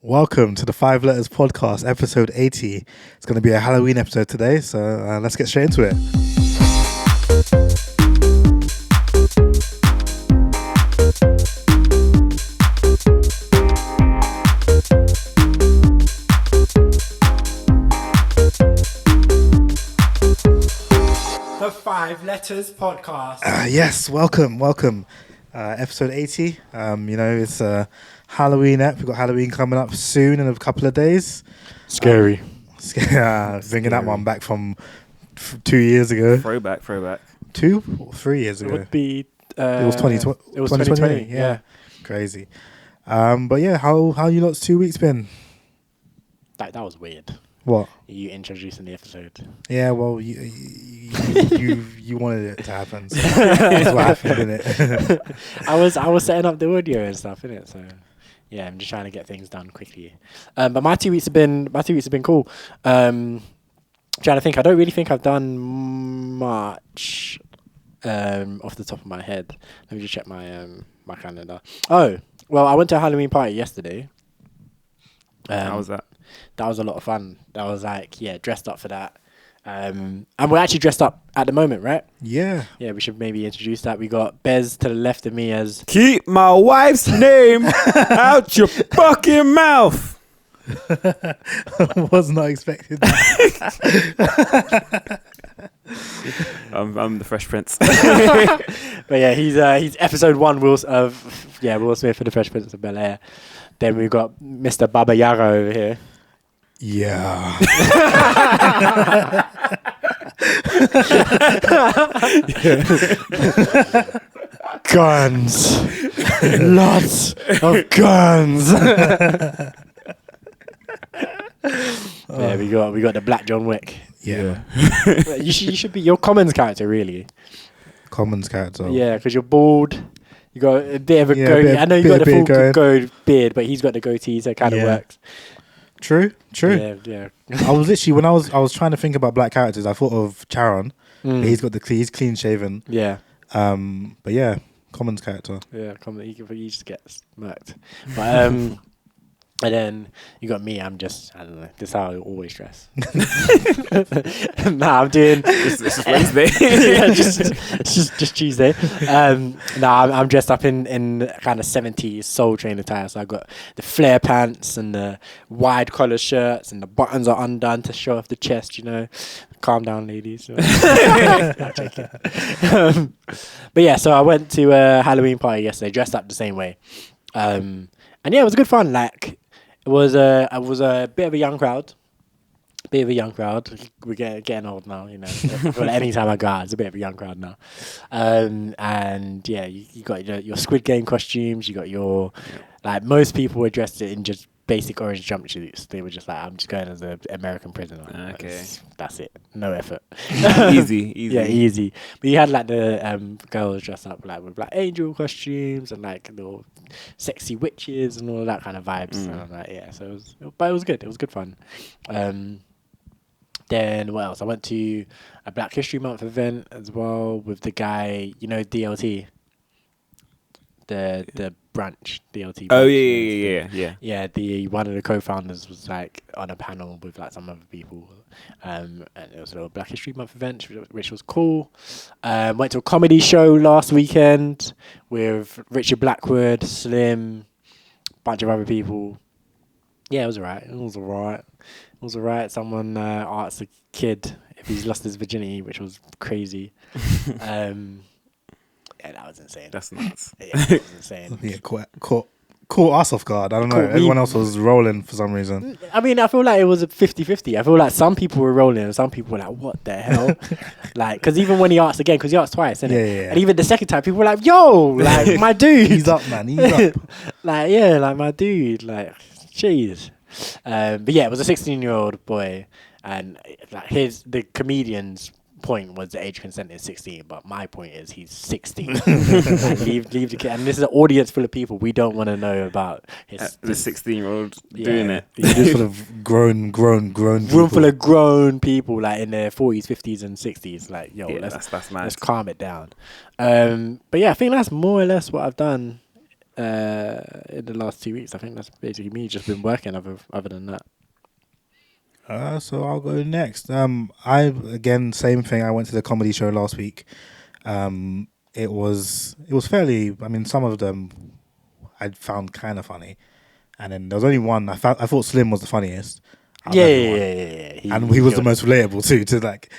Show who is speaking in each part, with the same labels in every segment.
Speaker 1: Welcome to the 5 Letters Podcast, episode 80. It's going to be a Halloween episode today, so let's get straight into it.
Speaker 2: The 5 Letters Podcast.
Speaker 1: Yes, welcome. Episode 80. It's a Halloween ep. We've got Halloween coming up soon in a couple of days.
Speaker 3: Scary.
Speaker 1: Bringing that one back from 2 years ago.
Speaker 3: Throwback.
Speaker 1: 2 or 3 years
Speaker 3: It
Speaker 1: ago.
Speaker 3: would be.
Speaker 1: It was 2020.
Speaker 3: It was 2020. Yeah.
Speaker 1: Crazy. But yeah, how you lot's 2 weeks been?
Speaker 3: That was weird.
Speaker 1: What?
Speaker 3: You introducing the episode.
Speaker 1: Yeah, well, you wanted it to happen. So that's what happened, innit?
Speaker 3: I was setting up the audio and stuff, innit? So yeah, I'm just trying to get things done quickly. But my 2 weeks have been cool. Trying to think. I don't really think I've done much off the top of my head. Let me just check my my calendar. Oh, well, I went to a Halloween party yesterday.
Speaker 4: How was that?
Speaker 3: That was a lot of fun. That was dressed up for that. And we're actually dressed up at the moment, right?
Speaker 1: Yeah.
Speaker 3: Yeah, we should maybe introduce that. We got Bez to the left of me as...
Speaker 4: Keep my wife's name out your fucking mouth.
Speaker 1: Was not expecting that.
Speaker 4: I'm the Fresh Prince.
Speaker 3: But yeah, he's episode 1 Will Smith for the Fresh Prince of Bel-Air. Then we've got Mr. Baba Yaga over here.
Speaker 1: Yeah.
Speaker 3: Guns. Lots of guns. Yeah, we got the Black John Wick.
Speaker 1: Yeah.
Speaker 3: You should be your Commons character, really.
Speaker 1: Commons character.
Speaker 3: Yeah, because you're bald. You got a bit of a
Speaker 1: Yeah,
Speaker 3: goatee. I know you got the full
Speaker 1: going.
Speaker 3: beard, but he's got the goatee, so it kind of works.
Speaker 1: True.
Speaker 3: Yeah.
Speaker 1: I was literally when I was trying to think about black characters, I thought of Charon. But he's clean shaven.
Speaker 3: Yeah.
Speaker 1: But yeah, Commons character.
Speaker 3: Yeah, you just get smirked. But and then you got me. I don't know. This is how I always dress. I'm doing.
Speaker 4: This is Wednesday.
Speaker 3: Yeah, just Tuesday. I'm dressed up in kind of 70s Soul Train attire. So I got the flare pants and the wide collar shirts, and the buttons are undone to show off the chest. You know, calm down, ladies. Not joking. But yeah, so I went to a Halloween party yesterday, dressed up the same way. And yeah, it was good fun. Like, it was a bit of a young crowd. We're getting old now, you know. Well, anytime I go out, it's a bit of a young crowd now. And yeah, you got your Squid Game costumes. You got your like most people were dressed in just basic orange jumpsuits. They were just like, I'm just going as an American prisoner.
Speaker 4: Okay,
Speaker 3: that's it. No effort.
Speaker 4: easy.
Speaker 3: Yeah, easy. But you had like the girls dressed up like with like angel costumes and like little sexy witches and all of that kind of vibes. And I'm like, yeah. So it was good. It was good fun. Then what else? I went to a Black History Month event as well with the guy, you know, DLT. The branch DLT.
Speaker 4: Oh yeah.
Speaker 3: Yeah, the one of the co-founders was like on a panel with like some other people, and it was a little Black History Month event, which was cool. Went to a comedy show last weekend with Richard Blackwood, Slim, bunch of other people. Yeah, it was alright. Someone asked a kid if he's lost his virginity, which was crazy. Yeah, that was insane.
Speaker 4: That's nuts.
Speaker 3: Yeah, that was insane.
Speaker 1: Yeah, caught us off guard. I don't know. Everyone else was rolling for some reason.
Speaker 3: I mean, I feel like it was a 50-50. I feel like some people were rolling and some people were like, what the hell? Like, because even when he asked again, because he asked twice, innit?
Speaker 1: Yeah.
Speaker 3: And even the second time, people were like, yo, like, my dude.
Speaker 1: He's up, man. He's up.
Speaker 3: Like, yeah, like, my dude. Like, jeez. But yeah, it was a 16-year-old boy. And like the comedian's point was the age consent is 16, but my point is he's 16. Like, leave the kid. And this is an audience full of people. We don't want to know about
Speaker 4: the 16-year-old doing it.
Speaker 1: Just full of grown
Speaker 3: room
Speaker 1: people.
Speaker 3: full of grown people, like in their 40s, 50s, and 60s. Like, yo,
Speaker 4: that's mad.
Speaker 3: Let's calm it down. But yeah, I think that's more or less what I've done in the last 2 weeks. I think that's basically me. Just been working. Other than that.
Speaker 1: So I'll go next. Again, same thing. I went to the comedy show last week. It was fairly. I mean, some of them I found kind of funny, and then there was only one I thought Slim was the funniest.
Speaker 3: Yeah.
Speaker 1: And he was the most relatable too. To like,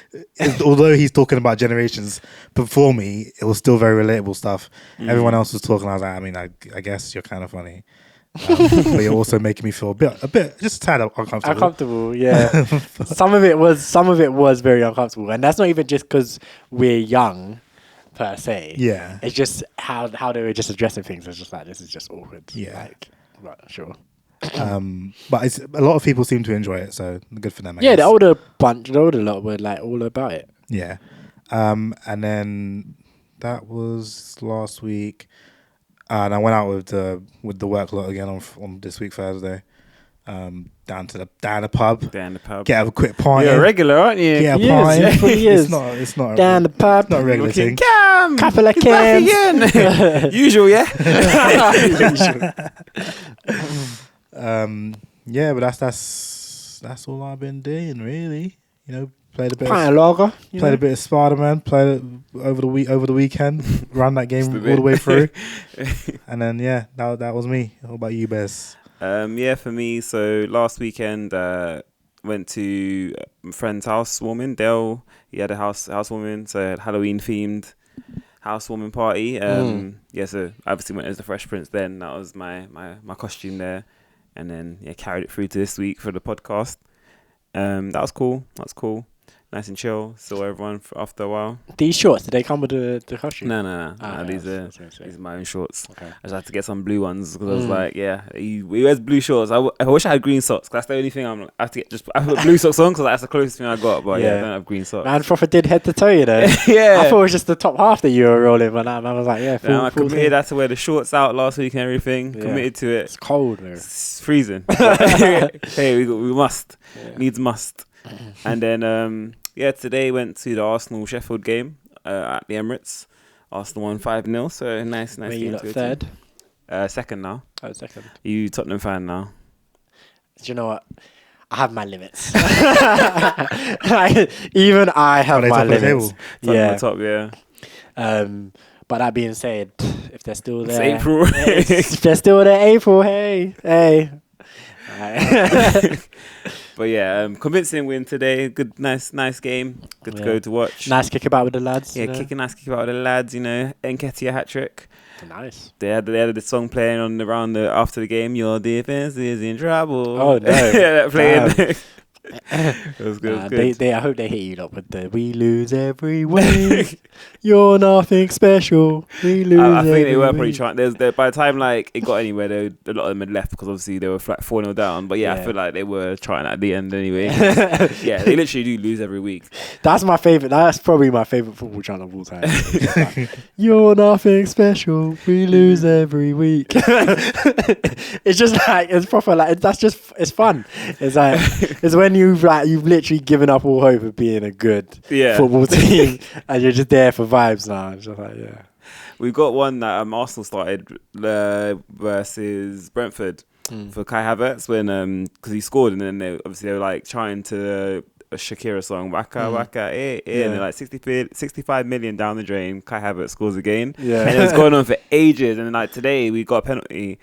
Speaker 1: although he's talking about generations before me, it was still very relatable stuff. Everyone else was talking. I was like, I mean, I guess you're kind of funny, but you're also making me feel a bit, just a tad uncomfortable.
Speaker 3: Uncomfortable, yeah. Some of it was very uncomfortable, and that's not even just because we're young, per se.
Speaker 1: Yeah,
Speaker 3: it's just how they were just addressing things. It's just like, this is just awkward.
Speaker 1: Yeah,
Speaker 3: like, right, sure.
Speaker 1: But a lot of people seem to enjoy it, so good for them. I
Speaker 3: Yeah,
Speaker 1: guess.
Speaker 3: the older lot were like all about it.
Speaker 1: Yeah, and then that was last week, and I went out with the work lot again on this week Thursday. Down the pub. Get a quick pint.
Speaker 4: You're a regular, aren't you?
Speaker 1: Get a pint. It's not
Speaker 3: down the pub.
Speaker 1: Not a regular thing.
Speaker 3: Couple of cans.
Speaker 4: Again. Usual, yeah.
Speaker 1: Yeah, but that's all I've been doing really. You know, played a bit.
Speaker 3: Pint of lager.
Speaker 1: Played a bit of Spider-Man. Played it over the weekend. Ran that game all the way through. And then that was me. What about you, Bez?
Speaker 4: For me. So last weekend, went to a friend's housewarming. Dale, he had a housewarming, so had Halloween themed housewarming party. So obviously went as the Fresh Prince. Then that was my costume there, and then carried it through to this week for the podcast. That was cool. Nice and chill. Saw everyone after a while.
Speaker 3: These shorts, did they come with the costume?
Speaker 4: No. These are my own shorts.
Speaker 3: Okay.
Speaker 4: I just had to get some blue ones because I was like, he wears blue shorts. I wish I had green socks. That's the only thing I have to get. I put blue socks on because that's the closest thing I got. But I don't have green socks.
Speaker 3: Man, Froffer did head to toe, you know.
Speaker 4: Yeah.
Speaker 3: I thought it was just the top half that you were rolling, but I was like,
Speaker 4: I committed. I had to wear the shorts out last week and everything. Yeah. Committed to it.
Speaker 3: It's cold, man.
Speaker 4: It's freezing. Hey, we must. Needs must. And then today went to the Arsenal Sheffield game at the Emirates. Arsenal won 5-0, so nice
Speaker 3: Where
Speaker 4: game.
Speaker 3: you look third?
Speaker 4: Second now.
Speaker 3: Oh, second.
Speaker 4: You Tottenham fan now?
Speaker 3: Do you know what? I have my limits. Even I have my limits.
Speaker 4: Top, yeah.
Speaker 3: But that being said, if they're still there,
Speaker 4: it's April.
Speaker 3: If they're still there, April. Hey.
Speaker 4: But convincing win today. Good, nice game. Good to go to watch.
Speaker 3: Nice kick about with the lads.
Speaker 4: Yeah, nice kick about with the lads. You know, Nketiah hat trick.
Speaker 3: Nice.
Speaker 4: They had the song playing after the game. Your defense is in trouble.
Speaker 3: Oh no!
Speaker 4: That playing. It was good. Good.
Speaker 3: I hope they hit you up with the "We lose every week. You're nothing special. We lose."
Speaker 4: I think they were
Speaker 3: week.
Speaker 4: probably trying. By the time it got anywhere, a lot of them had left because obviously they were flat 4-0 down. But I feel like they were trying at the end anyway. They literally do lose every week.
Speaker 3: That's my favorite. That's probably my favorite football channel of all time. You're nothing special. We lose every week. It's just like it's proper. Like it's fun. It's like it's when you've literally given up all hope of being a good football team and you're just there for vibes now. It's just like
Speaker 4: We've got one that Arsenal started versus Brentford for Kai Havertz when because he scored and then they were like trying to a Shakira song Waka Waka and they're like 65 million down the drain. Kai Havertz scores again. And it was going on for ages and then like today we got a penalty.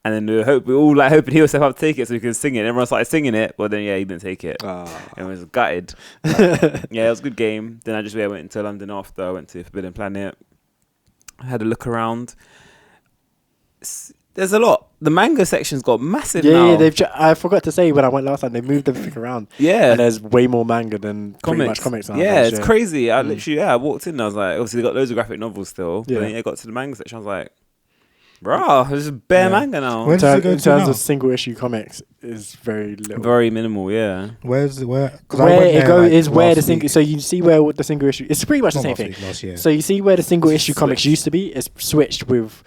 Speaker 4: And then we were all like hoping he would step up to take it so we could sing it. And everyone started singing it, but then he didn't take it. And was gutted. It was a good game. Then I went into London after. I went to Forbidden Planet. I had a look around. There's a lot. The manga section's got massive now.
Speaker 3: I forgot to say when I went last time, they moved everything around. Yeah. And there's way more manga than pretty much comics now.
Speaker 4: Yeah, it's crazy. I literally, I walked in and I was like, obviously they got loads of graphic novels still. But then I got to the manga section, I was like, bro, there's just bare manga now.
Speaker 1: Where does it go
Speaker 3: in
Speaker 1: to
Speaker 3: terms
Speaker 1: now?
Speaker 3: of single issue comics, is very little.
Speaker 4: Very minimal, yeah.
Speaker 1: Where
Speaker 3: the single. So you see where the single issue. It's pretty much the same thing.
Speaker 1: Last year.
Speaker 3: So you see where the single issue comics used to be. It's switched with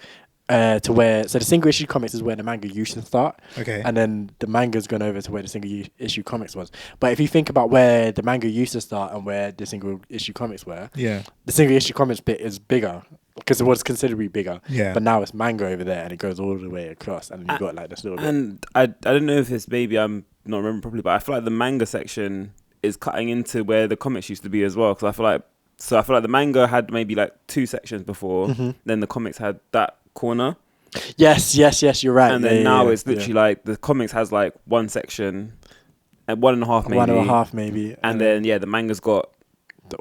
Speaker 3: to where. So the single issue comics is where the manga used to start.
Speaker 1: Okay.
Speaker 3: And then the manga's gone over to where the single issue comics was. But if you think about where the manga used to start and where the single issue comics were,
Speaker 1: the
Speaker 3: single issue comics bit is bigger. because it was considerably bigger.
Speaker 1: Yeah.
Speaker 3: But now it's mango over there, and it goes all the way across, and you've got like this little bit.
Speaker 4: And I don't know if it's maybe I'm not remembering properly, but I feel like the manga section is cutting into where the comics used to be as well. Because I feel like the manga had maybe like 2 sections before, then the comics had that corner.
Speaker 3: Yes, you're right.
Speaker 4: And then now it's literally like the comics has like 1 section and 1.5 maybe.
Speaker 3: 1.5 maybe.
Speaker 4: And then the manga's got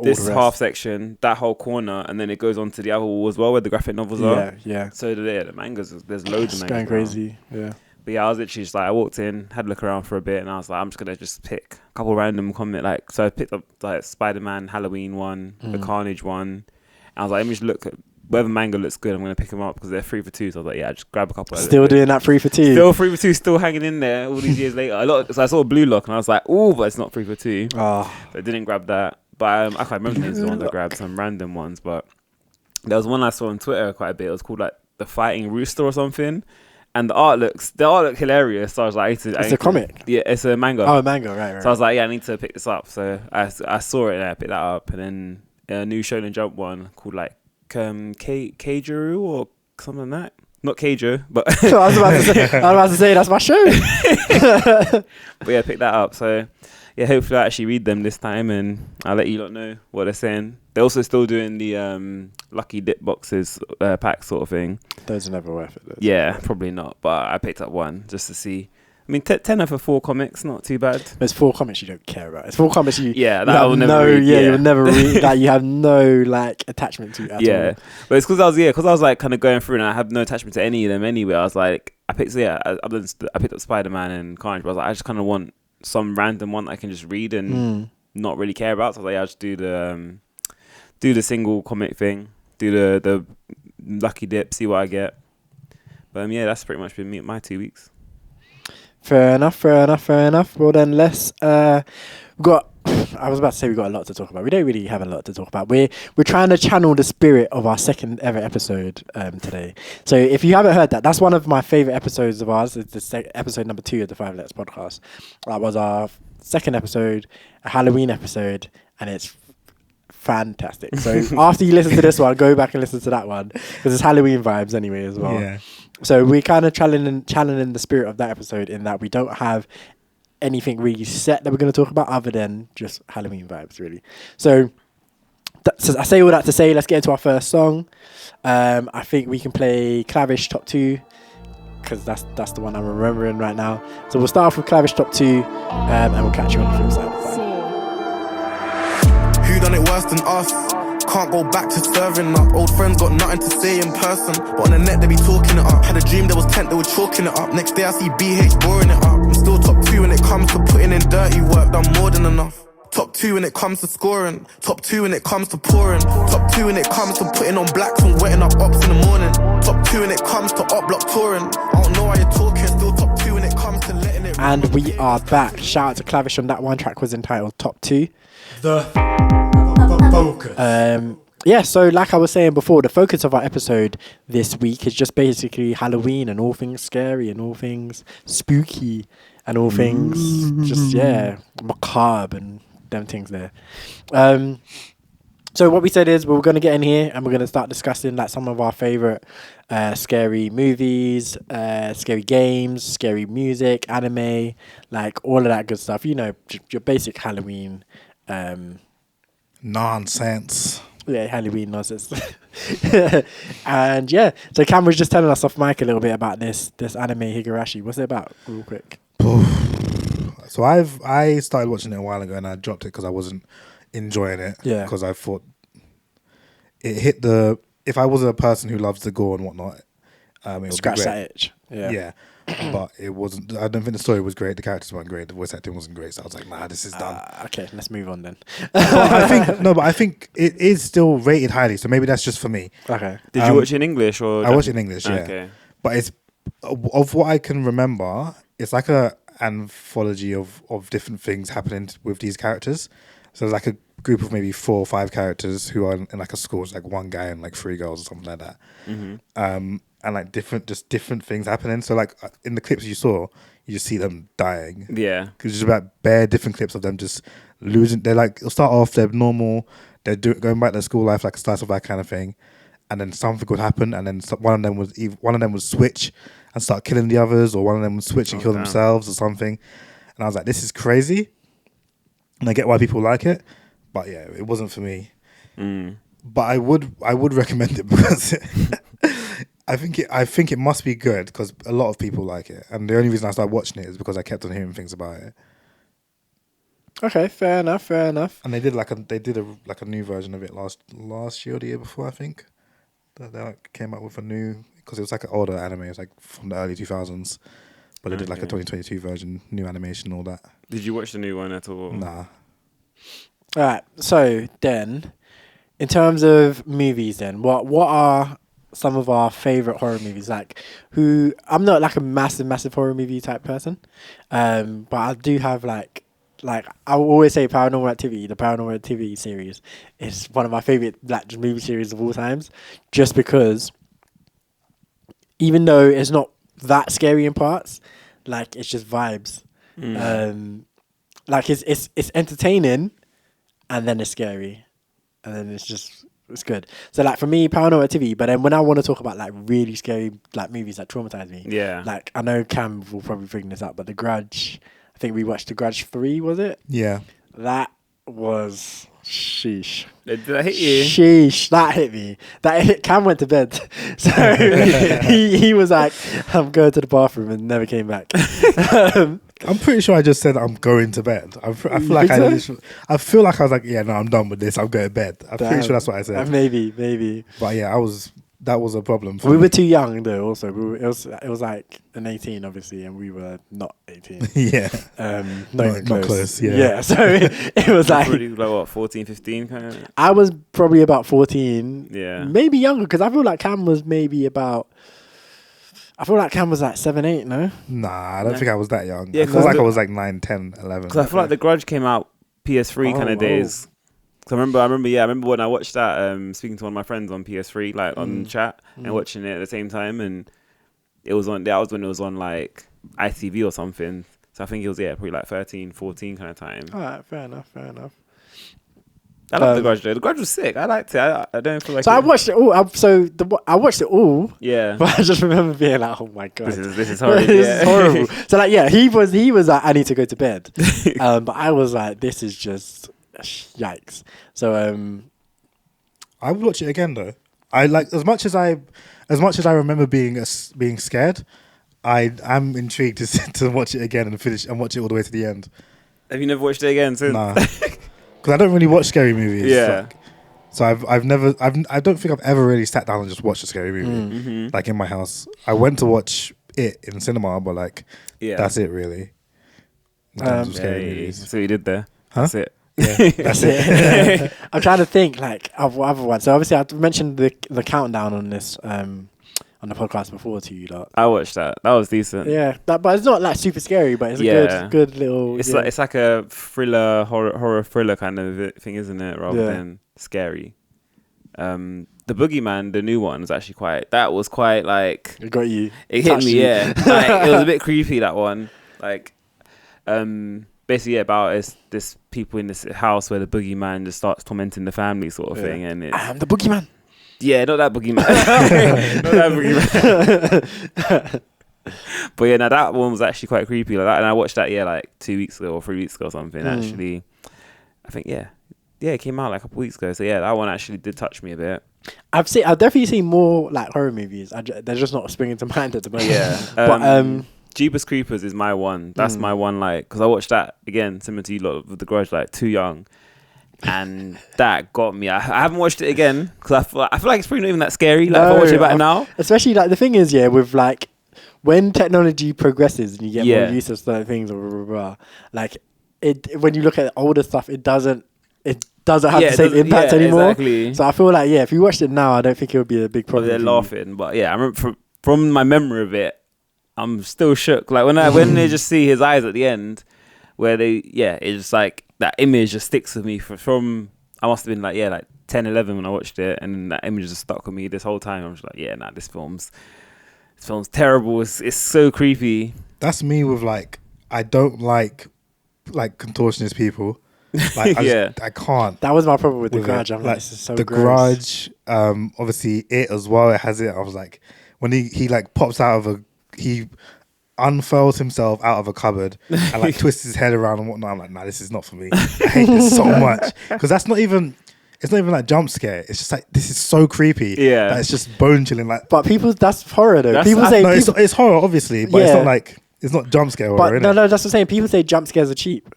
Speaker 4: this half section, that whole corner, and then it goes on to the other wall as well where the graphic novels are.
Speaker 3: Yeah.
Speaker 4: So the mangas, there's loads of mangas.
Speaker 3: Going crazy. Yeah.
Speaker 4: But yeah, I was literally just like, I walked in, had a look around for a bit, and I was like, I'm just gonna just pick a couple random comic, like, so I picked up like Spider-Man Halloween one, the Carnage one, and I was like, let me just look at whatever manga looks good, I'm gonna pick them up because they're 3 for 2. So I was like, yeah, just grab a couple.
Speaker 3: Still doing that 3 for 2.
Speaker 4: Still 3 for 2, still hanging in there all these years later. So I saw Blue Lock and I was like, oh, but it's not 3 for 2.
Speaker 3: Oh.
Speaker 4: So I didn't grab that. But I can't remember the names of the ones I grabbed, some random ones. But there was one I saw on Twitter quite a bit. It was called like The Fighting Rooster or something. And the art looked hilarious. So I was like,
Speaker 3: it's a comic?
Speaker 4: Yeah, it's a manga.
Speaker 3: Oh, a manga, right.
Speaker 4: So I was like, yeah, I need to pick this up. So I saw it and I picked that up. And then a new Shonen Jump one called like Keijuru or something like that. Not Keijo, but
Speaker 3: I was about to say that's my show.
Speaker 4: But yeah, pick that up. So yeah, hopefully I actually read them this time, and I'll let you lot know what they're saying. They're also still doing the lucky dip boxes pack sort of thing.
Speaker 3: Those are never worth it.
Speaker 4: Yeah, probably not. But I picked up one just to see. I mean, 10 for 4 comics, not too bad.
Speaker 3: There's 4 comics you don't care about. It's 4 comics you
Speaker 4: that I will never read.
Speaker 3: You'll never read. That you have no like attachment to at all.
Speaker 4: But it's because I was like kind of going through and I have no attachment to any of them anyway. I was like, I picked up Spider-Man and Carnage, but I was like, I just kind of want some random one that I can just read and not really care about. So I was like, yeah, I'll just do the single comic thing, do the lucky dip, see what I get. But yeah, that's pretty much been my 2 weeks.
Speaker 3: Fair enough. Well then, let's I was about to say we got a lot to talk about. We don't really have a lot to talk about. We're trying to channel the spirit of our second ever episode today. So if you haven't heard that, that's one of my favorite episodes of ours. It's episode number 2 of the 5 Letters podcast. That was our second episode, a Halloween episode, and it's fantastic. So after you listen to this one, go back and listen to that one because it's Halloween vibes anyway as well.
Speaker 1: Yeah.
Speaker 3: So we're kind of channeling the spirit of that episode in that we don't have anything really set that we're going to talk about other than just Halloween vibes, really. So I say all that to say, let's get into our first song. I think we can play Clavish Top 2 because that's the one I'm remembering right now. So we'll start off with Clavish Top 2 and we'll catch you on the flip side.
Speaker 5: Who done it worse than us? Can't go back to serving up. Old friends got nothing to say in person, but on the net they be talking it up. Had a dream there was tent, they were chalking it up. Next day I see BH boring it up. I'm still top 2 when it comes to putting in dirty work, done more than enough. Top 2 when it comes to scoring. Top 2 when it comes to pouring. Top 2 when it comes to putting on blacks and wetting up ops in the morning. Top 2 when it comes to up block touring. I don't know why you're talking, still top 2 when it comes to letting it.
Speaker 3: And we are back. Shout out to Clavish on that one. Track was entitled Top 2.
Speaker 2: The focus.
Speaker 3: Yeah, so like I was saying before, the focus of our episode this week is just basically Halloween and all things scary and all things spooky and all things just macabre and them things there. So what we said is we're going to get in here and we're going to start discussing like some of our favorite scary movies, scary games, scary music, anime, like all of that good stuff. You know, your basic Halloween
Speaker 1: Nonsense.
Speaker 3: Yeah, Halloween nonsense. And yeah, so Cam was just telling us off mic a little bit about this anime Higurashi. What's it about, real quick?
Speaker 1: So I started watching it a while ago and I dropped it because I wasn't enjoying it.
Speaker 3: Yeah.
Speaker 1: Because I thought it hit the. If I was a person who loves the gore and whatnot, it would
Speaker 3: Scratch
Speaker 1: be great.
Speaker 3: that itch. Yeah.
Speaker 1: But it wasn't. I don't think the story was great. The characters weren't great. The voice acting wasn't great. So I was like, nah, this is done.
Speaker 3: Okay, let's move on then.
Speaker 1: But I think it is still rated highly. So maybe that's just for me.
Speaker 3: Okay.
Speaker 4: Did you watch it in English or?
Speaker 1: I watched it in English. Yeah.
Speaker 4: Okay.
Speaker 1: But it's of what I can remember. It's like a anthology of different things happening with these characters. So there's like a group of maybe 4 or 5 characters who are in like a school. It's like one guy and like 3 girls or something like that. Mm-hmm. And like different things happening. So like in the clips you saw, you just see them dying.
Speaker 4: Yeah.
Speaker 1: Because it's about bare different clips of them just losing. They're like, it'll start off, they're normal. They're going back to school life, like a slice of life kind of thing. and then something would happen, and then one of them would switch and start killing the others, or one of them would switch and kill
Speaker 4: damn.
Speaker 1: themselves or something. And I was like, this is crazy. And I get why people like it, but yeah, it wasn't for me. But I would recommend it because I think it must be good because a lot of people like it, and the only reason I started watching it is because I kept on hearing things about it.
Speaker 3: Okay, fair enough.
Speaker 1: And they did a new version of it last year or the year before, I think. They came up with a new, because it was like an older anime, it was like from the early 2000s, but they did like a 2022 version, new animation, all that.
Speaker 4: Did you watch the new one at all?
Speaker 1: Nah.
Speaker 3: All right. So then, in terms of movies, then what are some of our favorite horror movies? Like, I'm not like a massive horror movie type person, but I do have like I will always say Paranormal Activity. The Paranormal Activity series is one of my favorite like movie series of all times, just because even though it's not that scary in parts, like it's just vibes. Like it's entertaining, and then it's scary, and then it's good. So like for me, Paranormal Activity. But then when I want to talk about like really scary like movies that traumatize me, like I know Cam will probably bring this up, but The Grudge. I think we watched The Grudge 3, was it?
Speaker 1: Yeah.
Speaker 3: That was sheesh.
Speaker 4: Did that hit you?
Speaker 3: Sheesh, that hit me. Cam went to bed, so he was like, "I'm going to the bathroom," and never came back.
Speaker 1: I'm pretty sure I just said I'm going to bed. I feel like I was like, yeah, no, I'm done with this. I'm going to bed. I'm pretty sure that's what I said.
Speaker 3: Maybe.
Speaker 1: But yeah, that was a problem.
Speaker 3: We were too young though. Also, it was like an 18, obviously, and we were not 18.
Speaker 1: Yeah.
Speaker 3: Not
Speaker 1: close. Yeah.
Speaker 3: Yeah. So it was like
Speaker 4: probably like what, 14, 15 kind of.
Speaker 3: I was probably about 14.
Speaker 4: Yeah.
Speaker 3: Maybe younger, because I feel like Cam was maybe about. I feel like Cam was like 7, 8. No.
Speaker 1: Nah, I don't think I was that young.
Speaker 4: Yeah,
Speaker 1: I feel like I was like 9, 10, 11.
Speaker 4: Because I feel like The Grudge came out PS3 kind of days. Cause I remember when I watched that, speaking to one of my friends on PS3, like on chat, and watching it at the same time, and it was on. That was when it was on like ITV or something. So I think it was probably like 13, 14 kind of time.
Speaker 3: All right, fair enough.
Speaker 4: I love The Grudge though. The Grudge was sick. I liked it. I don't feel like.
Speaker 3: So I watched it all. I watched it all.
Speaker 4: Yeah.
Speaker 3: But I just remember being like, "Oh my god,
Speaker 4: this is horrible."
Speaker 3: This is horrible. So like, yeah, he was like, "I need to go to bed," but I was like, "This is just yikes." So
Speaker 1: I would watch it again though. I like as much as I remember being scared. I'm intrigued to watch it again and finish and watch it all the way to the end.
Speaker 4: Have you never watched it again since?
Speaker 1: Nah, because I don't really watch scary movies.
Speaker 4: Yeah.
Speaker 1: So I don't think I've ever really sat down and just watched a scary movie like in my house. I went to watch it in cinema, but like that's it really. In terms of scary movies.
Speaker 4: So you did there.
Speaker 1: Huh?
Speaker 4: That's it.
Speaker 1: Yeah, that's it.
Speaker 3: I'm trying to think like of other ones. So obviously I mentioned the countdown on this on the podcast before to you lot.
Speaker 4: I watched that. That was decent.
Speaker 3: Yeah, but it's not like super scary, but it's a good little.
Speaker 4: It's like a thriller, horror thriller kind of thing, isn't it? Rather than scary. The Boogeyman, the new one, was actually quite like
Speaker 3: It got you.
Speaker 4: It hit me, yeah. Like, it was a bit creepy, that one. Like, basically about this people in this house where the Boogeyman just starts tormenting the family, sort of thing, and
Speaker 3: I'm the Boogeyman.
Speaker 4: Yeah, not that Boogeyman. Not that Boogeyman. But yeah, now that one was actually quite creepy like that, and I watched that like 2 weeks ago or 3 weeks ago or something. Actually, I think it came out like a couple weeks ago. So yeah, that one actually did touch me a bit.
Speaker 3: I've definitely seen more like horror movies. They're just not springing to mind at the moment.
Speaker 4: Yeah,
Speaker 3: but
Speaker 4: Jeepers Creepers is my one. That's my one. Like, because I watched that again, similar to you lot with The Grudge, like too young. And that got me. I haven't watched it again because I feel like it's probably not even that scary. Like, if I watch it back now,
Speaker 3: especially like the thing is, with like when technology progresses and you get more use of certain things, like when you look at older stuff, it doesn't have the same impact anymore. Exactly. So I feel like if you watched it now, I don't think it would be a big problem.
Speaker 4: They're laughing, but I remember from my memory of it, I'm still shook. Like when they just see his eyes at the end, where it's just like. That image just sticks with me from I must have been like 10, 11 when I watched it, and that image just stuck with me this whole time. I'm just like, this film's terrible. It's so creepy.
Speaker 1: That's me with like I don't like contortionist people. Like, I can't.
Speaker 3: That was my problem with The
Speaker 1: with
Speaker 3: Grudge.
Speaker 1: it.
Speaker 3: I'm like, this is so
Speaker 1: The
Speaker 3: gross.
Speaker 1: Grudge, obviously it as well. It has it. I was like, when he like pops out of he unfurls himself out of a cupboard and like twists his head around and whatnot. I'm like, nah, this is not for me. I hate this so much because it's not even like jump scare. It's just like, this is so creepy.
Speaker 4: Yeah,
Speaker 1: that it's just bone chilling. Like,
Speaker 3: But that's horror though.
Speaker 1: It's horror obviously, but it's not like, it's not jump scare horror.
Speaker 3: But no, that's what I'm saying. People say jump scares are cheap,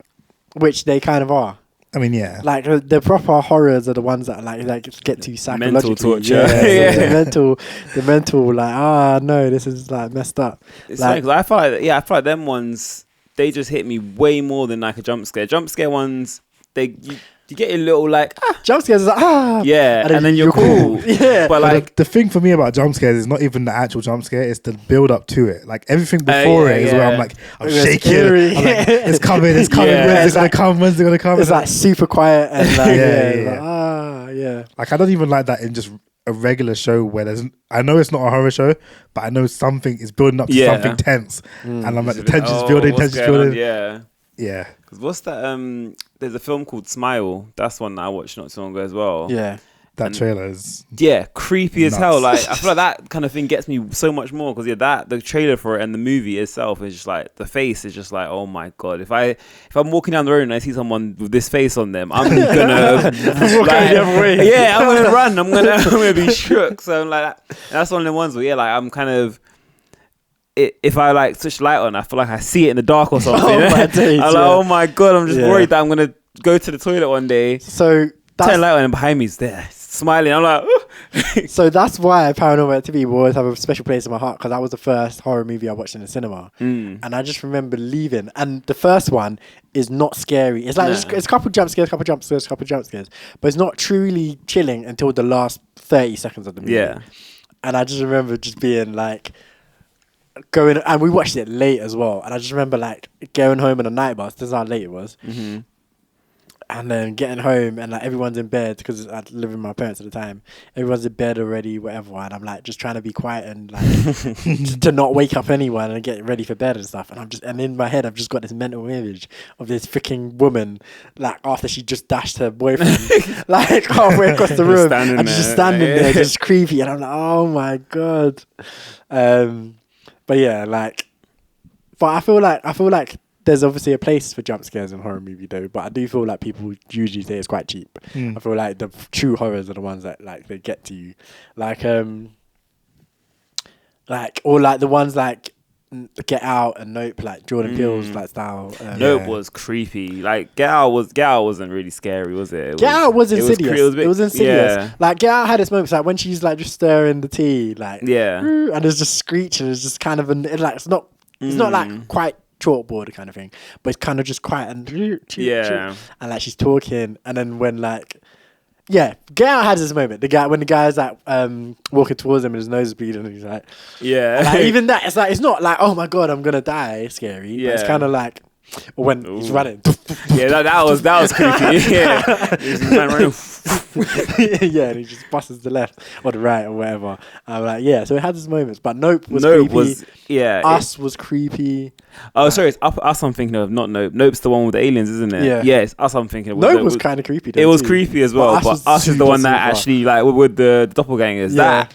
Speaker 3: which they kind of are.
Speaker 1: I mean, yeah.
Speaker 3: Like the proper horrors are the ones that like get too psychologically.
Speaker 4: Mental torture.
Speaker 3: Yeah. The mental like, no, this is like messed up.
Speaker 4: It's like, 'cause I feel like them ones, they just hit me way more than like a jump scare. Jump scare ones, you get a little like
Speaker 3: jump scares is like
Speaker 4: yeah, and then you're cool.
Speaker 3: Yeah,
Speaker 1: But
Speaker 4: but like
Speaker 1: the thing for me about jump scares is not even the actual jump scare; it's the build up to it. Like everything before it is where I'm like, I'm shaking.
Speaker 3: scary.
Speaker 1: I'm like, it's coming.
Speaker 4: Yeah.
Speaker 1: When's it gonna come? When's it gonna come?
Speaker 3: it's like super quiet and like
Speaker 1: Yeah.
Speaker 3: yeah.
Speaker 1: Like I don't even like that in just a regular show where I know it's not a horror show, but I know something is building up to something tense, and I'm like, the tension's building, tension's building. Yeah.
Speaker 4: Because what's that? There's a film called Smile. That's one that I watched not so long ago as well.
Speaker 3: Yeah.
Speaker 1: That trailer is
Speaker 4: creepy as hell. Like I feel like that kind of thing gets me so much more because the trailer for it and the movie itself is just like the face is just like, oh my god. If I'm walking down the road and I see someone with this face on them, I'm gonna I'm gonna run. I'm gonna be shook. So I'm like that's one of the ones where like I'm kind of. If I like switch the light on, I feel like I see it in the dark or something. I'm like, oh my god, I'm just worried that I'm gonna go to the toilet one day.
Speaker 3: So
Speaker 4: turn the light on and behind me is there smiling. I'm like, ooh.
Speaker 3: So that's why Paranormal Activity will always have a special place in my heart because that was the first horror movie I watched in the cinema, and I just remember leaving. And the first one is not scary. It's like it's a couple jump scares, couple jump scares, but it's not truly chilling until the last 30 seconds of the movie.
Speaker 4: Yeah,
Speaker 3: and I just remember just being like. Going and we watched it late as well, and I just remember like going home in a night bus. This is how late it was, and then getting home and like everyone's in bed because I lived with my parents at the time. Everyone's in bed already, whatever, and I'm like just trying to be quiet and like to not wake up anyone and get ready for bed and stuff. And in my head I've just got this mental image of this freaking woman like after she just dashed her boyfriend like halfway across the room and just standing there just creepy, and I'm like, oh my god. But yeah, like, but I feel like there's obviously a place for jump scares in horror movie though. But I do feel like people usually say it's quite cheap. I feel like the true horrors are the ones that like they get to you, like or like the ones like Get Out and Nope, like Jordan Peele's like style.
Speaker 4: Nope was creepy. Like Get Out wasn't really scary, was it?
Speaker 3: Get Out was insidious. It was insidious.
Speaker 4: Yeah.
Speaker 3: Like Get Out had its moments, like when she's like just stirring the tea, like and it's just screeching. It's just kind of it's not like quite chalkboard kind of thing, but it's kind of just quiet and and like she's talking, and then when like. Yeah, Get Out has this moment. When the guy's like walking towards him and his nose is bleeding, and he's like,
Speaker 4: yeah.
Speaker 3: Like, even that, it's like it's not like, oh my god, I'm gonna die, scary. Yeah, but it's kind of like when he's running.
Speaker 4: Yeah, that was creepy. Yeah, he's running.
Speaker 3: Yeah, and he just busts the left or the right or whatever. I'm like, yeah. So it had its moments, but Nope was creepy. Us was creepy.
Speaker 4: Oh, sorry, it's Us I'm thinking of, not Nope. Nope's the one with the aliens, isn't it?
Speaker 3: Yeah.
Speaker 4: It's Us I'm thinking of.
Speaker 3: Nope was kind of creepy.
Speaker 4: It was creepy as well, but Us is the one that actually like with the doppelgangers.
Speaker 3: Yeah.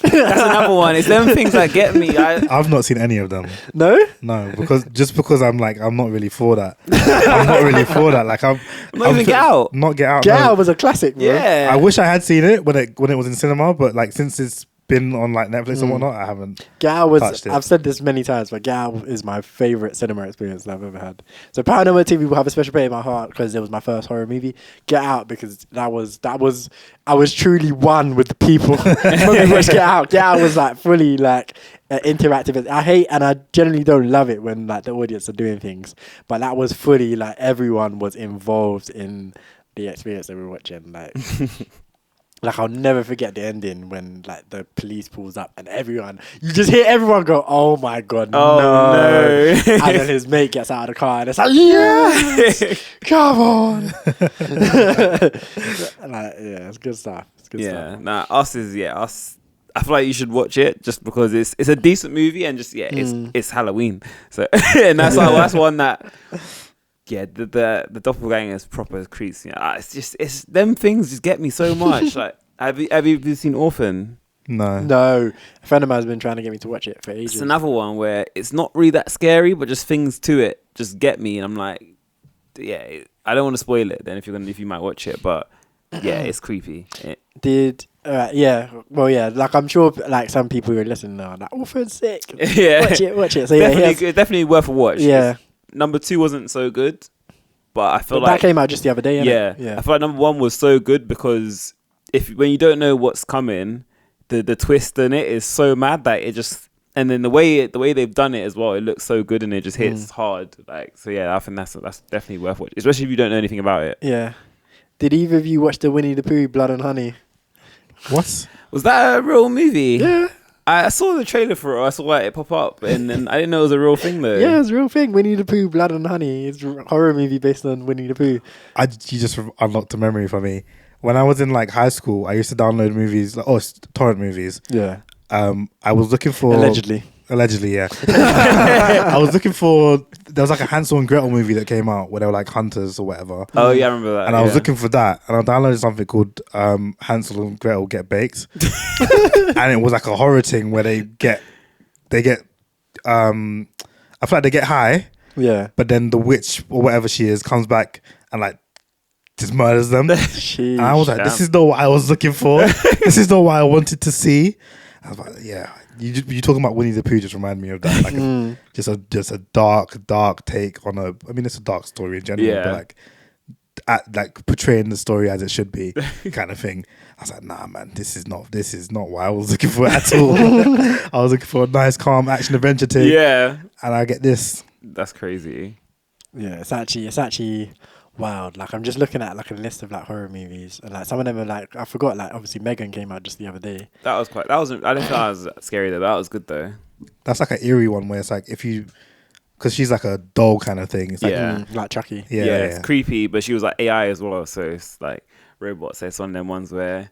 Speaker 4: That's another one. It's them things that get me.
Speaker 1: I've not seen any of them.
Speaker 3: No,
Speaker 1: because I'm not really for that. I'm not really for that. Like I'm
Speaker 4: not even Get Out.
Speaker 1: Not Get Out.
Speaker 3: Get Out was a classic. Bro.
Speaker 4: Yeah,
Speaker 1: I wish I had seen it when it was in cinema, but like since it's been on like Netflix and whatnot, I haven't.
Speaker 3: Get Out was.
Speaker 1: Touched it.
Speaker 3: I've said this many times, but Get Out is my favorite cinema experience that I've ever had. So Paranormal Activity will have a special place in my heart because it was my first horror movie. Get Out because that was I was truly one with the people when we watched Get Out. Get Out was like fully like interactive. I hate and I generally don't love it when like the audience are doing things, but that was fully like everyone was involved in the experience that we were watching. Like. Like I'll never forget the ending when like the police pulls up and you just hear everyone go, "Oh my god, no!" And then his mate gets out of the car and it's like, "Yeah, come on!" Like, yeah, it's good stuff. It's good stuff.
Speaker 4: Nah, Us. I feel like you should watch it just because it's a decent movie and just it's Halloween. So and that's one that yeah, the doppelgangers proper creeps me. It's them things just get me so much. Like, have you seen Orphan?
Speaker 1: No.
Speaker 3: A friend of mine has been trying to get me to watch it for ages.
Speaker 4: It's another one where it's not really that scary, but just things to it just get me, and I'm like, yeah, I don't want to spoil it. Then if you might watch it, but yeah, it's creepy. Like I'm sure, like some people who are listening are like, Orphan's sick. Yeah,
Speaker 3: watch it. So
Speaker 4: definitely worth a watch.
Speaker 3: Yeah,
Speaker 4: number 2 wasn't so good, but I feel
Speaker 3: that came out just the other day.
Speaker 4: Yeah,
Speaker 3: yeah.
Speaker 4: I feel like number 1 was so good because when you don't know what's coming, the twist in it is so mad that it just, and then the way they've done it as well, it looks so good and it just hits hard. Like, so yeah, I think that's definitely worth watching, especially if you don't know anything about it.
Speaker 3: Yeah. Did either of you watch the Winnie the Pooh Blood and Honey?
Speaker 1: What?
Speaker 4: Was that a real movie?
Speaker 3: Yeah.
Speaker 4: I saw the trailer for it. I saw it pop up, and then I didn't know it was a real thing though.
Speaker 3: Yeah, it's a real thing. Winnie the Pooh Blood and Honey. It's a horror movie based on Winnie the Pooh.
Speaker 1: You just unlocked a memory for me. When I was in like high school, I used to download movies, torrent movies.
Speaker 3: Yeah.
Speaker 1: I was looking for Allegedly, yeah. I was looking for. There was like a Hansel and Gretel movie that came out where they were like hunters or whatever.
Speaker 4: Oh yeah, I remember that.
Speaker 1: And I was looking for that, and I downloaded something called Hansel and Gretel Get Baked, and it was like a horror thing where they get. I feel like they get high.
Speaker 3: Yeah.
Speaker 1: But then the witch or whatever she is comes back and like just murders them. And I was like, this is not what I was looking for. This is not what I wanted to see. I was like, yeah. You talking about Winnie the Pooh just remind me of that. Like just a dark take on a. I mean, it's a dark story in general, but like portraying the story as it should be, kind of thing. I was like, nah, man, this is not what I was looking for at all. I was looking for a nice, calm action adventure thing.
Speaker 4: Yeah,
Speaker 1: and I get this.
Speaker 4: That's crazy.
Speaker 3: Yeah, it's actually wild. Like I'm just looking at like a list of like horror movies, and like some of them are like I forgot. Like obviously Megan came out just the other day.
Speaker 4: I didn't think that was scary though. That was good though.
Speaker 1: That's like an eerie one where it's like because she's like a doll kind of thing. It's like
Speaker 3: Like Chucky.
Speaker 1: Yeah,
Speaker 4: it's creepy, but she was like AI as well, so it's like robots. So it's one of them ones where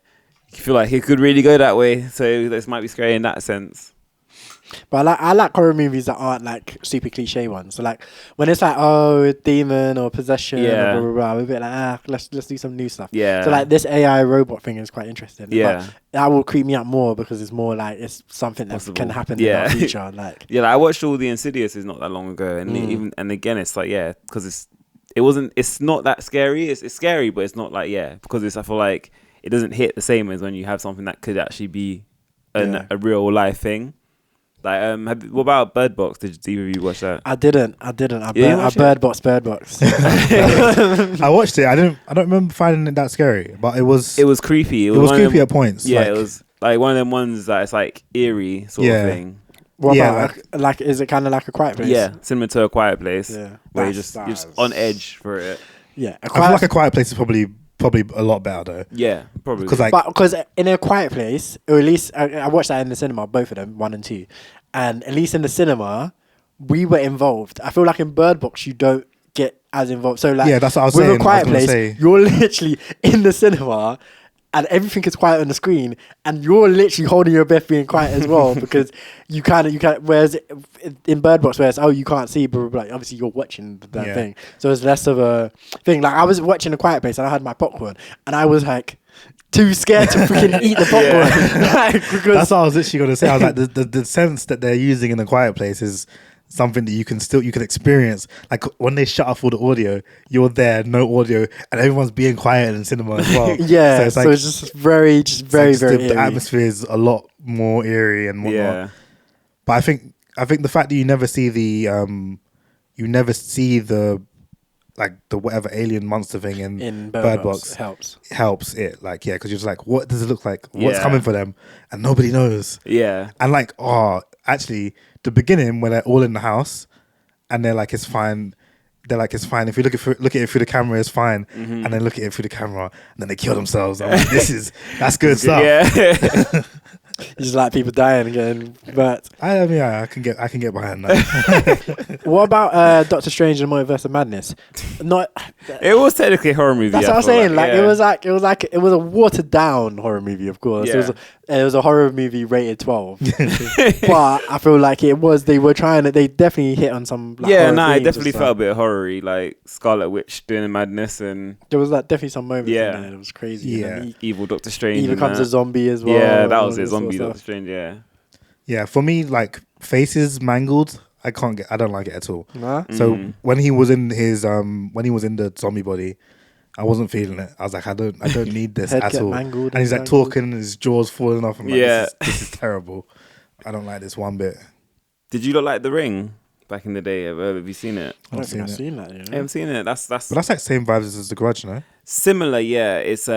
Speaker 4: you feel like it could really go that way. So this might be scary in that sense.
Speaker 3: But I like horror movies that aren't like super cliche ones. So like when it's like a demon or possession, or blah blah blah, we're a bit like let's do some new stuff.
Speaker 4: Yeah.
Speaker 3: So like this AI robot thing is quite interesting.
Speaker 4: Yeah.
Speaker 3: But that will creep me out more because it's more like it's something that can happen in the future. Like
Speaker 4: I watched all the Insidious not that long ago, and and again it's like because it's not that scary. It's scary, but it's not like because I feel like it doesn't hit the same as when you have something that could actually be a real life thing. Like, what about Bird Box? Did either of you watch that?
Speaker 3: I didn't. I Bird Box.
Speaker 1: I watched it. I don't remember finding it that scary, but it was
Speaker 4: creepy.
Speaker 1: It was creepy at points.
Speaker 4: Yeah, it was like one of them ones that it's like eerie sort of thing.
Speaker 3: What about like is it kind of like A Quiet Place?
Speaker 4: Yeah, similar to A Quiet Place.
Speaker 3: Yeah,
Speaker 4: where you're just on edge for it.
Speaker 3: Yeah,
Speaker 1: I feel like A Quiet Place is probably a lot better though.
Speaker 4: Yeah, probably.
Speaker 3: Because in A Quiet Place, or at least I watched that in the cinema, both of them, 1 and 2, and at least in the cinema, we were involved. I feel like in Bird Box, you don't get as involved. So like,
Speaker 1: that's what I was saying.
Speaker 3: With A Quiet Place, you're literally in the cinema. And everything is quiet on the screen, and you're literally holding your breath, being quiet as well, because you can't. Whereas in Bird Box, where it's you can't see, blah, blah, blah, obviously you're watching that thing, so it's less of a thing. Like I was watching A Quiet Place, and I had my popcorn, and I was like too scared to freaking eat the popcorn. Because
Speaker 1: that's what I was literally going to say. I was like, the sense that they're using in A Quiet Place is something that you can experience. Like when they shut off all the audio, you're there, no audio, and everyone's being quiet in the cinema as well.
Speaker 3: So it's just very very
Speaker 1: the atmosphere is a lot more eerie and whatnot.
Speaker 4: Yeah.
Speaker 1: But I think the fact that you never see the like the whatever alien monster thing in Bird Box helps it, like because you're just like, what does it look like? What's coming for them? And nobody knows.
Speaker 4: Yeah.
Speaker 1: And like, actually, the beginning when they're all in the house and they're like, it's fine. They're like, it's fine. If you look at it through the camera, it's fine. Mm-hmm. And then look at it through the camera, and then they kill themselves. I'm like, that's good stuff.
Speaker 4: Yeah.
Speaker 3: You just like people dying again. But
Speaker 1: I mean, I can get behind that.
Speaker 3: what about Doctor Strange and the Multiverse of Madness? Not.
Speaker 4: It was technically a horror movie.
Speaker 3: That's
Speaker 4: I
Speaker 3: what I'm
Speaker 4: feel
Speaker 3: saying. Like
Speaker 4: yeah.
Speaker 3: it was a watered down horror movie. Of course,
Speaker 4: Yeah.
Speaker 3: it was a horror movie rated 12. But I feel like they definitely hit on some. Like,
Speaker 4: Yeah,
Speaker 3: horror
Speaker 4: nah, it
Speaker 3: themes and
Speaker 4: definitely
Speaker 3: stuff.
Speaker 4: felt a bit horror-y, like Scarlet Witch doing the madness and
Speaker 3: There was like definitely some moments
Speaker 4: Yeah.
Speaker 3: in there. It was crazy.
Speaker 1: Yeah.
Speaker 3: And then
Speaker 4: evil Doctor
Speaker 3: he
Speaker 4: Strange. and
Speaker 3: becomes
Speaker 4: that.
Speaker 3: a zombie as well.
Speaker 4: Yeah,
Speaker 3: and
Speaker 4: that
Speaker 3: all
Speaker 4: was it.
Speaker 3: this sort of
Speaker 4: Zombie
Speaker 3: stuff.
Speaker 4: Doctor Strange. Yeah.
Speaker 1: Yeah, for me, like faces mangled. I don't like it at all.
Speaker 3: Nah?
Speaker 1: So
Speaker 4: Mm.
Speaker 1: when he was in the zombie body, I wasn't feeling it. I was like, I don't need this
Speaker 3: Head
Speaker 1: at
Speaker 3: get
Speaker 1: all.
Speaker 3: mangled
Speaker 1: And he's like
Speaker 3: mangled.
Speaker 1: talking, and his jaw's falling off. I'm like,
Speaker 4: Yeah.
Speaker 1: this is terrible. I don't like this one bit.
Speaker 4: Did you look like The Ring back in the day? Have you seen it?
Speaker 3: I don't think I've
Speaker 1: it.
Speaker 3: seen that. You
Speaker 4: I
Speaker 3: know?
Speaker 4: haven't seen it. That's
Speaker 1: But that's like same vibes as The Grudge, no?
Speaker 4: similar. Yeah, it's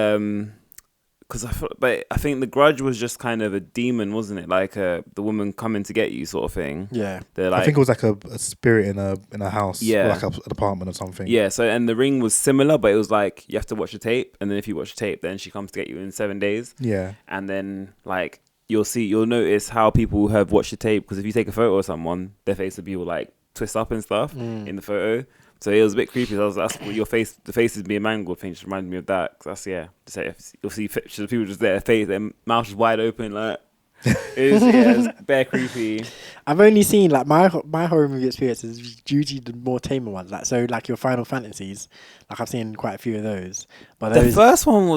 Speaker 4: because I think The Grudge was just kind of a demon, wasn't it? Like the woman coming to get you, sort of thing.
Speaker 3: Yeah.
Speaker 4: They're like,
Speaker 1: I think it was like a spirit in a house,
Speaker 4: Yeah.
Speaker 1: or like an apartment or something.
Speaker 4: yeah. So and The Ring was similar, but it was like you have to watch the tape, and then if you watch the tape, then she comes to get you in 7 days,
Speaker 1: Yeah.
Speaker 4: and then like you'll notice how people have watched the tape because if you take a photo of someone, their face will be all like twist up and stuff in the photo. So it was a bit creepy. That's what the face is being mangled thing just reminded me of that. 'Cause you'll see pictures of people just there, their mouth is wide open, like it's bare creepy.
Speaker 3: I've only seen like my horror movie experience is usually the more tamer ones. Like so, like your Final Fantasies. Like I've seen quite a few of those. But
Speaker 4: The
Speaker 3: those,
Speaker 4: first one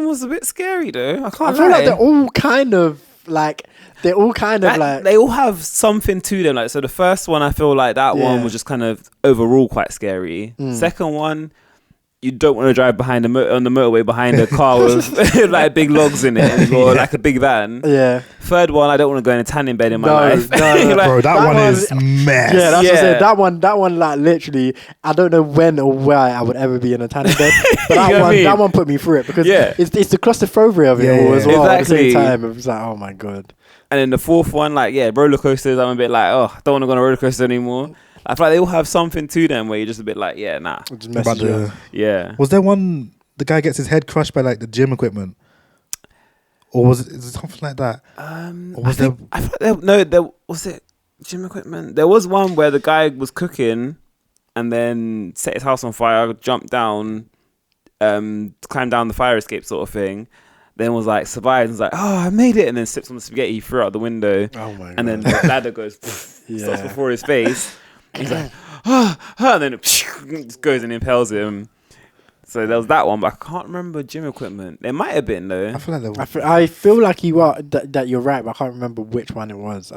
Speaker 4: was a bit scary though. I
Speaker 3: I
Speaker 4: can't
Speaker 3: feel
Speaker 4: lie.
Speaker 3: like they're all kind of like they all have
Speaker 4: something to them. Like so, the first one I feel like that one
Speaker 3: Yeah.
Speaker 4: was just kind of overall quite scary. Second one, you don't want to drive behind on the motorway behind a car with like big logs in it or like a big van.
Speaker 3: yeah.
Speaker 4: Third one, I don't want to go in a tanning bed in my
Speaker 3: No,
Speaker 4: life.
Speaker 3: no.
Speaker 4: Like,
Speaker 1: Bro, that
Speaker 3: that
Speaker 1: one
Speaker 3: one-
Speaker 1: is mess.
Speaker 3: Yeah, that's what I
Speaker 4: Yeah.
Speaker 3: said. That one, like literally, I don't know when or where I would ever be in a tanning bed. But
Speaker 4: You know what I mean?
Speaker 3: that one put me through it because
Speaker 4: Yeah.
Speaker 3: it's the claustrophobia of it
Speaker 1: Yeah,
Speaker 3: all
Speaker 1: yeah,
Speaker 3: as well. At the
Speaker 4: exactly.
Speaker 3: same time, it was like, oh my god.
Speaker 4: And then the fourth one, like, roller coasters, I'm a bit like, oh, I don't want to go on a roller coaster anymore. I feel like they all have something to them where you're just a bit like, yeah, nah.
Speaker 3: It just
Speaker 1: About
Speaker 3: messes you up.
Speaker 4: Yeah.
Speaker 1: Was there one? The guy gets his head crushed by like the gym equipment, or is it something like that? Or was
Speaker 4: I feel like there was it gym equipment. There was one where the guy was cooking and then set his house on fire, jumped down, climbed down the fire escape sort of thing. Then was like survived and was like, oh, I made it, and then sips on the spaghetti, threw it out the window,
Speaker 3: Oh my god.
Speaker 4: and then the ladder goes stops before his face. He's like, and then it just goes and impales him. So there was that one, but I can't remember gym equipment. There might have been though.
Speaker 1: I feel like there was.
Speaker 3: I feel like you are that you're right, but I can't remember which one it was.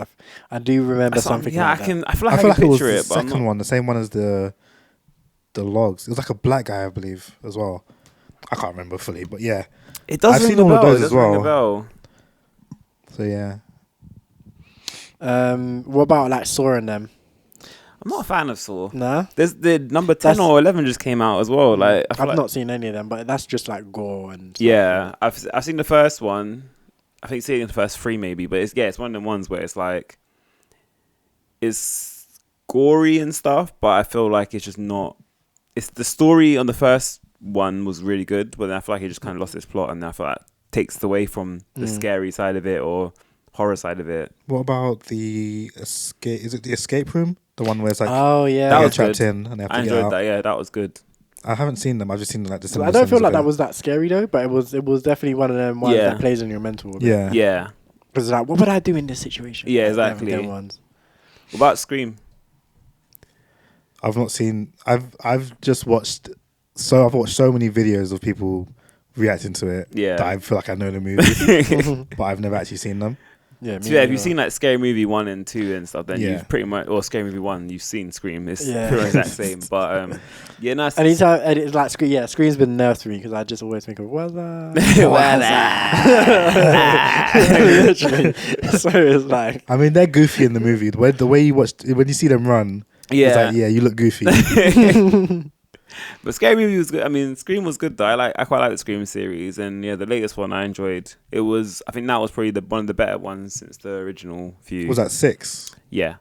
Speaker 3: I do remember something.
Speaker 4: Yeah,
Speaker 3: like that.
Speaker 4: I feel like
Speaker 1: I
Speaker 4: I
Speaker 1: feel
Speaker 4: can
Speaker 1: like it was
Speaker 4: picture
Speaker 1: the
Speaker 4: it, but I'm
Speaker 1: second
Speaker 4: not.
Speaker 1: one, the same one as the logs. It was like a black guy, I believe, as well. I can't remember fully, but yeah.
Speaker 4: It does
Speaker 1: I've
Speaker 4: ring
Speaker 1: seen
Speaker 4: a
Speaker 1: all of
Speaker 4: bell.
Speaker 1: those
Speaker 4: It
Speaker 1: as
Speaker 4: does ring a
Speaker 1: well.
Speaker 4: bell.
Speaker 1: So yeah.
Speaker 3: What about like Saw and them?
Speaker 4: I'm not a fan of Saw.
Speaker 3: Nah,
Speaker 4: There's the number 10
Speaker 3: That's-
Speaker 4: or 11 just came out as well. Like I feel
Speaker 3: I've
Speaker 4: like,
Speaker 3: not seen any of them, but that's just like gore and stuff.
Speaker 4: Yeah, I've seen the first one. I think seeing the first 3 maybe, but it's one of them ones where it's like it's gory and stuff, but I feel like it's just not. It's the story on the first one was really good, but then I feel like it just kind of lost its plot, and I feel like it takes away from the scary side of it or horror side of it.
Speaker 1: What about the escape? Is it the escape room? The one where it's like
Speaker 3: Oh yeah.
Speaker 4: That
Speaker 1: they
Speaker 4: was
Speaker 1: get trapped
Speaker 4: good.
Speaker 1: in and they have
Speaker 4: I
Speaker 1: to get
Speaker 4: enjoyed
Speaker 1: out.
Speaker 4: that. Yeah, that was good.
Speaker 1: I haven't seen them. I've just seen like the.
Speaker 3: I
Speaker 1: similar
Speaker 3: don't feel
Speaker 1: scenes
Speaker 3: like
Speaker 1: of
Speaker 3: that
Speaker 1: it.
Speaker 3: was that scary though, but it was definitely one of them ones
Speaker 4: Yeah.
Speaker 3: that plays on your mental. a bit.
Speaker 1: Yeah.
Speaker 4: Yeah.
Speaker 3: Because like, what would I do in this situation?
Speaker 4: Yeah,
Speaker 3: Like,
Speaker 4: exactly.
Speaker 3: them ones.
Speaker 4: What about Scream?
Speaker 1: I've not seen. I've just watched. So I've watched so many videos of people reacting to it.
Speaker 4: Yeah.
Speaker 1: That I feel like I know the movie, but I've never actually seen them.
Speaker 3: Yeah.
Speaker 4: So yeah, if you've seen like Scary Movie 1 and 2 and stuff, then
Speaker 1: Yeah.
Speaker 4: you've pretty much, or Scary Movie 1, you've seen Scream. It's
Speaker 3: Yeah.
Speaker 4: pretty much the exact same. But yeah, nice.
Speaker 3: Anytime, and it's like Scream's been nerfed to me because I just always think of Wella. Literally. So it's like,
Speaker 1: I mean, they're goofy in the movie. The way you watch, when you see them run, it's
Speaker 4: Yeah.
Speaker 1: like, yeah, you look goofy.
Speaker 4: But Scary Movie was good. I mean, Scream was good though. I quite like the Scream series, and yeah, the latest one I enjoyed. It was, I think that was probably one of the better ones since the original few.
Speaker 1: Was that 6?
Speaker 4: Yeah,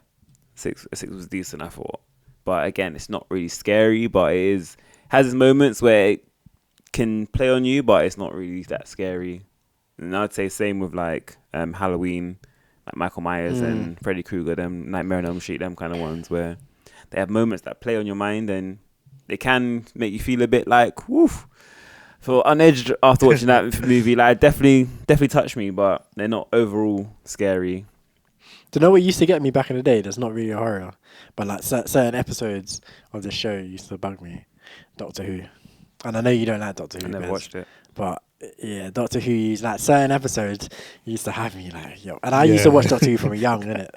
Speaker 4: six was decent, I thought. But again, it's not really scary, but it has its moments where it can play on you, but it's not really that scary. And I'd say same with like Halloween, like Michael Myers and Freddy Krueger, them Nightmare on Elm Street, them kind of ones where they have moments that play on your mind and they can make you feel a bit like woof. So unedged after watching that movie, like definitely touched me, but they're not overall scary.
Speaker 3: Do you know what used to get me back in the day? That's not really a horror, but like certain episodes of the show used to bug me. Doctor Who, and I know you don't like Doctor Who.
Speaker 4: I never
Speaker 3: Bez,
Speaker 4: watched it.
Speaker 3: but yeah, Doctor Who used like certain episodes used to have me like yo, and I used to watch Doctor Who from young, innit?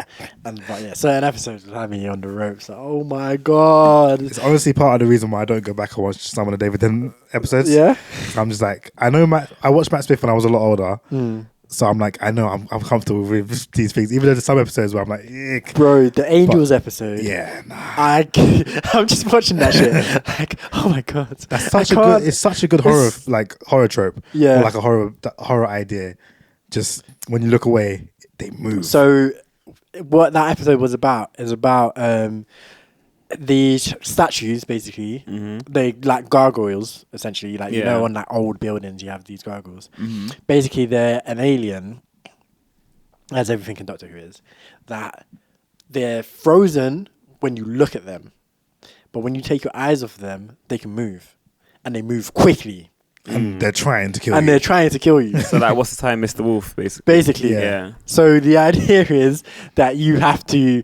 Speaker 3: And but yeah, certain episodes would have me on the ropes. Like, oh my god!
Speaker 1: It's honestly part of the reason why I don't go back and watch some of the David Tennant episodes.
Speaker 3: Yeah,
Speaker 1: I'm just like, I know I watched Matt Smith when I was a lot older. So I'm like, I know I'm comfortable with these things. Even though there's some episodes where I'm like, ick.
Speaker 3: bro, the Angels episode.
Speaker 1: Yeah, nah.
Speaker 3: I'm just watching that shit. Like, oh my god,
Speaker 1: That's it's such a good horror trope.
Speaker 3: Yeah.
Speaker 1: Or like a horror idea. Just when you look away, they move.
Speaker 3: So what that episode was about is about these statues basically. They like gargoyles essentially, like you know on like old buildings you have these gargoyles. Basically they're an alien, as everything in Doctor Who is, that they're frozen when you look at them, but when you take your eyes off them they can move, and they move quickly,
Speaker 1: and they're trying to kill you.
Speaker 3: and they're trying to kill you.
Speaker 4: So like, what's the time, Mr. Wolf, basically? Yeah.
Speaker 3: So the idea is that you have to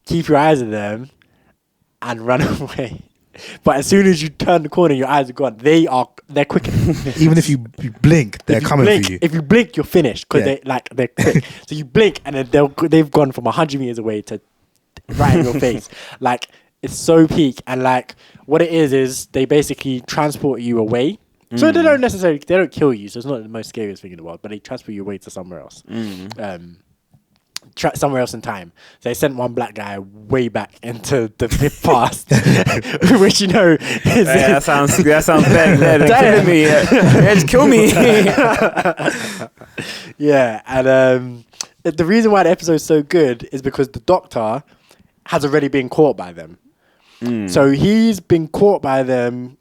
Speaker 3: keep your eyes on them and run away. But as soon as you turn the corner, your eyes are gone. They're quicker.
Speaker 1: Even if you blink, they're coming for you.
Speaker 3: If you blink, you're finished because they're quick. So you blink and then they've gone from 100 meters away to right in your face. Like it's so peak, and like what it is they basically transport you away. So they don't kill you. So it's not the most scariest thing in the world, but they transport you away to somewhere else. Somewhere else in time. So they sent one black guy way back into the past, which you know is
Speaker 4: that sounds bad. They're killing me. Just kill me.
Speaker 3: Yeah, and the reason why the episode's so good is because the Doctor has already been caught by them. So he's been caught by them,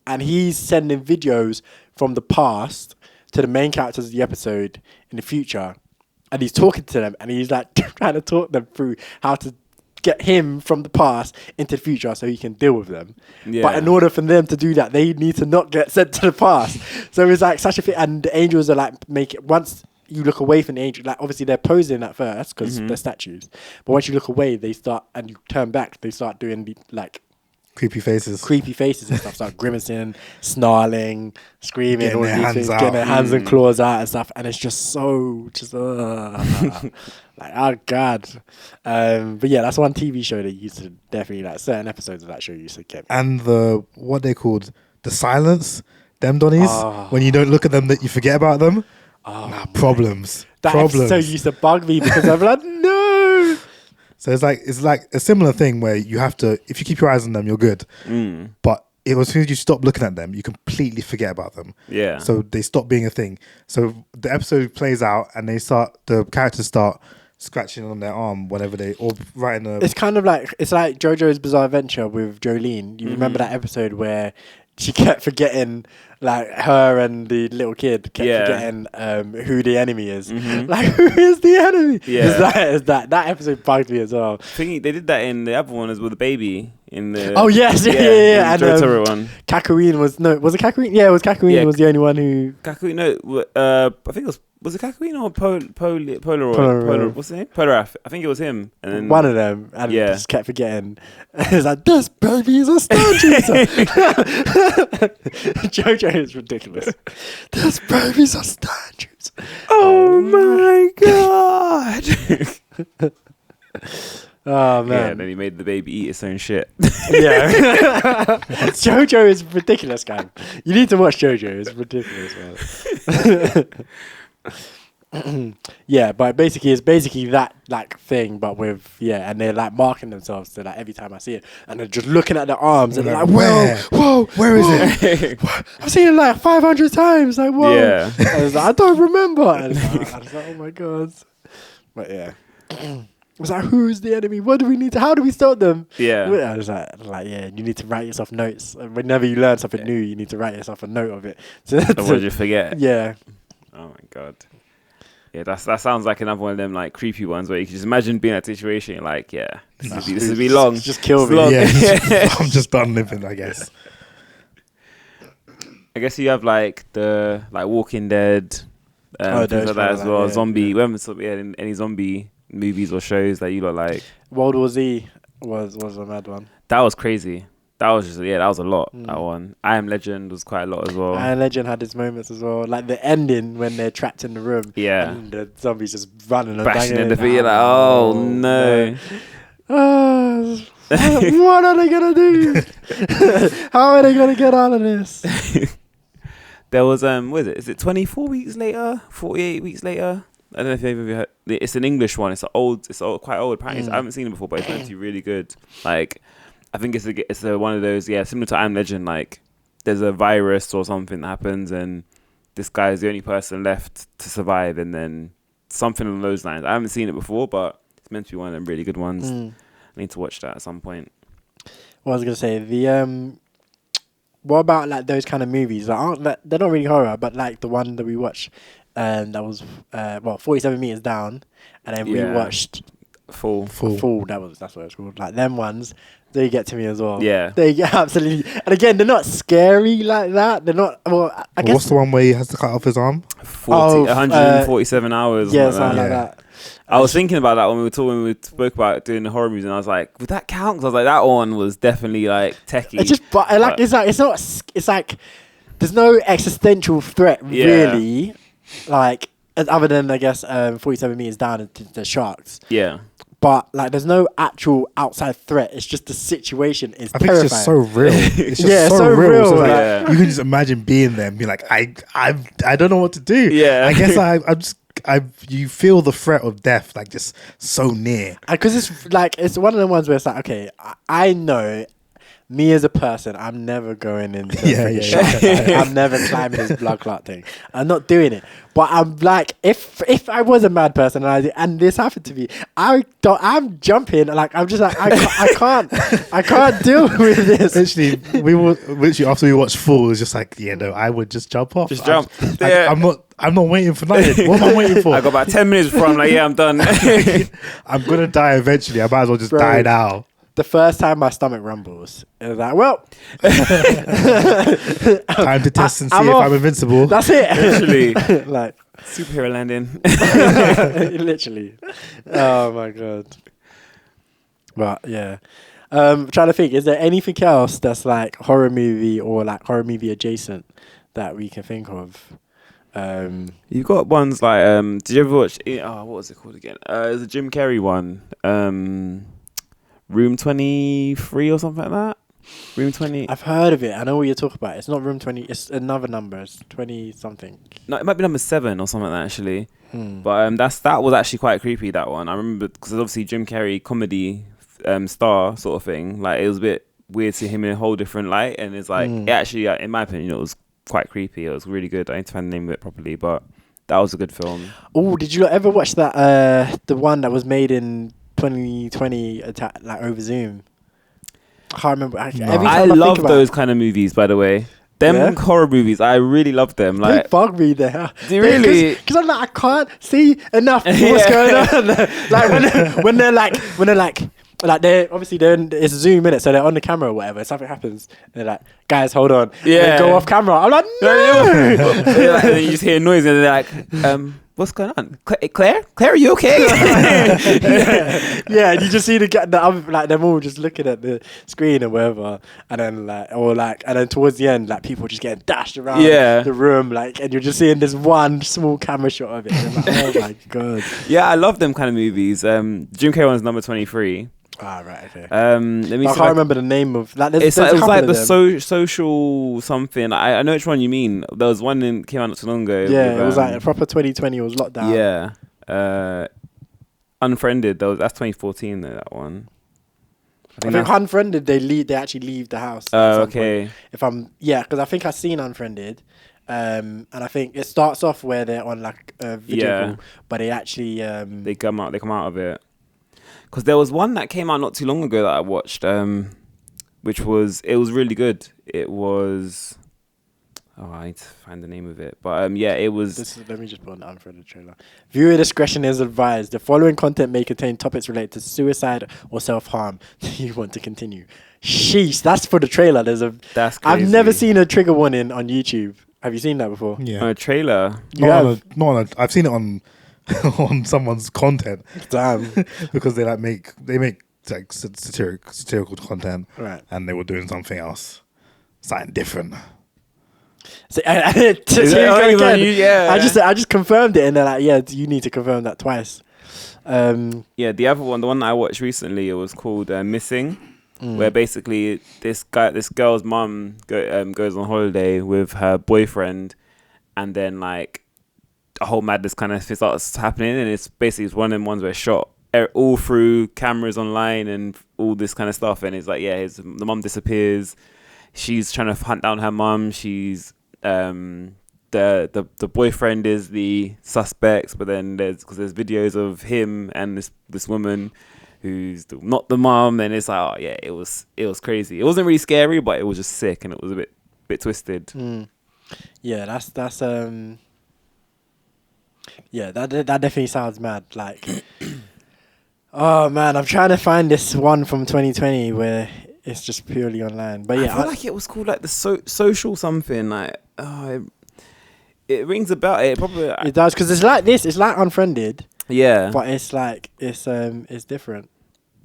Speaker 3: and he's sending videos from the past to the main characters of the episode in the future. And he's talking to them, and he's like trying to talk them through how to get him from the past into the future so he can deal with them. Yeah. But in order for them to do that, they need to not get sent to the past. So it's like such a thing. And the angels are like, once you look away from the angel, like obviously they're posing at first because they're statues. But once you look away, they start, and you turn back, they start doing the, like,
Speaker 1: creepy faces
Speaker 3: and stuff, start grimacing, snarling, screaming,
Speaker 1: getting
Speaker 3: all
Speaker 1: their
Speaker 3: these
Speaker 1: hands
Speaker 3: things,
Speaker 1: out.
Speaker 3: getting their hands and claws out and stuff, and it's just like, oh god. But yeah, that's one TV show that used to definitely, like, certain episodes of that show used to get.
Speaker 1: And what they called the silence, them Donnies, when you don't look at them, that you forget about them. Problems.
Speaker 3: That episode used to bug me because I'm like, no.
Speaker 1: So it's like a similar thing where you have to, if you keep your eyes on them, you're good. But as soon as you stop looking at them, you completely forget about them.
Speaker 4: Yeah.
Speaker 1: So they stop being a thing. So the episode plays out, and the characters start scratching on their arm whenever
Speaker 3: It's kind of like, it's like JoJo's Bizarre Adventure with Jolene. You remember that episode where she kept forgetting, like, her and the little kid kept forgetting who the enemy is. Like, who is the enemy?
Speaker 4: Yeah.
Speaker 3: That episode bugged me as well.
Speaker 4: I think they did that in the other one as well, the baby. In the
Speaker 3: yeah. And
Speaker 4: Jotaro one.
Speaker 3: Kakarine was it Kakarine? Yeah, it was Kakarine.
Speaker 4: Yeah.
Speaker 3: Was the only one who.
Speaker 4: Kakarine, no, I think it was it Kakarine or Polaroid? What's his name? Polarath. I think it was him. And then,
Speaker 3: one of them, and just kept forgetting. It's like, this baby is a star chaser. JoJo is ridiculous. This baby's a star chaser.
Speaker 4: Oh my god.
Speaker 3: Oh man!
Speaker 4: Yeah, and then he made the baby eat its own shit.
Speaker 3: Yeah, JoJo is ridiculous, guy. You need to watch JoJo. It's ridiculous, man. Yeah, but it's basically that, like, thing, but with and they're like marking themselves. So like every time I see it, and they're just looking at the arms, and they're like, whoa,
Speaker 1: where is it?
Speaker 3: I've seen it like 500 times. Like, whoa.
Speaker 4: Yeah.
Speaker 3: I was like, I don't remember. And I was like, oh my god. But yeah. I was like, who's the enemy? How do we stop them?
Speaker 4: Yeah.
Speaker 3: I was like, yeah, you need to write yourself notes. Whenever you learn something new, you need to write yourself a note of it. So
Speaker 4: Otherwise you forget.
Speaker 3: Yeah.
Speaker 4: Oh my god. Yeah, that sounds like another one of them like creepy ones where you can just imagine being in that situation. You're like, yeah, this will be long.
Speaker 3: Just kill
Speaker 4: It's
Speaker 3: me.
Speaker 4: long.
Speaker 1: Yeah, I'm just done living, I guess.
Speaker 4: I guess you have like the Walking Dead, things
Speaker 3: those
Speaker 4: like that as
Speaker 3: kind of
Speaker 4: well.
Speaker 3: like, yeah,
Speaker 4: Zombie.
Speaker 3: yeah.
Speaker 4: We haven't in any zombie movies or shows that you lot like.
Speaker 3: World War Z was a mad one.
Speaker 4: That was crazy. That was just that was a lot.
Speaker 3: Mm.
Speaker 4: That one. I Am Legend was quite a lot as well.
Speaker 3: And Legend had its moments as well, like the ending when they're trapped in the room.
Speaker 4: Yeah.
Speaker 3: And the zombies just running and
Speaker 4: Bashing
Speaker 3: banging
Speaker 4: in the feet. You're like, oh no.
Speaker 3: What are they gonna do? How are they gonna get out of this?
Speaker 4: There was what is it? Is it 24 weeks later? 48 weeks later? I don't know if you've ever heard. It's an English one. It's quite old. Apparently, I haven't seen it before, but it's meant to be really good. Like, I think it's one of those, similar to I Am Legend. Like, there's a virus or something that happens, and this guy is the only person left to survive, and then something along those lines. I haven't seen it before, but it's meant to be one of them really good ones. I need to watch that at some point.
Speaker 3: What I was gonna say, what about like those kind of movies that they're not really horror, but like the one that we watched, that was 47 meters down, and then we watched
Speaker 4: Full.
Speaker 3: That's what it's called. Like them ones, they get to me as well.
Speaker 4: Yeah,
Speaker 3: they get absolutely. And again, they're not scary like that. They're not. Well, I guess.
Speaker 1: What's the one where he has to cut off his arm?
Speaker 4: 147 hours.
Speaker 3: Yeah, something like that.
Speaker 4: I was thinking about that when we spoke about doing the horror movies, and I was like, would that count? Because I was like, that one was definitely like techie.
Speaker 3: It's like there's no existential threat really, like other than I guess 47 meters down into the sharks.
Speaker 4: Yeah.
Speaker 3: But like, there's no actual outside threat. It's just the situation is terrifying.
Speaker 1: It's just so real. It's just
Speaker 3: Yeah,
Speaker 1: so real. So
Speaker 3: like,
Speaker 1: you can just imagine being there and be like, I don't know what to do.
Speaker 4: Yeah.
Speaker 1: I guess you feel the threat of death like just so near.
Speaker 3: Because it's one of the ones where it's like, okay, I know me as a person, I'm never going into I'm never climbing this blood clot thing. I'm not doing it. But I'm like, if I was a mad person and this happened to me, I'm jumping. Like I'm just like I can't deal with this.
Speaker 1: Literally after we watched Full, it was just like, I would just jump off.
Speaker 4: Just jump.
Speaker 1: I'm not waiting for nothing. What am I waiting for?
Speaker 4: I got about 10 minutes before I'm like, I'm done.
Speaker 1: I'm gonna die eventually. I might as well just die now.
Speaker 3: The first time my stomach rumbles, it was like, well,
Speaker 1: time to test and see if I'm invincible.
Speaker 3: That's it.
Speaker 4: Literally.
Speaker 3: Like
Speaker 4: superhero landing.
Speaker 3: Literally. Oh my god. But yeah. Trying to think, is there anything else that's like horror movie or like horror movie adjacent that we can think of?
Speaker 4: You've got ones like did you ever watch what was it called again? It's a Jim Carrey one. Room 23 or something like that. Room 20.
Speaker 3: I've heard of it. I know what you're talking about. It's not Room 20. It's another number. It's 20 something.
Speaker 4: No, it might be number 7 or something like that actually. But that was actually quite creepy, that one. I remember because obviously Jim Carrey comedy star sort of thing. Like it was a bit weird to see him in a whole different light, and it's like it actually, in my opinion, it was quite creepy. It was really good. I need to find the name of it properly, but that was a good film.
Speaker 3: Oh, did you ever watch that? The one that was made in 2020 like over Zoom. I can't remember.
Speaker 4: I love those kind of movies, by the way. Them horror movies, I really love them. Like,
Speaker 3: they bug me there.
Speaker 4: Do you really?
Speaker 3: Because I'm like, I can't see enough what's going on. Like when they're like it's Zoom in it, so they're on the camera or whatever. Something happens, they're like, guys, hold on.
Speaker 4: Yeah.
Speaker 3: They go off camera. I'm like, no.
Speaker 4: And then you just hear noise, and they're like, what's going on? Claire, are you okay?
Speaker 3: Yeah, and you just see them all just looking at the screen or whatever, and then towards the end, like people just getting dashed around the room, like, and you're just seeing this one small camera shot of it. And like, oh my god.
Speaker 4: Yeah, I love them kind of movies. Jim Carrey one's number 23.
Speaker 3: Ah, right, okay.
Speaker 4: Let me
Speaker 3: I
Speaker 4: see
Speaker 3: can't remember the name of that.
Speaker 4: It was like the social something. I know which one you mean. There was one that came out not too long ago.
Speaker 3: Yeah, it was like a proper 2020. It was lockdown.
Speaker 4: Yeah. Unfriended. That's 2014 though, that one.
Speaker 3: I think Unfriended, they actually leave the house.
Speaker 4: Okay.
Speaker 3: Because I think I've seen Unfriended. And I think it starts off where they're on like a video call, but they actually
Speaker 4: they come out of it. Because there was one that came out not too long ago that I watched, it was really good. It was, Oh, I need to find the name of it. But yeah, it was.
Speaker 3: Let me just put on the unfriended trailer. Viewer discretion is advised. The following content may contain topics related to suicide or self-harm. Do you want to continue? Sheesh, that's for the trailer.
Speaker 4: That's
Speaker 3: I've
Speaker 4: crazy.
Speaker 3: never seen a trigger warning on YouTube. Have you seen that before?
Speaker 1: Yeah.
Speaker 4: A trailer.
Speaker 3: You have?
Speaker 1: I've seen it on on someone's content
Speaker 3: Damn.
Speaker 1: because they make like satirical content,
Speaker 3: Right.
Speaker 1: and they were doing something else, something different.
Speaker 3: So,
Speaker 4: Is that not even on you? Yeah.
Speaker 3: I just confirmed it, and they're like, yeah, you need to confirm that twice.
Speaker 4: Yeah, the other one, the one that I watched recently, it was called Missing, where basically this girl's mum goes on holiday with her boyfriend, and then like a whole madness kind of starts happening, and it's one of them ones where it's shot all through cameras online and all this kind of stuff, and it's like, yeah, the mum disappears. She's trying to hunt down her mum. She's the boyfriend is the suspect, but then there's videos of him and this woman who's not the mum, and it's like, oh yeah, it was crazy. It wasn't really scary, but it was just sick, and it was a bit twisted.
Speaker 3: Yeah, that's yeah, that definitely sounds mad. Like, oh man, I'm trying to find this one from 2020 where it's just purely online. But yeah,
Speaker 4: I feel like it was called like the social something. Like, it rings a bell. It probably
Speaker 3: it does, because it's like this. It's like Unfriended,
Speaker 4: yeah.
Speaker 3: but it's like it's different.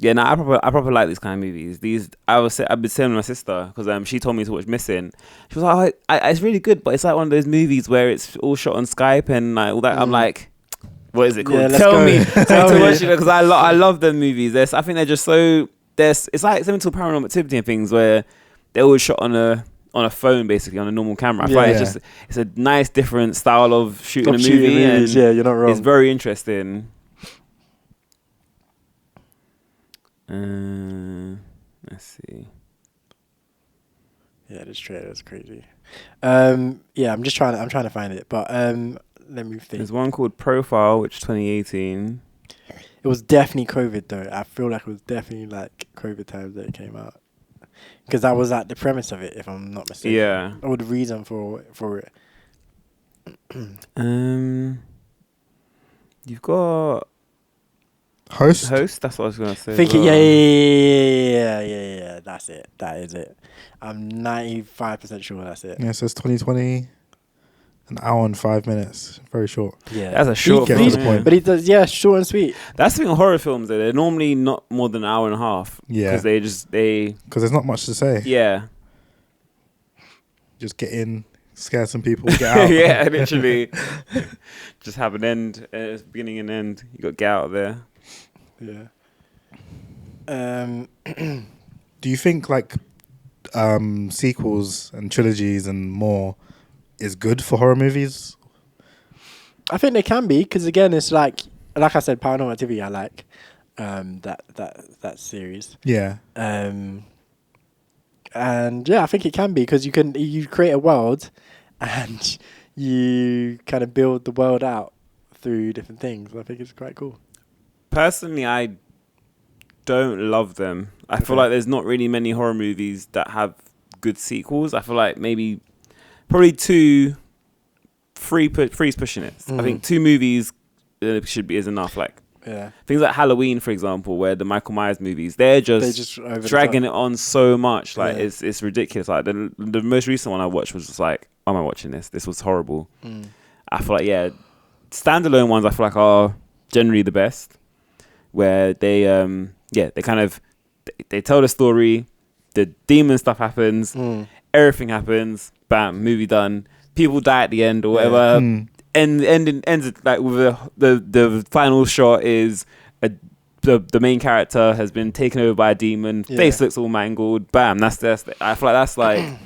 Speaker 4: Yeah, no, I probably like these kind of movies. I've been saying to my sister because she told me to watch Missing. She was like, it's really good, but it's like one of those movies where it's all shot on Skype and like all that. I'm like, what is it called?
Speaker 3: Yeah,
Speaker 4: Tell
Speaker 3: me.
Speaker 4: me, because I love them movies. I think they're just so. It's like something to Paranormal Activity and things where they're always shot on a phone, basically on a normal camera. I find it's a nice different style of shooting a movie.
Speaker 3: Movies, yeah, you're not wrong.
Speaker 4: It's very interesting. Let's see.
Speaker 3: Yeah, this trailer is crazy. Yeah, I'm trying to find it, but let me think.
Speaker 4: There's one called Profile, which is 2018.
Speaker 3: It was definitely COVID though. I feel like it was definitely like COVID times that it came out, because that was like the premise of it, if I'm not mistaken.
Speaker 4: Yeah.
Speaker 3: Or the reason for it.
Speaker 4: You've got
Speaker 1: Host.
Speaker 4: That's what I was gonna say.
Speaker 3: Thinking,
Speaker 4: as well.
Speaker 3: yeah. That's it. That is it. I'm 95% sure that's it.
Speaker 1: Yeah, it says 2020, an hour and 5 minutes. Very short.
Speaker 3: Yeah,
Speaker 4: That's a short
Speaker 1: Get
Speaker 4: film.
Speaker 1: to the point.
Speaker 3: But he does, yeah, short and sweet.
Speaker 4: That's the thing on horror films, though. They're normally not more than an hour and a half.
Speaker 1: Yeah.
Speaker 4: Because they
Speaker 1: Because there's not much to say.
Speaker 4: yeah.
Speaker 1: Just get in, scare some people, get out.
Speaker 4: Yeah, literally. Just have an end, beginning and end. You got to get out of there.
Speaker 3: Yeah.
Speaker 1: Do you think like sequels and trilogies and more is good for horror movies?
Speaker 3: I think they can be, because again, it's like I said, Paranormal Activity. I like that series.
Speaker 1: Yeah.
Speaker 3: And yeah, I think it can be, because you create a world, and you kind of build the world out through different things. I think it's quite cool.
Speaker 4: Personally, I don't love them. I feel like there's not really many horror movies that have good sequels. I feel like probably 2, 3 three's pushing it. I think 2 movies is enough. Like things like Halloween, for example, where the Michael Myers movies, they're just dragging it on so much. Like it's ridiculous. Like the most recent one I watched was just like, why am I watching this? This was horrible. I feel like standalone ones I feel like are generally the best, where they kind of they tell the story, the demon stuff happens, everything happens, bam, movie done. People die at the end or whatever, and ends like with the final shot is the main character has been taken over by a demon, face looks all mangled, bam. That's I feel like that's like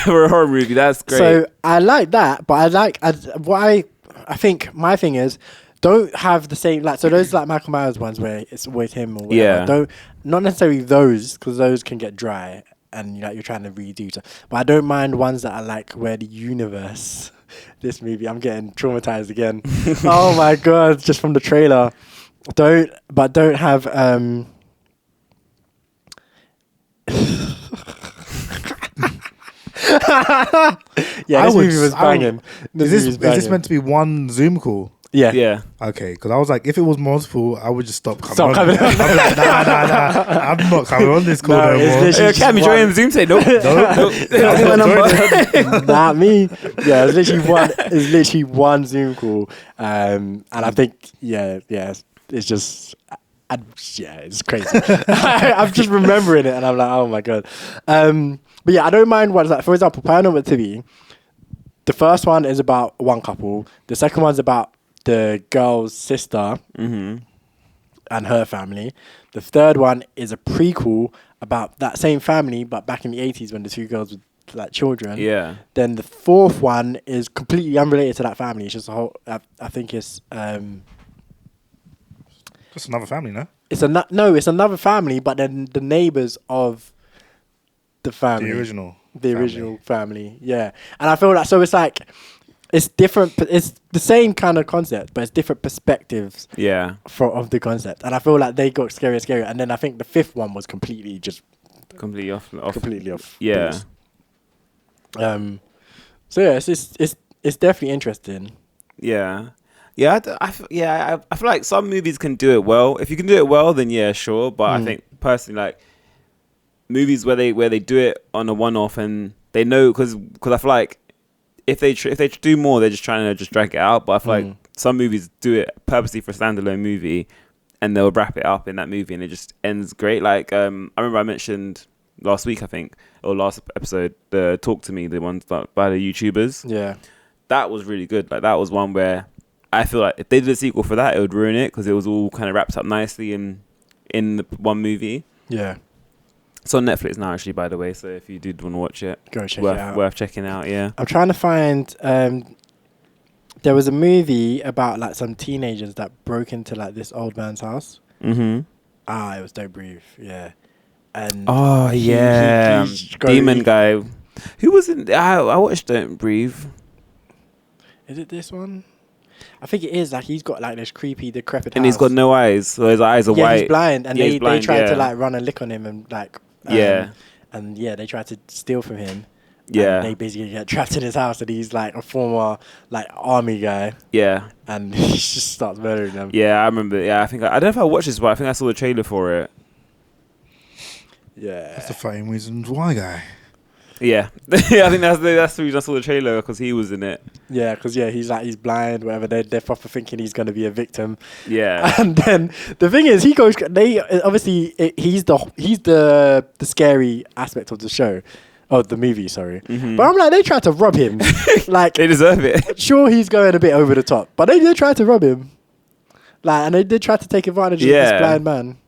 Speaker 4: for a horror movie, that's great. So
Speaker 3: I like that, but I think my thing is, don't have the same, like, so those like Michael Myers ones where it's always him or whatever, not necessarily those, because those can get dry and you're trying to redo stuff. But I don't mind ones that are like where the universe, this movie, I'm getting traumatized again. Oh my god, just from the trailer. Don't have Yeah, this
Speaker 1: would-
Speaker 3: movie was
Speaker 1: I would-
Speaker 3: banging.
Speaker 1: Is this meant to be one Zoom call?
Speaker 3: Yeah.
Speaker 4: Yeah.
Speaker 1: Okay, because I was like, if it was multiple, I would just stop coming
Speaker 3: Stop
Speaker 1: on.
Speaker 3: coming on.
Speaker 1: I'd be like, nah, I'm not coming on this call
Speaker 3: No,
Speaker 1: no,
Speaker 3: it's
Speaker 1: more.
Speaker 3: literally-
Speaker 4: Hey, Cam, you joining the Zoom today? Nope. I'll get my number.
Speaker 3: Not me. Yeah, it's literally one Zoom call. And I think, it's just, it's crazy. I'm just remembering it and I'm like, oh my God. But yeah, I don't mind what's like, for example, Paranormal Activity. The first one is about one couple. The second one's about the girl's sister and her family. The third one is a prequel about that same family, but back in the 80s when the two girls were like children.
Speaker 4: Yeah.
Speaker 3: Then the fourth one is completely unrelated to that family. It's just a whole. I think it's
Speaker 1: Just another family, no?
Speaker 3: it's another family, but then the neighbors of the family,
Speaker 1: The original.
Speaker 3: original family. Yeah, and I feel like so it's like it's different. It's the same kind of concept, but it's different perspectives
Speaker 4: Yeah.
Speaker 3: of the concept. And I feel like they got scarier and scarier. And then I think the fifth one was completely
Speaker 4: Completely off.
Speaker 3: completely off.
Speaker 4: Yeah.
Speaker 3: base. So yeah, it's definitely interesting.
Speaker 4: Yeah. Yeah, I feel like some movies can do it well. If you can do it well, then yeah, sure. But I think personally, like movies where they do it on a one-off and they know because I feel like if they do more, they're just trying to just drag it out. But I feel like some movies do it purposely for a standalone movie, and they'll wrap it up in that movie, and it just ends great. Like I remember I mentioned last week, I think, or last episode, the Talk to Me, the ones by the YouTubers.
Speaker 3: Yeah.
Speaker 4: That was really good. Like that was one where I feel like if they did a sequel for that, it would ruin it because it was all kind of wrapped up nicely in the one movie.
Speaker 3: Yeah.
Speaker 4: It's on Netflix now, actually, by the way. So if you did want to watch it,
Speaker 3: Go check
Speaker 4: worth,
Speaker 3: it out.
Speaker 4: worth checking out. Yeah.
Speaker 3: I'm trying to find. There was a movie about like some teenagers that broke into like this old man's house.
Speaker 4: Mm-hmm.
Speaker 3: It was Don't Breathe. Yeah. And
Speaker 4: Oh yeah,
Speaker 3: he
Speaker 4: Demon guy. Who was in? I watched Don't Breathe.
Speaker 3: Is it this one? I think it is. Like he's got like this creepy, decrepit.
Speaker 4: And he's got no eyes, so his eyes are white.
Speaker 3: He's blind, and
Speaker 4: Yeah,
Speaker 3: they
Speaker 4: he's blind,
Speaker 3: tried to
Speaker 4: yeah.
Speaker 3: like run a lick on him and like
Speaker 4: Yeah.
Speaker 3: and yeah, they tried to steal from him.
Speaker 4: Yeah.
Speaker 3: And they basically get trapped in his house, and he's like a former like army guy,
Speaker 4: Yeah.
Speaker 3: and he just starts murdering them.
Speaker 4: Yeah, I remember. Yeah, I think I don't know if I watched this, but I think I saw the trailer for it.
Speaker 3: Yeah.
Speaker 1: That's the 13 Reasons Why guy.
Speaker 4: Yeah, yeah, I think that's the reason I saw the trailer because he was in it.
Speaker 3: Yeah, because he's blind, whatever. They're proper thinking he's gonna be a victim.
Speaker 4: Yeah,
Speaker 3: And then the thing is, he's the scary aspect of the show, of the movie. Sorry, but I'm like, they tried to rob him. Like,
Speaker 4: they deserve it.
Speaker 3: sure, he's going a bit over the top, but they did try to rob him. Like, and they did try to take advantage of this blind man.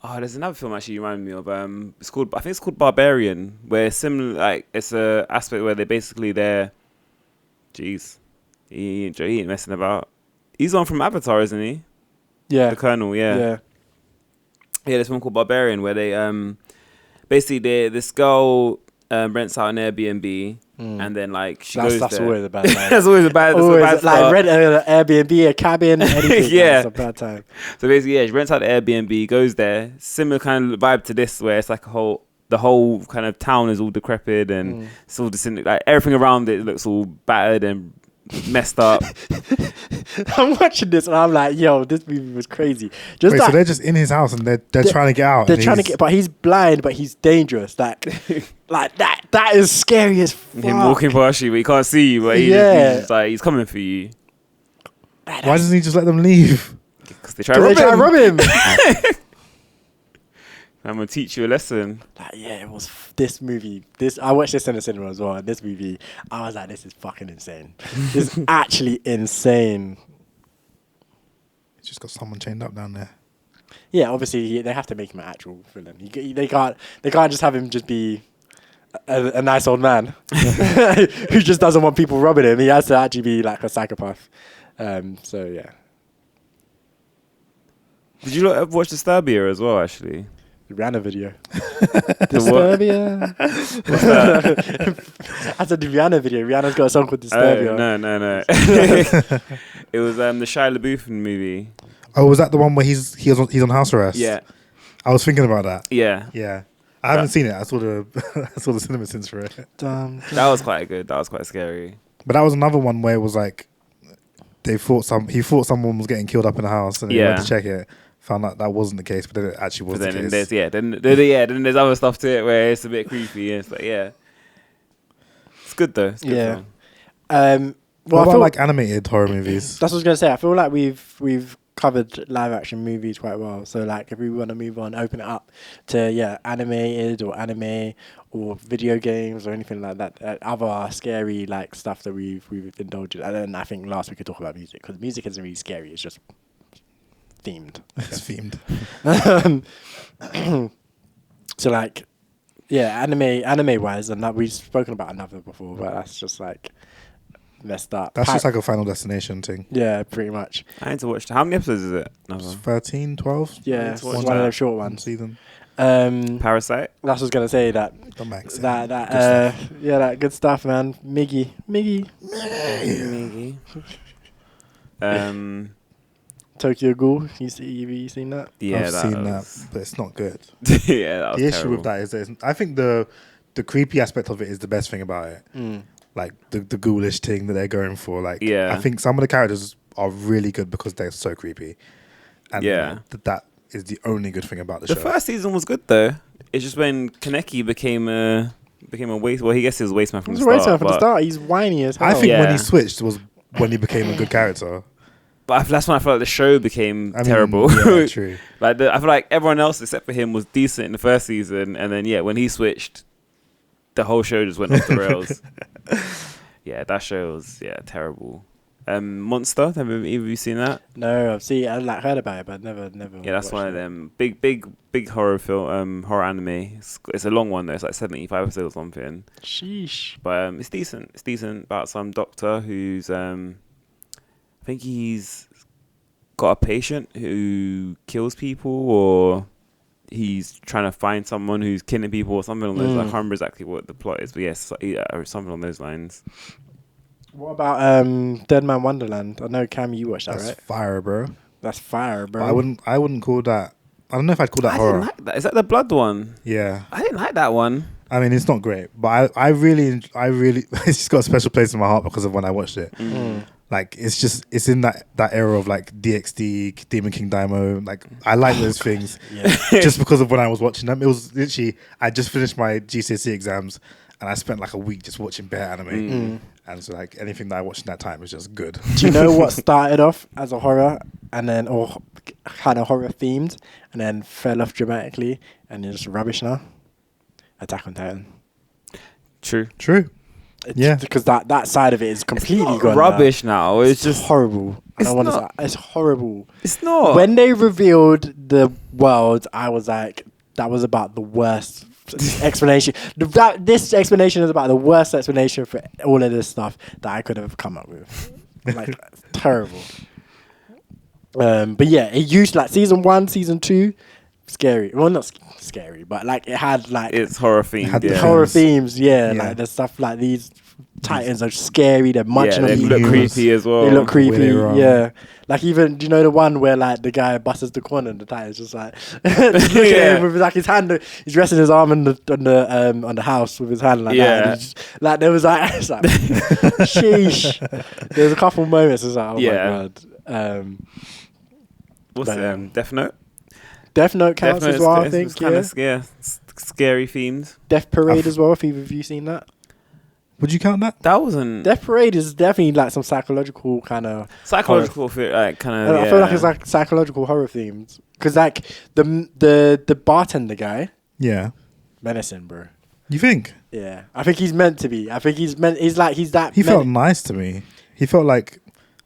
Speaker 4: Oh, there's another film actually you remind me of. I think it's called Barbarian, where similar, like it's a aspect where jeez, he ain't messing about. He's on from Avatar, isn't he?
Speaker 3: Yeah,
Speaker 4: The Colonel, yeah. There's one called Barbarian where they basically this girl rents out an Airbnb and then like she goes
Speaker 3: that's
Speaker 4: there.
Speaker 3: always a bad time.
Speaker 4: That's always a bad. That's
Speaker 3: Always,
Speaker 4: a bad
Speaker 3: like
Speaker 4: start.
Speaker 3: rent an Airbnb, a cabin, anything.
Speaker 4: Yeah.
Speaker 3: That's a bad time.
Speaker 4: So basically, yeah, she rents out the Airbnb, goes there. Similar kind of vibe to this, where it's like the whole kind of town is all decrepit and it's all like everything around it looks all battered and messed up.
Speaker 3: I'm watching this and I'm like, yo, this movie was crazy. Just
Speaker 1: Wait,
Speaker 3: like,
Speaker 1: so they're just in his house and they're trying to get out.
Speaker 3: they're
Speaker 1: and
Speaker 3: trying to
Speaker 1: he's-
Speaker 3: get, but he's blind, but he's dangerous. Like, like that is scary as fuck.
Speaker 4: Him walking past you, but he can't see you. But he's like he's coming for you
Speaker 1: Why doesn't he just let them leave?
Speaker 4: because they try to
Speaker 3: They
Speaker 4: rob
Speaker 3: try to
Speaker 4: him.
Speaker 3: rob him.
Speaker 4: I'm gonna teach you a lesson.
Speaker 3: Like, yeah, it was this movie. I watched this in the cinema as well. And this movie, I was like, this is fucking insane. This is actually insane.
Speaker 1: He's just got someone chained up down there.
Speaker 3: Yeah, obviously they have to make him an actual villain. They can't just have him just be a nice old man who just doesn't want people robbing him. He has to actually be like a psychopath. So yeah,
Speaker 4: Did you ever watch Disturbia as well? Actually,
Speaker 3: the Rihanna video.
Speaker 4: The what?
Speaker 3: Disturbia.
Speaker 4: What's that?
Speaker 3: I said the Rihanna video. Rihanna's got a song called Disturbia.
Speaker 4: No. It was the Shia LaBeouf movie.
Speaker 1: Oh, was that the one where he's on house arrest?
Speaker 4: Yeah,
Speaker 1: I was thinking about that.
Speaker 4: yeah.
Speaker 1: Yeah. I haven't seen it. I saw the I saw the cinema scenes for it.
Speaker 4: That was quite good. That was quite scary.
Speaker 1: But that was another one where it was like he thought someone was getting killed up in the house, and he went to check it. Found out that wasn't the case, but then it actually was
Speaker 4: But
Speaker 1: the
Speaker 4: then
Speaker 1: case.
Speaker 4: then there's other stuff to it where it's a bit creepy. And it's like, yeah, it's good though. It's good fun.
Speaker 1: What about like animated horror movies?
Speaker 3: That's what I was gonna say. I feel like we've covered live action movies quite well. So like, if we want to move on, open it up to animated or anime or video games or anything like that. Other scary like stuff that we've indulged in. And then I think last we could talk about music, because music isn't really scary. It's just themed.
Speaker 1: It's themed.
Speaker 3: So like, anime wise, and that we've spoken about another before, but that's just like messed up.
Speaker 1: That's just like a Final Destination thing.
Speaker 3: Yeah, pretty much.
Speaker 4: I need to watch. How many episodes is it?
Speaker 1: It's 13, 12?
Speaker 3: Yeah, it's
Speaker 4: watch
Speaker 3: one of
Speaker 4: that.
Speaker 3: those short
Speaker 1: One
Speaker 3: ones.
Speaker 1: season.
Speaker 4: Parasite.
Speaker 3: That's what I was gonna say. That good stuff, man. Miggy. Tokyo Ghoul. You seen that?
Speaker 4: Yeah,
Speaker 1: I've seen that, but it's not good.
Speaker 4: Yeah, that was
Speaker 1: The issue
Speaker 4: terrible.
Speaker 1: with that is I think the creepy aspect of it is the best thing about it. Like the ghoulish thing that they're going for. Like,
Speaker 4: Yeah.
Speaker 1: I think some of the characters are really good because they're so creepy. And
Speaker 4: Yeah.
Speaker 1: that is the only good thing about the
Speaker 4: The
Speaker 1: show.
Speaker 4: first season was good though. It's just when Kaneki became a waste. Well, he guess he was a waste man from
Speaker 3: He's
Speaker 4: the
Speaker 3: right
Speaker 4: start.
Speaker 3: from the
Speaker 4: but-
Speaker 3: start. He's whiny as hell.
Speaker 1: I think when
Speaker 4: Yeah.
Speaker 1: he switched was when he became a good character.
Speaker 4: But that's when I felt like the show became
Speaker 1: I mean,
Speaker 4: terrible.
Speaker 1: Yeah, true.
Speaker 4: Like I feel like everyone else except for him was decent in the first season, and then when he switched, the whole show just went off the rails. Yeah, that show was terrible. Monster, have either of you seen that?
Speaker 3: No, I like heard about it, but never.
Speaker 4: Yeah, that's
Speaker 3: watched
Speaker 4: one of
Speaker 3: it.
Speaker 4: them big horror film, horror anime. It's a long one though. It's like 75 episodes or something.
Speaker 3: Sheesh.
Speaker 4: But it's decent. It's decent about some doctor who's I think he's got a patient who kills people, or he's trying to find someone who's killing people or something along those lines. I can't remember exactly what the plot is, but yes, or something along those lines.
Speaker 3: What about Dead Man Wonderland? I know Cam, you watched that,
Speaker 1: That's
Speaker 3: right?
Speaker 1: fire, bro.
Speaker 3: That's fire, bro.
Speaker 1: But I wouldn't call that. I don't know if I'd call that
Speaker 4: I
Speaker 1: horror.
Speaker 4: didn't like that. Is that the blood one?
Speaker 1: Yeah.
Speaker 4: I didn't like that one.
Speaker 1: I mean, it's not great, but I really, it's just got a special place in my heart because of when I watched it. Like, it's in that era of like DxD, Demon King Daimo. Like, I like those things just because of when I was watching them. It was literally, I just finished my GCSE exams and I spent like a week just watching bare anime. And so like anything that I watched in that time was just good.
Speaker 3: Do you know what started off as a horror and then, or kind of horror themed, and then fell off dramatically and is just rubbish now? Attack on Titan.
Speaker 4: True.
Speaker 1: Yeah.
Speaker 3: Because that side of it is completely
Speaker 4: Not
Speaker 3: gone.
Speaker 4: rubbish now. It's
Speaker 3: It's just
Speaker 4: just
Speaker 3: horrible. I
Speaker 4: It's
Speaker 3: don't want to
Speaker 4: not-
Speaker 3: say it's horrible.
Speaker 4: it's not.
Speaker 3: When they revealed the world, I was like, that was about the worst explanation. This explanation is about the worst explanation for all of this stuff that I could have come up with. Like, terrible. But yeah, it used like season 1, season 2, scary. Well, not scary, but like it had like
Speaker 4: it's horror themed.
Speaker 1: had the
Speaker 4: Yeah.
Speaker 3: horror themes. Yeah,
Speaker 1: Yeah.
Speaker 3: like the stuff like these Titans are scary. They're munching
Speaker 4: Yeah,
Speaker 3: on
Speaker 4: they
Speaker 3: you.
Speaker 4: look
Speaker 1: Humans.
Speaker 4: creepy as well.
Speaker 3: They look
Speaker 1: Where
Speaker 3: creepy,
Speaker 1: they run.
Speaker 3: yeah. Like even, do you know the one where like the guy busts the corner and the Titan's just like just looking at him with like his hand, he's resting his arm on the house with his hand like that.
Speaker 4: Yeah.
Speaker 3: And he's just, like there was like, it's like sheesh. There's a couple moments. It's like, oh
Speaker 4: Yeah.
Speaker 3: my god.
Speaker 4: What's
Speaker 3: But,
Speaker 4: it? Death Note.
Speaker 3: Death Note counts as well. I think. Yeah.
Speaker 4: Scary themed.
Speaker 3: Death Parade as well. If either of you seen that.
Speaker 1: Would you count that?
Speaker 4: That wasn't
Speaker 3: Death Parade is definitely like some psychological kind of
Speaker 4: psychological. Like kind of.
Speaker 3: I feel like it's like psychological horror themes because like the bartender guy,
Speaker 1: Yeah.
Speaker 3: menacing, bro.
Speaker 1: You think?
Speaker 3: Yeah, I think he's meant to be. I think he's meant. He's that.
Speaker 1: He felt nice to me. He felt like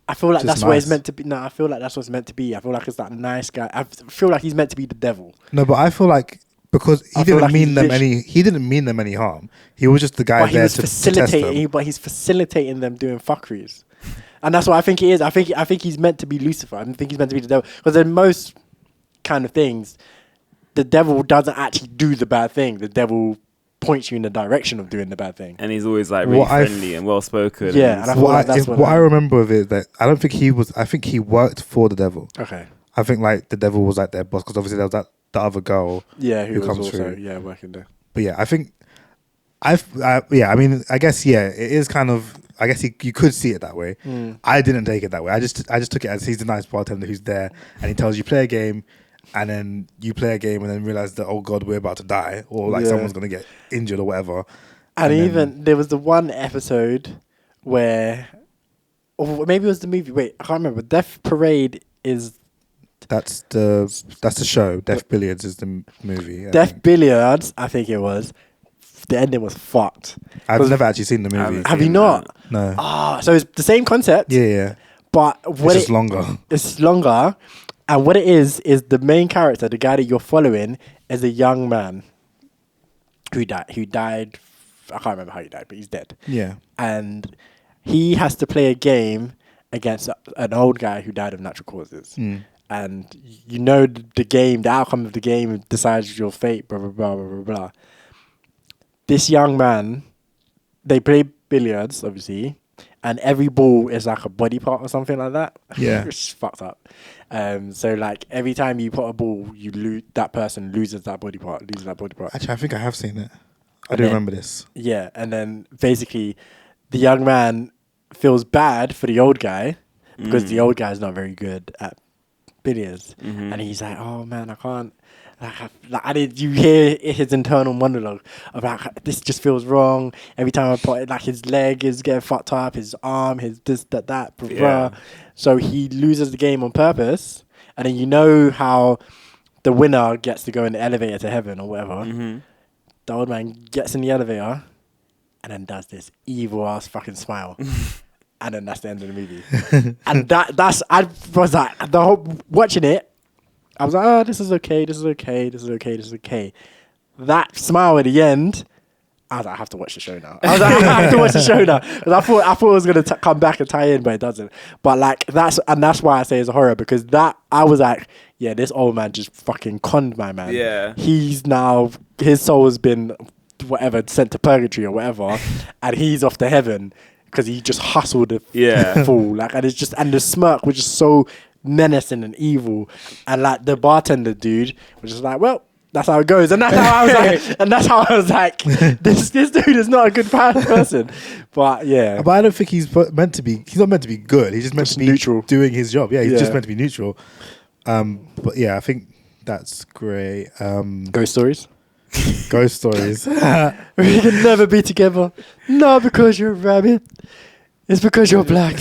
Speaker 3: I feel like
Speaker 1: just
Speaker 3: that's what he's
Speaker 1: nice.
Speaker 3: meant to be. No, I feel like that's what's meant to be. I feel like it's that nice guy. I feel like he's meant to be the devil.
Speaker 1: no, but I feel like because
Speaker 3: I
Speaker 1: he
Speaker 3: feel
Speaker 1: didn't
Speaker 3: like
Speaker 1: mean
Speaker 3: he's
Speaker 1: them any. He didn't mean them any harm. He was just the guy
Speaker 3: But he
Speaker 1: there
Speaker 3: was
Speaker 1: to test
Speaker 3: facilitating.
Speaker 1: them.
Speaker 3: But he's facilitating them doing fuckeries, and that's what I think he is. I think he's meant to be Lucifer. I think he's meant to be the devil. Because in most kind of things, the devil doesn't actually do the bad thing. The devil points you in the direction of doing the bad thing.
Speaker 4: And he's always like really
Speaker 1: What I
Speaker 4: friendly and well spoken.
Speaker 3: Yeah, and I feel like that's
Speaker 1: what I remember of it is that I don't think he was. I think he worked for the devil.
Speaker 3: Okay.
Speaker 1: I think like the devil was like their boss because obviously there was that the other girl.
Speaker 3: Yeah, who was
Speaker 1: comes
Speaker 3: also
Speaker 1: through.
Speaker 3: working there.
Speaker 1: But yeah, I think I mean, I guess it is kind of. I guess you could see it that way. I didn't take it that way. I just took it as he's the nice bartender who's there, and he tells you play a game, and then you play a game, and then realize that, oh god, we're about to die, or like someone's gonna get injured or whatever.
Speaker 3: And even there was the one episode where, or maybe it was the movie. Wait, I can't remember. Death Parade is.
Speaker 1: That's the show. Death Billiards is the movie.
Speaker 3: Death Billiards, I think it was. The ending was fucked.
Speaker 1: I've never actually seen the movie.
Speaker 3: Have you not?
Speaker 1: No.
Speaker 3: So it's the same concept.
Speaker 1: Yeah.
Speaker 3: But what
Speaker 1: It's just longer.
Speaker 3: It's longer, and what it is the main character, the guy that you're following, is a young man who died. I can't remember how he died, but he's dead.
Speaker 1: Yeah.
Speaker 3: And he has to play a game against an old guy who died of natural causes. And you know the game, the outcome of the game decides your fate. Blah blah blah blah blah blah. This young man, they play billiards, obviously, and every ball is like a body part or something like that.
Speaker 1: Yeah.
Speaker 3: Which is fucked up. So like every time you put a ball, that person loses that body part,
Speaker 1: Actually, I think I have seen it. I do remember this.
Speaker 3: Yeah, and then basically the young man feels bad for the old guy because the old guy's not very good at billiards. And he's like, oh man, I can't. You hear his internal monologue about this just feels wrong. Every time I put it, like his leg is getting fucked up, his arm, his this, that, blah, blah. So he loses the game on purpose. And then you know how the winner gets to go in the elevator to heaven or whatever. The old man gets in the elevator and then does this evil ass fucking smile. And then that's the end of the movie. And I was like, watching it, I was like, oh, this is okay. That smile at the end, I was like, I have to watch the show now. Because I thought it was going to come back and tie in, but it doesn't. But like, that's why I say it's a horror, because I was like, yeah, this old man just fucking conned my man.
Speaker 4: Yeah.
Speaker 3: His soul has been, whatever, sent to purgatory or whatever, and he's off to heaven because he just hustled a fool. Like, and it's just, and the smirk was just so menacing and evil, and like the bartender dude was just like, well, that's how it goes, and that's how I was like, this dude is not a good person. But yeah,
Speaker 1: but I don't think he's meant to be. He's not meant to be good. He's just meant to be neutral, doing his job. Yeah, he's just meant to be neutral. But yeah, I think that's great.
Speaker 3: Ghost stories. We can never be together. Not because you're a rabbit. It's because you're black.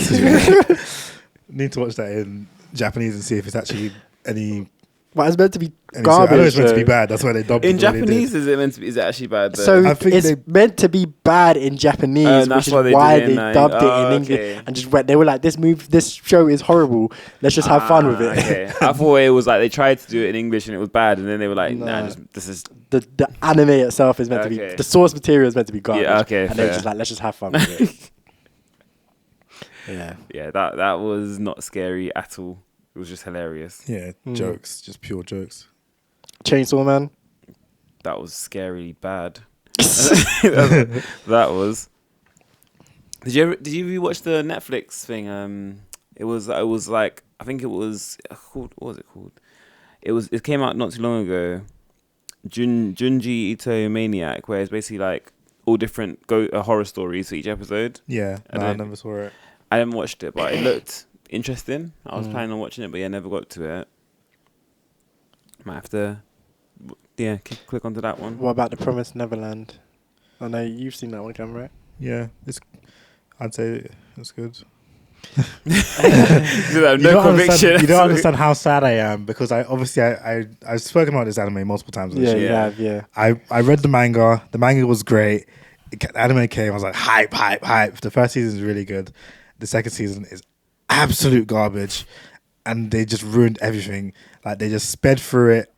Speaker 1: Need to watch that in Japanese and see if it's actually any.
Speaker 3: But it's meant to be garbage.
Speaker 1: I know it's meant to be bad. That's why they dubbed it.
Speaker 4: In Japanese, is it actually bad? Though?
Speaker 3: So it's meant to be bad in Japanese, which is why they dubbed it in English and just went. They were like, this show is horrible. Let's just have fun with it.
Speaker 4: Okay. I thought it was like they tried to do it in English and it was bad, and then they were like, nah, this is
Speaker 3: the anime itself is meant to be, the source material is meant to be garbage.
Speaker 4: Yeah, okay,
Speaker 3: and they were just like, let's just have fun with it.
Speaker 4: Yeah, that was not scary at all. It was just hilarious.
Speaker 1: Yeah, jokes, just pure jokes.
Speaker 3: Chainsaw Man.
Speaker 4: That was scarily bad. that was. Did you rewatch the Netflix thing? It was like, I think it was called, what was it called? It came out not too long ago. Junji Ito Maniac, where it's basically like all different horror stories for each episode.
Speaker 1: Yeah, I never saw it.
Speaker 4: I haven't watched it, but it looked interesting. I was planning on watching it, but never got to it. Might have to, click onto that one.
Speaker 3: What about The Promised Neverland? I know you've seen that one, Cam, right?
Speaker 1: Yeah, I'd say it's good.
Speaker 4: No conviction.
Speaker 1: You don't understand how sad I am, because I've spoken about this anime multiple times.
Speaker 3: Yeah, you have, yeah.
Speaker 1: I read the manga. The manga was great. The anime came. I was like, hype. The first season is really good. The second season is absolute garbage, and they just ruined everything. Like, they just sped through it,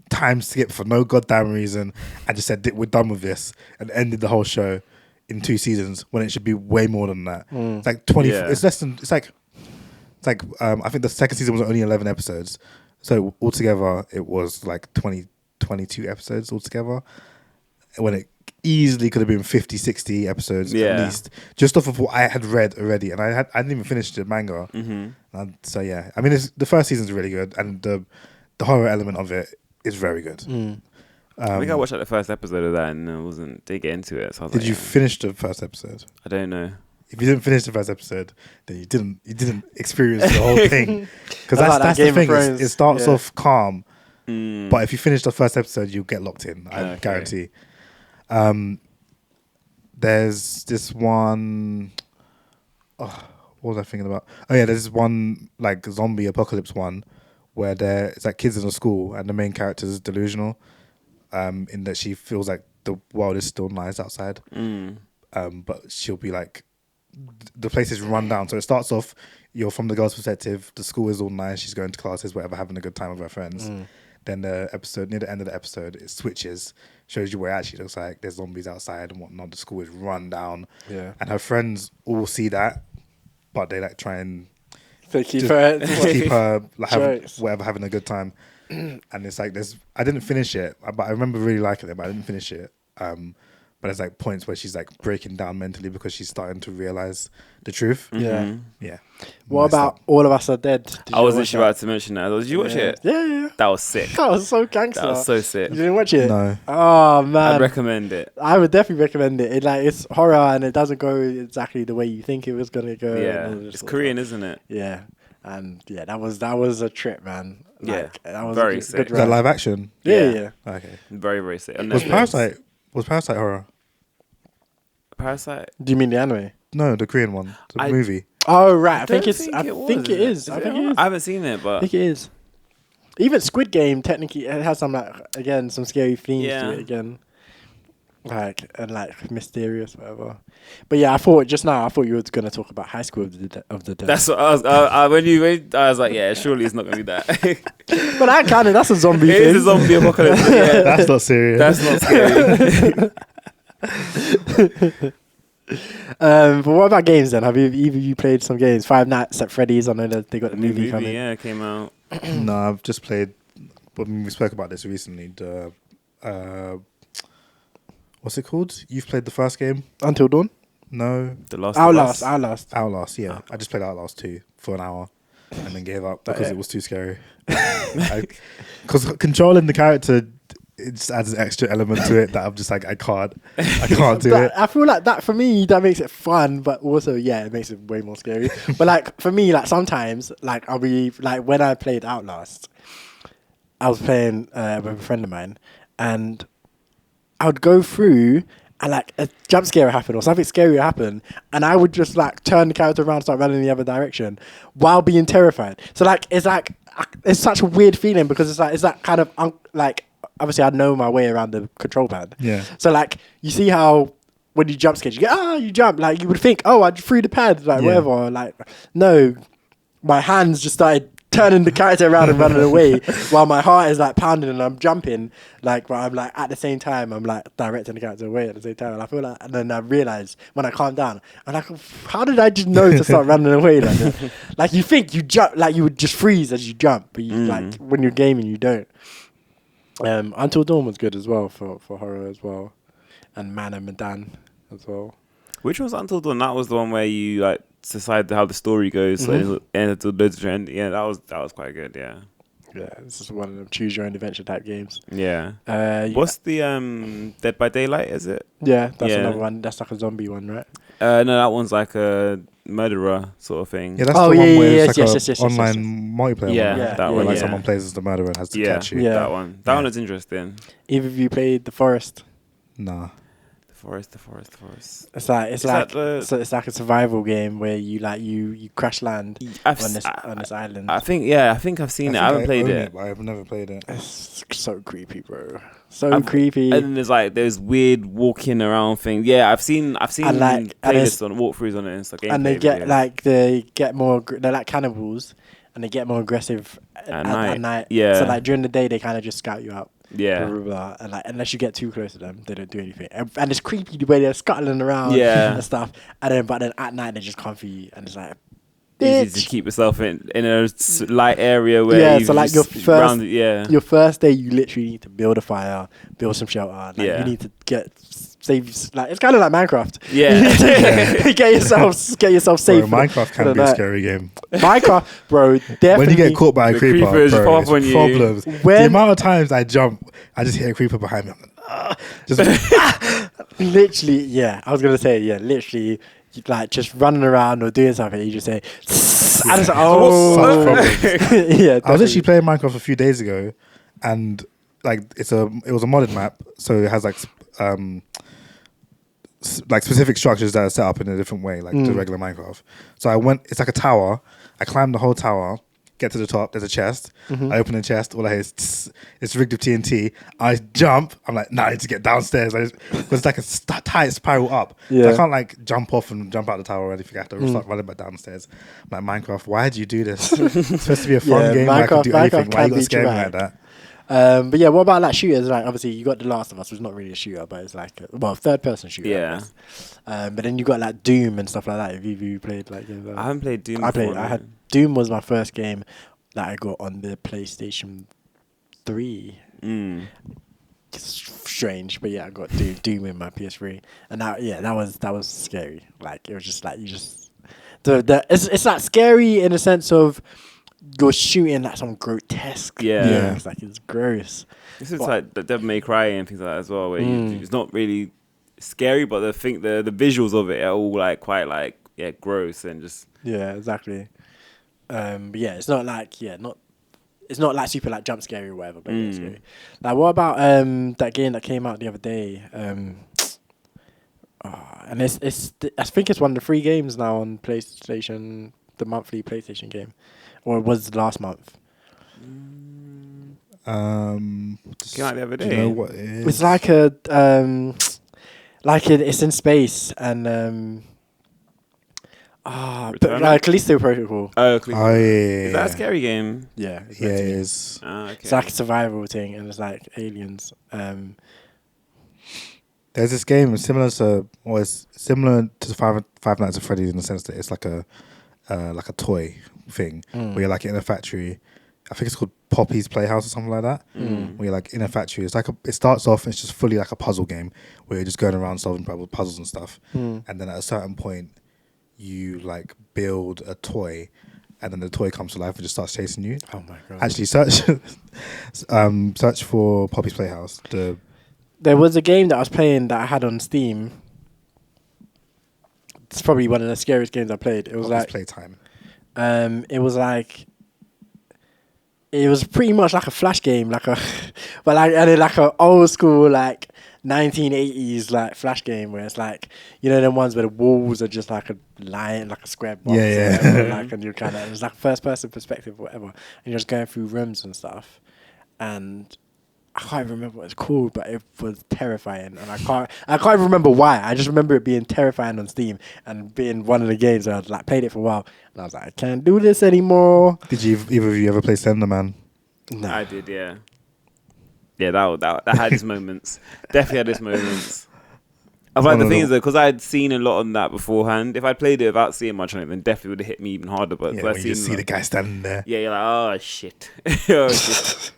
Speaker 1: time skip for no goddamn reason, and just said, we're done with this, and ended the whole show in 2 seasons when it should be way more than that. It's like 20. Yeah. It's less than. It's like I think the second season was only 11 episodes, so altogether it was like 22 episodes altogether. When it easily could have been 50, 60 episodes at least, just off of what I had read already, and I hadn't even finished the manga. So yeah, I mean, the first season's really good, and the horror element of it is very good.
Speaker 4: I think I watched like the first episode of that and I didn't get into it. So I was
Speaker 1: Did
Speaker 4: like,
Speaker 1: you finish the first episode?
Speaker 4: I don't know.
Speaker 1: If you didn't finish the first episode, then you didn't experience the whole thing. Because
Speaker 3: That's like
Speaker 1: that's
Speaker 3: that
Speaker 1: the
Speaker 3: Game of
Speaker 1: thing.
Speaker 3: Thrones,
Speaker 1: It starts
Speaker 3: yeah.
Speaker 1: off calm, but if you finish the first episode, you'll get locked in. I
Speaker 4: Okay.
Speaker 1: guarantee. There's this one. Oh, what was I thinking about? Oh yeah, there's this one like zombie apocalypse one where it's like kids in a school and the main character is delusional, in that she feels like the world is still nice outside, but she'll be like, the place is run down. So it starts off, you're from the girl's perspective, the school is all nice, she's going to classes, whatever, having a good time with her friends. Then the episode, near the end of the episode, it switches, shows you where it actually looks like there's zombies outside and whatnot. The school is run down.
Speaker 3: Yeah.
Speaker 1: And her friends all see that, but they like try and
Speaker 3: To keep
Speaker 1: just
Speaker 3: her.
Speaker 1: keep her like
Speaker 3: Jokes.
Speaker 1: having a good time. And it's like I didn't finish it, but I remember really liking it, but I didn't finish it. But there's like points where she's like breaking down mentally because she's starting to realize the truth.
Speaker 3: Yeah.
Speaker 1: Yeah.
Speaker 3: What
Speaker 1: Messed
Speaker 3: about
Speaker 1: up.
Speaker 3: All of Us Are Dead? Did
Speaker 4: I
Speaker 3: you
Speaker 4: wasn't
Speaker 3: watch
Speaker 4: sure about to mention that. Did you watch it?
Speaker 3: Yeah.
Speaker 4: That was sick.
Speaker 3: That was so gangster.
Speaker 4: That was so sick.
Speaker 3: You didn't watch it?
Speaker 1: No.
Speaker 3: Oh man.
Speaker 4: I'd recommend it.
Speaker 3: I would definitely recommend it. It's horror and it doesn't go exactly the way you think it was gonna go.
Speaker 4: Yeah,
Speaker 3: and all this
Speaker 4: it's
Speaker 3: sort of
Speaker 4: Korean,
Speaker 3: stuff.
Speaker 4: isn't it?
Speaker 3: Yeah, and yeah, that was a trip, man.
Speaker 4: Yeah,
Speaker 3: that was
Speaker 4: very
Speaker 3: a
Speaker 4: sick.
Speaker 3: good
Speaker 1: Is that
Speaker 3: ride.
Speaker 1: live action?
Speaker 3: Yeah.
Speaker 1: Okay.
Speaker 4: Very, very sick. On
Speaker 1: Was
Speaker 4: Netflix.
Speaker 1: Parasite horror?
Speaker 4: Parasite?
Speaker 3: Do you mean the anime?
Speaker 1: No, the Korean one, the
Speaker 4: I-
Speaker 1: movie.
Speaker 3: Oh right, I
Speaker 4: don't
Speaker 3: think it is.
Speaker 4: was.
Speaker 3: I think it is.
Speaker 4: I haven't seen it,
Speaker 3: I
Speaker 4: but
Speaker 3: think it is. Even Squid Game, technically, it has some some scary themes
Speaker 4: Yeah.
Speaker 3: to it again, like mysterious, whatever. But yeah, I thought you were gonna talk about High School of the Dead.
Speaker 4: that's what I was. I was like, yeah, surely it's not gonna be that.
Speaker 3: But that's a zombie
Speaker 4: It
Speaker 3: thing.
Speaker 4: is a zombie apocalypse. Yeah,
Speaker 1: That's not serious.
Speaker 4: that's not scary.
Speaker 3: But what about games then? Have either of you played some games? Five Nights at Freddy's. I know that they got the movie coming.
Speaker 4: Yeah, came out.
Speaker 1: No, I've just played. But we spoke about this recently. The what's it called? You've played the first game?
Speaker 3: Until Dawn.
Speaker 1: No,
Speaker 4: The Last of Us.
Speaker 3: Outlast.
Speaker 1: Outlast. Yeah, I just played Outlast 2 for an hour, and then gave up because it was too scary. Because controlling the character, it just adds an extra element to it that I'm just like I can't do it.
Speaker 3: I feel like that for me that makes it fun, but also it makes it way more scary. But like for me, like sometimes like I'll be like when I played Outlast, I was playing with a friend of mine, and I would go through and like a jump scare would happen or something scary would happen, and I would just like turn the character around and start running in the other direction while being terrified. So it's such a weird feeling because it's that kind of like obviously I know my way around the control pad.
Speaker 1: Yeah.
Speaker 3: So like you see how when you jump scare, you jump, like you would think, I threw the pad, like whatever. Like no, my hands just started turning the character around and running away while my heart is like pounding and I'm jumping, like but I'm like at the same time I'm like directing the character away at the same time, and I feel like, and then I realize when I calm down, I'm like, how did I just know to start running away like that? Like you think you jump, like you would just freeze as you jump, but you like when you're gaming you don't. Until Dawn was good as well for horror as well, and Man and Medan as well.
Speaker 4: Which was Until Dawn? That was the one where you like decide how the story goes, so and loads of trend. Yeah, that was quite good. Yeah.
Speaker 3: Yeah, this is one of them choose your own adventure type games.
Speaker 4: Yeah.
Speaker 3: Yeah.
Speaker 4: What's the Dead by Daylight? Is it?
Speaker 3: Yeah, that's
Speaker 4: Yeah.
Speaker 3: another one. That's like a zombie one, right?
Speaker 4: No, that one's like a murderer sort of thing.
Speaker 1: Yeah, that's
Speaker 3: Oh,
Speaker 1: the
Speaker 3: yeah,
Speaker 1: one where
Speaker 3: yeah,
Speaker 1: it's
Speaker 3: yes,
Speaker 1: like
Speaker 3: yes, yes,
Speaker 1: a
Speaker 3: yes,
Speaker 1: online
Speaker 3: yes.
Speaker 1: multiplayer
Speaker 4: Yeah,
Speaker 1: one.
Speaker 3: Yeah,
Speaker 4: that
Speaker 3: yeah,
Speaker 4: one.
Speaker 1: Like
Speaker 4: Yeah.
Speaker 1: someone plays as the murderer and has to
Speaker 4: Yeah,
Speaker 1: catch you.
Speaker 3: Yeah.
Speaker 4: that one. That one is interesting.
Speaker 3: Either of you played The Forest?
Speaker 1: Nah.
Speaker 4: The forest.
Speaker 3: It's like
Speaker 4: Is that the-
Speaker 3: so it's like a survival game where you like you crash land on this island.
Speaker 4: I think I've seen it. I haven't played
Speaker 1: own
Speaker 4: it.
Speaker 1: but I have never played it.
Speaker 3: It's so creepy, bro. So creepy.
Speaker 4: And then there's weird walking around thing. Yeah, I've seen
Speaker 3: And, like, and
Speaker 4: playlists on walkthroughs on it and stuff.
Speaker 3: And they get they're like cannibals, and they get more aggressive at night.
Speaker 4: Yeah.
Speaker 3: So like during the day they kind of just scout you out.
Speaker 4: Yeah.
Speaker 3: Blah, blah, blah. And like unless you get too close to them, they don't do anything. And it's creepy the way they're scuttling around.
Speaker 4: Yeah.
Speaker 3: And stuff. But then at night they just come for you, and it's like,
Speaker 4: Easy to
Speaker 3: bitch.
Speaker 4: keep yourself in a light area where
Speaker 3: Yeah,
Speaker 4: you
Speaker 3: so, like,
Speaker 4: just
Speaker 3: your first-
Speaker 4: round it, yeah.
Speaker 3: Your first day, you literally need to build a fire, build some shelter. Like,
Speaker 4: Yeah.
Speaker 3: You need to get saves. Like it's kind of like Minecraft.
Speaker 4: Yeah.
Speaker 3: get yourself safe.
Speaker 1: Bro, Minecraft can be a scary game.
Speaker 3: Minecraft, bro. Definitely.
Speaker 1: When you get caught by a
Speaker 4: The
Speaker 1: creeper,
Speaker 4: creepers
Speaker 1: bro,
Speaker 4: pop
Speaker 1: it's
Speaker 4: on you.
Speaker 1: problems. The
Speaker 3: When-
Speaker 1: amount of times I jump, I just hit a creeper behind me. I'm like, just
Speaker 3: Literally, yeah. I was gonna say, yeah. Literally, like just running around or doing something. You just say, and it's like, oh,
Speaker 1: Such problems.
Speaker 3: yeah.
Speaker 1: I was actually playing Minecraft a few days ago, and like it was a modded map, so it has like like specific structures that are set up in a different way, like to regular Minecraft. So I went. It's like a tower. I climbed the whole tower. Get to the top. There's a chest. I open the chest. All I hear is tss, it's rigged with TNT. I jump. I'm like, nah, I need to get downstairs. Because it's like a tight spiral up.
Speaker 3: Yeah.
Speaker 1: So I can't like jump off and jump out the tower or anything. I have to start running back downstairs. I'm like, Minecraft, why did you do this? It's supposed to be a fun game where I can do anything. Why you got to scare me like that?
Speaker 3: But yeah, what about like shooters? Like obviously you got The Last of Us, which is not really a shooter, but it's like third person shooter.
Speaker 4: Yeah.
Speaker 3: I guess. But then you got like Doom and stuff like that. Have you played like? Games like
Speaker 4: I haven't played Doom.
Speaker 3: I had Doom was my first game that I got on the PlayStation 3. It's strange, but yeah, I got Doom in my PS3, and that was scary. Like it was just like it's like scary in the sense of you're shooting like some grotesque.
Speaker 4: Yeah.
Speaker 3: It's like it's gross.
Speaker 4: This is like the Devil May Cry and things like that as well, where it's not really scary, but the visuals of it are all like quite like gross and just
Speaker 3: Yeah, exactly. But yeah, it's not like it's not like super like jump scary or whatever. But it's scary. Like what about that game that came out the other day? And it's I think it's one of the free games now on PlayStation, the monthly PlayStation game, or it was last month.
Speaker 4: came out the other
Speaker 1: Do you
Speaker 4: day.
Speaker 1: know what it is?
Speaker 3: It's like it's in space and
Speaker 4: Returnal?
Speaker 3: Callisto Protocol.
Speaker 4: Oh,
Speaker 1: Oh, yeah.
Speaker 4: Is that a scary game?
Speaker 3: Yeah, it's
Speaker 1: Yeah,
Speaker 3: meant
Speaker 1: it
Speaker 3: to be.
Speaker 1: is.
Speaker 4: Okay.
Speaker 3: It's like a survival thing, and it's like aliens.
Speaker 1: There's this game similar to Five Nights at Freddy's in the sense that it's like a toy thing where you're like in a factory. I think it's called Poppy's Playhouse or something like that. Where you're like in a factory. It's like it starts off and it's just fully like a puzzle game where you're just going around solving puzzles and stuff. And then at a certain point, you like build a toy, and then the toy comes to life and just starts chasing you.
Speaker 3: Oh my god!
Speaker 1: Actually, search for Poppy's Playhouse.
Speaker 3: There was a game that I was playing that I had on Steam. It's probably one of the scariest games I played. It was
Speaker 1: Poppy's
Speaker 3: like
Speaker 1: Playtime.
Speaker 3: It was pretty much like a flash game, like a old school like 1980s like flash game where it's like, you know, them ones where the walls are just like a line, like a square box,
Speaker 1: Yeah,
Speaker 3: or
Speaker 1: yeah.
Speaker 3: whatever, like, and you're kind of, it's like first person perspective or whatever, and you're just going through rooms and stuff, and I can't even remember what it's called, but it was terrifying, and I can't even remember why. I just remember it being terrifying on Steam and being one of the games where I like played it for a while, and I was like, I can't do this anymore.
Speaker 1: Did either of you ever play Slenderman?
Speaker 3: No.
Speaker 4: I did, yeah. Yeah, that had its moments. Definitely had its moments. I find the thing is though, because I'd seen a lot on that beforehand. If I'd played it without seeing much on it, then definitely would have hit me even harder. But
Speaker 1: Yeah,
Speaker 4: I've
Speaker 1: when you just see the guy standing there.
Speaker 4: yeah, you're like, oh shit, oh shit.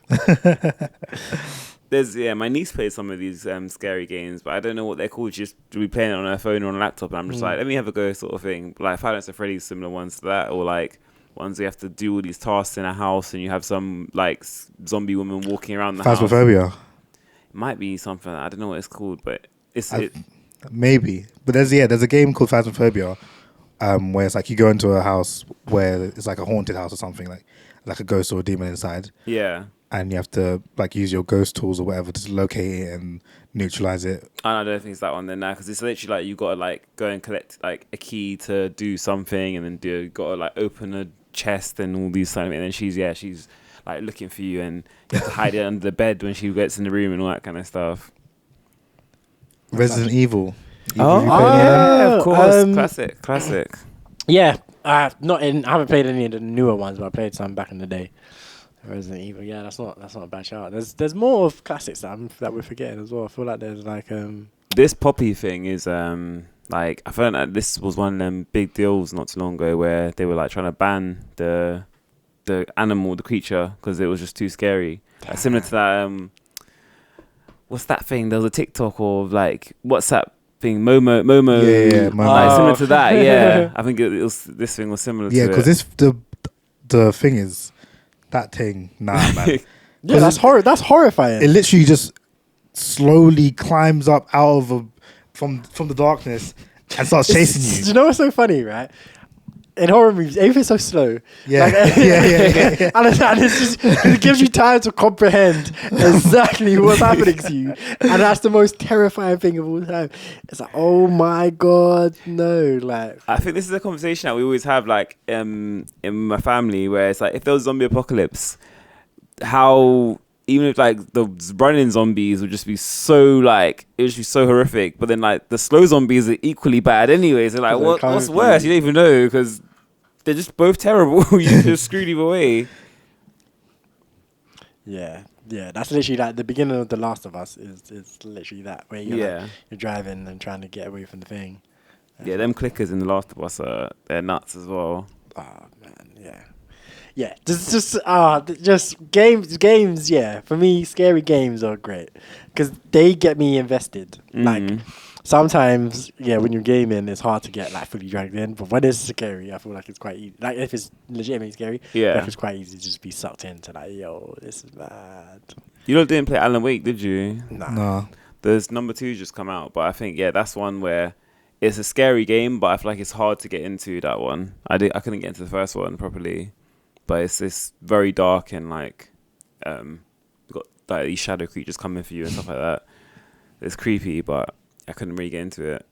Speaker 4: My niece plays some of these scary games, but I don't know what they're called. She's be playing it on her phone or on a laptop, and I'm just like, let me have a go, sort of thing. Like Five Nights at Freddy's, similar ones to that, or like ones where you have to do all these tasks in a house, and you have some like zombie woman walking around the house.
Speaker 1: Phasmophobia.
Speaker 4: It might be something. I don't know what it's called, but
Speaker 1: Maybe, but there's a game called Phasmophobia, where it's like you go into a house where it's like a haunted house or something, like a ghost or a demon inside.
Speaker 4: Yeah.
Speaker 1: And you have to like use your ghost tools or whatever to locate it and neutralize it.
Speaker 4: I don't think it's that one then, because it's literally like you got to like go and collect like a key to do something, and then got to like open a chest and all these things. And then she's like looking for you, and you have to hide it under the bed when she gets in the room and all that kind of stuff.
Speaker 1: Resident Evil.
Speaker 4: Yeah, of course, classic.
Speaker 3: Yeah, I haven't played any of the newer ones, but I played some back in the day. Resident Evil, yeah, that's not a bad shout. There's more of classics that we're forgetting as well. I feel like there's like
Speaker 4: this Poppy thing is like I felt like this was one of them big deals not too long ago where they were like trying to ban the animal, the creature, because it was just too scary. Similar to that what's that thing? There was a TikTok or like WhatsApp thing, Momo.
Speaker 1: Yeah, Momo.
Speaker 4: Like similar to that. Yeah, I think it was. This thing was similar.
Speaker 1: Yeah,
Speaker 4: to
Speaker 1: because
Speaker 4: it.
Speaker 1: the thing is that thing. Nah, man.
Speaker 3: Yeah, that's That's horrifying.
Speaker 1: It literally just slowly climbs up out of from the darkness and starts chasing
Speaker 3: Do
Speaker 1: you.
Speaker 3: you know what's so funny, right? In horror movies, everything's so slow.
Speaker 1: Yeah,
Speaker 3: Like,
Speaker 1: yeah.
Speaker 3: and it's just, it gives you time to comprehend exactly what's happening to you. And that's the most terrifying thing of all time. It's like, oh my God, no. Like,
Speaker 4: I think this is a conversation that we always have, like, in my family, where it's like, if there was zombie apocalypse, how even if like the running zombies would just be so like it would just be so horrific, but then like the slow zombies are equally bad anyways. They're like, what's worse? You don't even know because they're just both terrible. You just screwed either way.
Speaker 3: yeah, that's literally like the beginning of The Last of Us is literally that where you're driving and trying to get away from the thing.
Speaker 4: Yeah, them clickers in The Last of Us they're nuts as well.
Speaker 3: Oh man, yeah. Just games. Yeah, for me, scary games are great because they get me invested. Like sometimes, when you're gaming, it's hard to get like fully dragged in. But when it's scary, I feel like it's quite easy. Like if it's legitimately scary, if it's quite easy to just be sucked into. Like, yo, this is mad.
Speaker 4: You didn't play Alan Wake, did you?
Speaker 1: Nah.
Speaker 4: There's number 2 just come out, but I think that's one where it's a scary game, but I feel like it's hard to get into that one. I couldn't get into the first one properly. But it's very dark and like you've got like these shadow creatures coming for you and stuff like that. It's creepy, but I couldn't really get into it.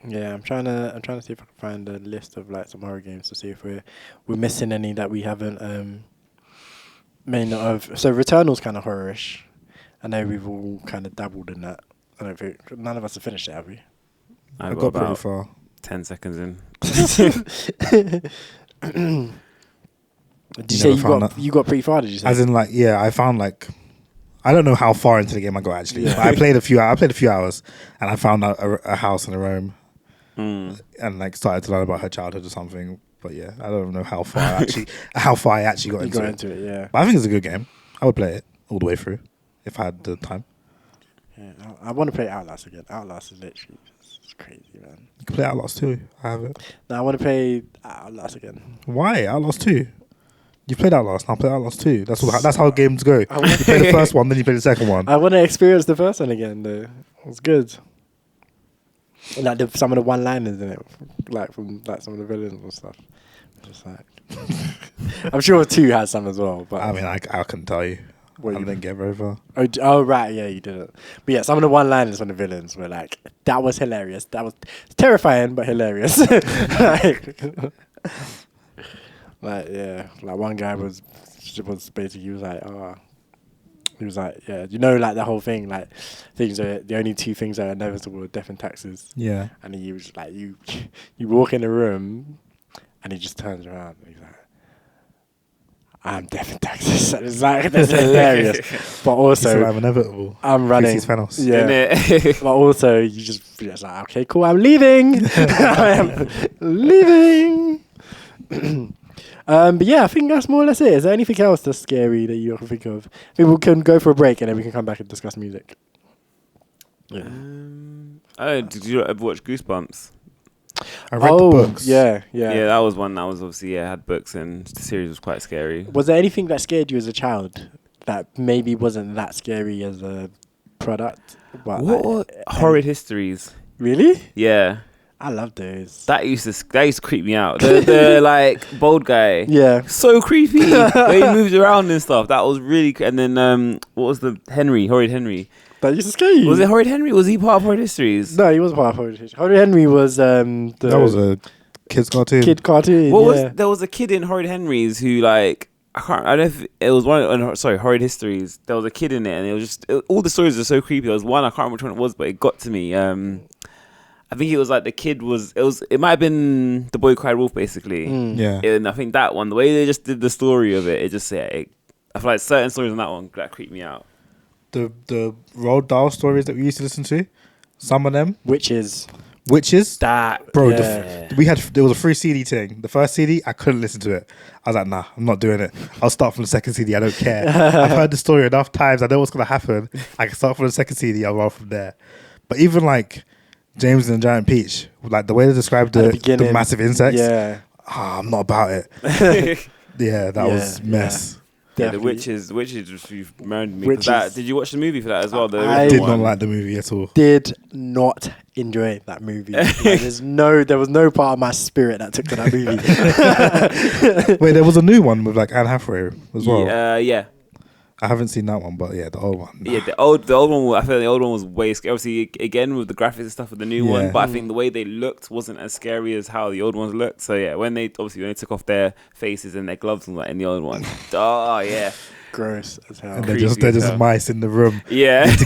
Speaker 3: Yeah, I'm trying to see if I can find a list of like some horror games to see if we're missing any that we haven't may not have. So Returnal's kind of horror-ish. I know we've all kind of dabbled in that. I don't think none of us have finished it, have we?
Speaker 4: I
Speaker 1: got pretty
Speaker 4: about
Speaker 1: far.
Speaker 4: 10 seconds
Speaker 3: Did
Speaker 4: in.
Speaker 3: you say you got pretty far? Did you say?
Speaker 1: As in, like, I found like I don't know how far into the game I got actually.
Speaker 3: Yeah.
Speaker 1: But I played a few hours, and I found out a house in a Rome, and like started to learn about her childhood or something. But yeah, I don't know how far I actually got into it.
Speaker 3: Yeah.
Speaker 1: But I think it's a good game. I would play it all the way through if I had the time.
Speaker 3: Yeah, I want to play Outlast again. Outlast is literally it's crazy, man.
Speaker 1: You can play Outlast 2. I have it.
Speaker 3: No, I want to play Outlast again.
Speaker 1: Why Outlast 2? You played Outlast, now play Outlast 2. That's how games go. You play the first one, then you play the second one.
Speaker 3: I want to experience the first one again, though. It was good. Like some of the one-liners in it, like from like some of the villains and stuff. Just like, I'm sure 2 has some as well. But
Speaker 1: I mean, I couldn't tell you. I didn't get very far.
Speaker 3: Oh, right, yeah, you didn't. But yeah, some of the one-liners from the villains were like, that was hilarious. That was terrifying, but hilarious. Like one guy was basically he was like, yeah, you know, like the whole thing, like things are the only 2 things that are inevitable are death and taxes.
Speaker 1: Yeah.
Speaker 3: And he was like, you walk in the room, and he just turns around and he's like, I'm death and taxes. And it's like that's hilarious, but also
Speaker 1: I'm inevitable.
Speaker 3: I'm running.
Speaker 1: Thanos.
Speaker 3: Yeah, but also you just like, okay, cool, I'm leaving. I am leaving. But yeah, I think that's more or less it. Is there anything else that's scary that you can think of? Maybe we can go for a break and then we can come back and discuss music. Yeah.
Speaker 4: Did you ever watch Goosebumps?
Speaker 1: I read the books.
Speaker 3: Yeah.
Speaker 4: Yeah, that was one that was obviously had books and the series was quite scary.
Speaker 3: Was there anything that scared you as a child that maybe wasn't that scary as a product?
Speaker 4: What horrid histories?
Speaker 3: Really?
Speaker 4: Yeah.
Speaker 3: I love those.
Speaker 4: That used to creep me out. The like bold guy.
Speaker 3: Yeah.
Speaker 4: So creepy. The way he moved around and stuff. That was really and then what was the Horrid Henry?
Speaker 3: That used to scare you.
Speaker 4: Was it Horrid Henry? Was he part of Horrid Histories?
Speaker 3: No, he wasn't part of Horrid Histories. Horrid Henry was
Speaker 1: that was a kid's cartoon.
Speaker 3: Kid cartoon.
Speaker 4: There was a kid in Horrid Henry's who like I don't know if it was Horrid Histories. There was a kid in it and it was just all the stories are so creepy. There was one I can't remember which one it was, but it got to me. I think it was like the kid it might have been The Boy Cried Wolf basically.
Speaker 1: Yeah.
Speaker 4: And I think that one, the way they just did the story of it, I feel like certain stories on that one that creeped me out.
Speaker 1: The Roald Dahl stories that we used to listen to, some of them,
Speaker 3: Witches
Speaker 1: Witches.
Speaker 4: That
Speaker 1: Bro,
Speaker 4: yeah.
Speaker 1: there was a free CD thing. The first CD, I couldn't listen to it. I was like, nah, I'm not doing it. I'll start from the second CD. I don't care. I've heard the story enough times. I know what's gonna happen. I can start from the second CD. I'll roll from there. But even like James and the Giant Peach, like the way they described the massive insects, I'm not about it. Yeah, that was mess.
Speaker 4: Yeah, the witches you've reminded me. Did you watch the movie for that as well?
Speaker 1: I did not like the movie at all.
Speaker 3: Did not enjoy that movie. Like, there was no part of my spirit that took to that movie.
Speaker 1: Wait, there was a new one with like Anne Hathaway as well.
Speaker 4: Yeah.
Speaker 1: I haven't seen that one, but yeah, the old one.
Speaker 4: Yeah, the old one. I feel the old one was way scary. Obviously, again with the graphics and stuff with the new one, but I think the way they looked wasn't as scary as how the old ones looked. So yeah, when they took off their faces and their gloves and like in the old one, oh yeah,
Speaker 3: gross as hell.
Speaker 1: And they're just mice in the room.
Speaker 4: Yeah,
Speaker 1: need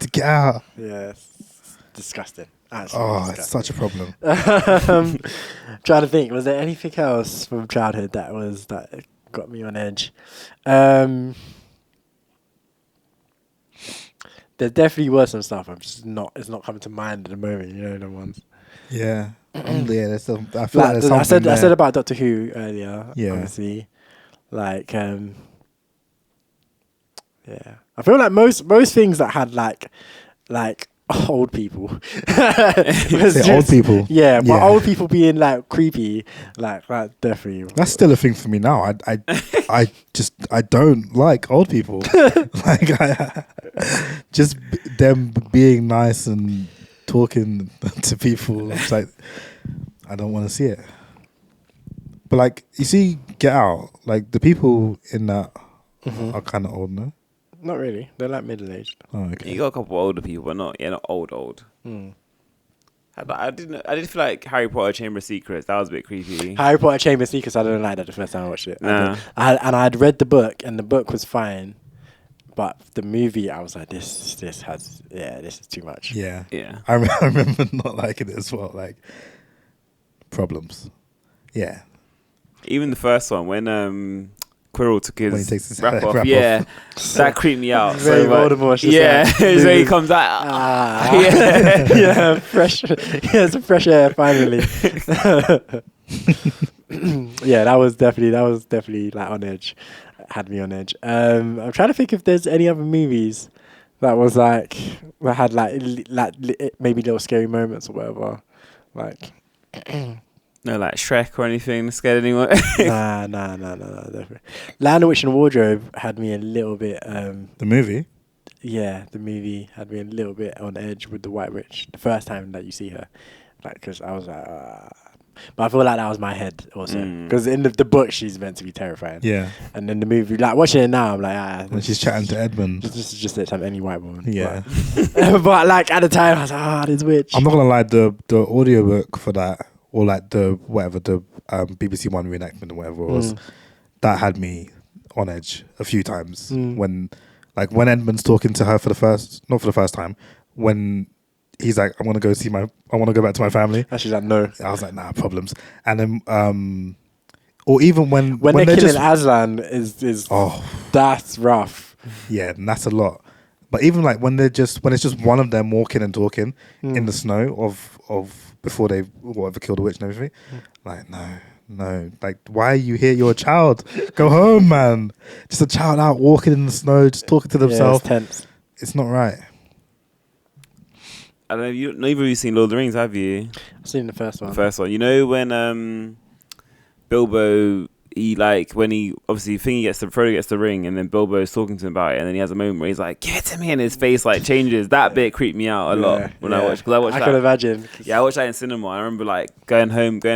Speaker 1: to get out.
Speaker 3: Yeah, it's disgusting.
Speaker 1: Disgusting. It's such a problem.
Speaker 3: Trying to think, was there anything else from childhood that got me on edge? There definitely was some stuff. It's not coming to mind at the moment. You know the ones.
Speaker 1: Yeah, there's some. I feel like there's
Speaker 3: I
Speaker 1: something
Speaker 3: said about Doctor Who earlier.
Speaker 1: Yeah,
Speaker 3: obviously, like yeah. I feel like most things that had like old people.
Speaker 1: Old people.
Speaker 3: Yeah, but old people being like creepy, like definitely.
Speaker 1: That's still a thing for me now. I don't like old people. Like just them being nice and talking to people. It's like I don't want to see it. But like you see, Get Out. Like the people in that are kind of old, no?
Speaker 3: Not really. They're like middle aged.
Speaker 1: Oh, okay.
Speaker 4: You got a couple of older people, but not old. I did feel like Harry Potter Chamber of Secrets. That was a bit creepy.
Speaker 3: Harry Potter Chamber of Secrets. I didn't like that the first time I watched it.
Speaker 4: Nah.
Speaker 3: I'd read the book, and the book was fine, but the movie, I was like, this is too much.
Speaker 1: Yeah.
Speaker 4: Yeah.
Speaker 1: I remember not liking it as well. Like problems. Yeah.
Speaker 4: Even the first one when Quirrell took
Speaker 1: When he
Speaker 4: his
Speaker 1: takes his
Speaker 4: wrap off.
Speaker 1: wrap
Speaker 4: Yeah, that creeped me out.
Speaker 3: Very
Speaker 4: so much.
Speaker 3: Voldemort.
Speaker 4: Yeah, so he comes out.
Speaker 3: Yeah, fresh. Yeah, some fresh air finally. Yeah, that was definitely like on edge. Had me on edge. I'm trying to think if there's any other movies that was like that had like maybe little scary moments or whatever. Like.
Speaker 4: No, like Shrek or anything scared anyone.
Speaker 3: Nah, definitely. Land of Witch and Wardrobe had me a little bit.
Speaker 1: The movie.
Speaker 3: Yeah, the movie had me a little bit on edge with the White Witch the first time that you see her, like because I was like, but I feel like that was my head also because in the book she's meant to be terrifying.
Speaker 1: Yeah,
Speaker 3: and then the movie, like watching it now, I'm like,
Speaker 1: when she's chatting to Edmund,
Speaker 3: this is just any white woman.
Speaker 1: Yeah,
Speaker 3: but like at the time I was like, this witch.
Speaker 1: I'm not gonna lie, the audiobook for that. Or like the BBC One reenactment or whatever it was, that had me on edge a few times when Edmund's talking to her not for the first time, when he's like, I want to go back to my family.
Speaker 3: And she's like, no.
Speaker 1: I was like, nah, problems. And then, or even when
Speaker 3: they're killing Aslan is that's rough.
Speaker 1: Yeah, and that's a lot. But even like when it's just one of them walking and talking in the snow of before they kill the witch and everything, like no, like why are you here? You're a child. Go home, man. Just a child out walking in the snow, just talking to themselves.
Speaker 3: Yeah, it's tense.
Speaker 1: It's not right.
Speaker 4: I don't know. Neither of you seen Lord of the Rings, have you?
Speaker 3: I've seen the first one.
Speaker 4: The first one. You know when Bilbo, Frodo gets the ring, and then Bilbo's talking to him about it, and then he has a moment where he's like, "Give it to me," and his face like changes. That bit creeped me out a lot when I watched. I
Speaker 3: can imagine.
Speaker 4: Yeah, I watched that in cinema. I remember like going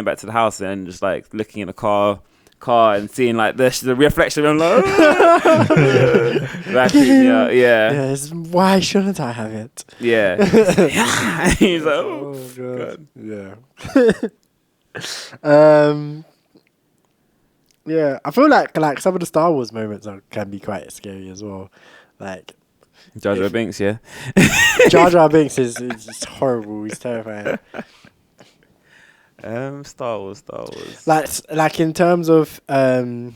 Speaker 4: back to the house, and just like looking in the car and seeing like the reflection. I'm like, that creeped me out. Yeah.
Speaker 3: Why shouldn't I have it?
Speaker 4: Yeah. He's like, oh God.
Speaker 3: Yeah. Yeah, I feel like some of the Star Wars moments can be quite scary as well. Like
Speaker 4: Jar Jar Binks, yeah.
Speaker 3: Jar Jar Binks is horrible. He's terrifying.
Speaker 4: Star Wars.
Speaker 3: Like in terms of like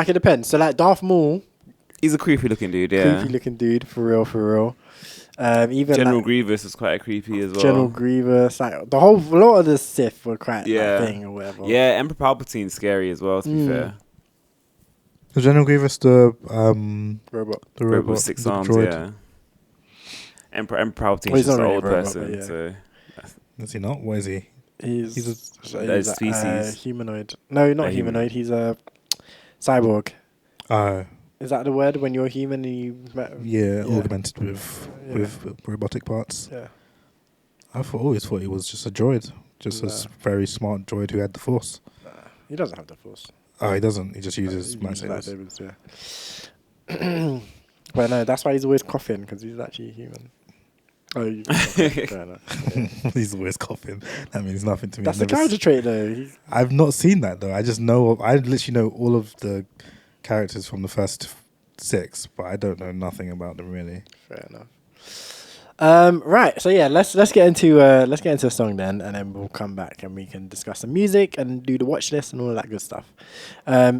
Speaker 3: it depends. So like Darth Maul,
Speaker 4: he's a creepy looking dude. Yeah,
Speaker 3: creepy looking dude for real. Even
Speaker 4: General
Speaker 3: like,
Speaker 4: Grievous was quite creepy as well.
Speaker 3: General Grievous, like a lot of the Sith were quite
Speaker 4: Yeah.
Speaker 3: that thing or whatever.
Speaker 4: Yeah, Emperor Palpatine's scary as well, to be fair.
Speaker 1: Was General Grievous the
Speaker 3: Robot.
Speaker 4: Robot with 6
Speaker 1: the
Speaker 4: arms,
Speaker 1: droid?
Speaker 4: yeah. Emperor Palpatine's
Speaker 3: Well, he's
Speaker 4: just
Speaker 3: not
Speaker 4: an
Speaker 3: really
Speaker 4: old
Speaker 3: a robot,
Speaker 4: person,
Speaker 3: but yeah.
Speaker 4: so...
Speaker 1: Is he not? What is he?
Speaker 3: He's
Speaker 4: a species.
Speaker 3: humanoid. No, not
Speaker 4: A human.
Speaker 3: humanoid. He's a cyborg.
Speaker 1: Oh,
Speaker 3: Is that the word when you're human and you?
Speaker 1: yeah, augmented with robotic parts.
Speaker 3: Yeah.
Speaker 1: Always thought he was just a droid, just a very smart droid who had the Force.
Speaker 3: He doesn't have the Force.
Speaker 1: Oh, he doesn't. He just uses
Speaker 3: He
Speaker 1: lightsabers.
Speaker 3: Yeah. But no, that's why he's always coughing, because he's actually human. Oh, fair enough.
Speaker 1: He's always coughing. That means nothing to me.
Speaker 3: That's the character trait, though.
Speaker 1: I've not seen that though. I just know. I literally know all of the characters from the first 6, but I don't know nothing about them really.
Speaker 3: Fair enough. Right. So yeah, let's get into a song then, and then we'll come back and we can discuss the music and do the watch list and all that good stuff.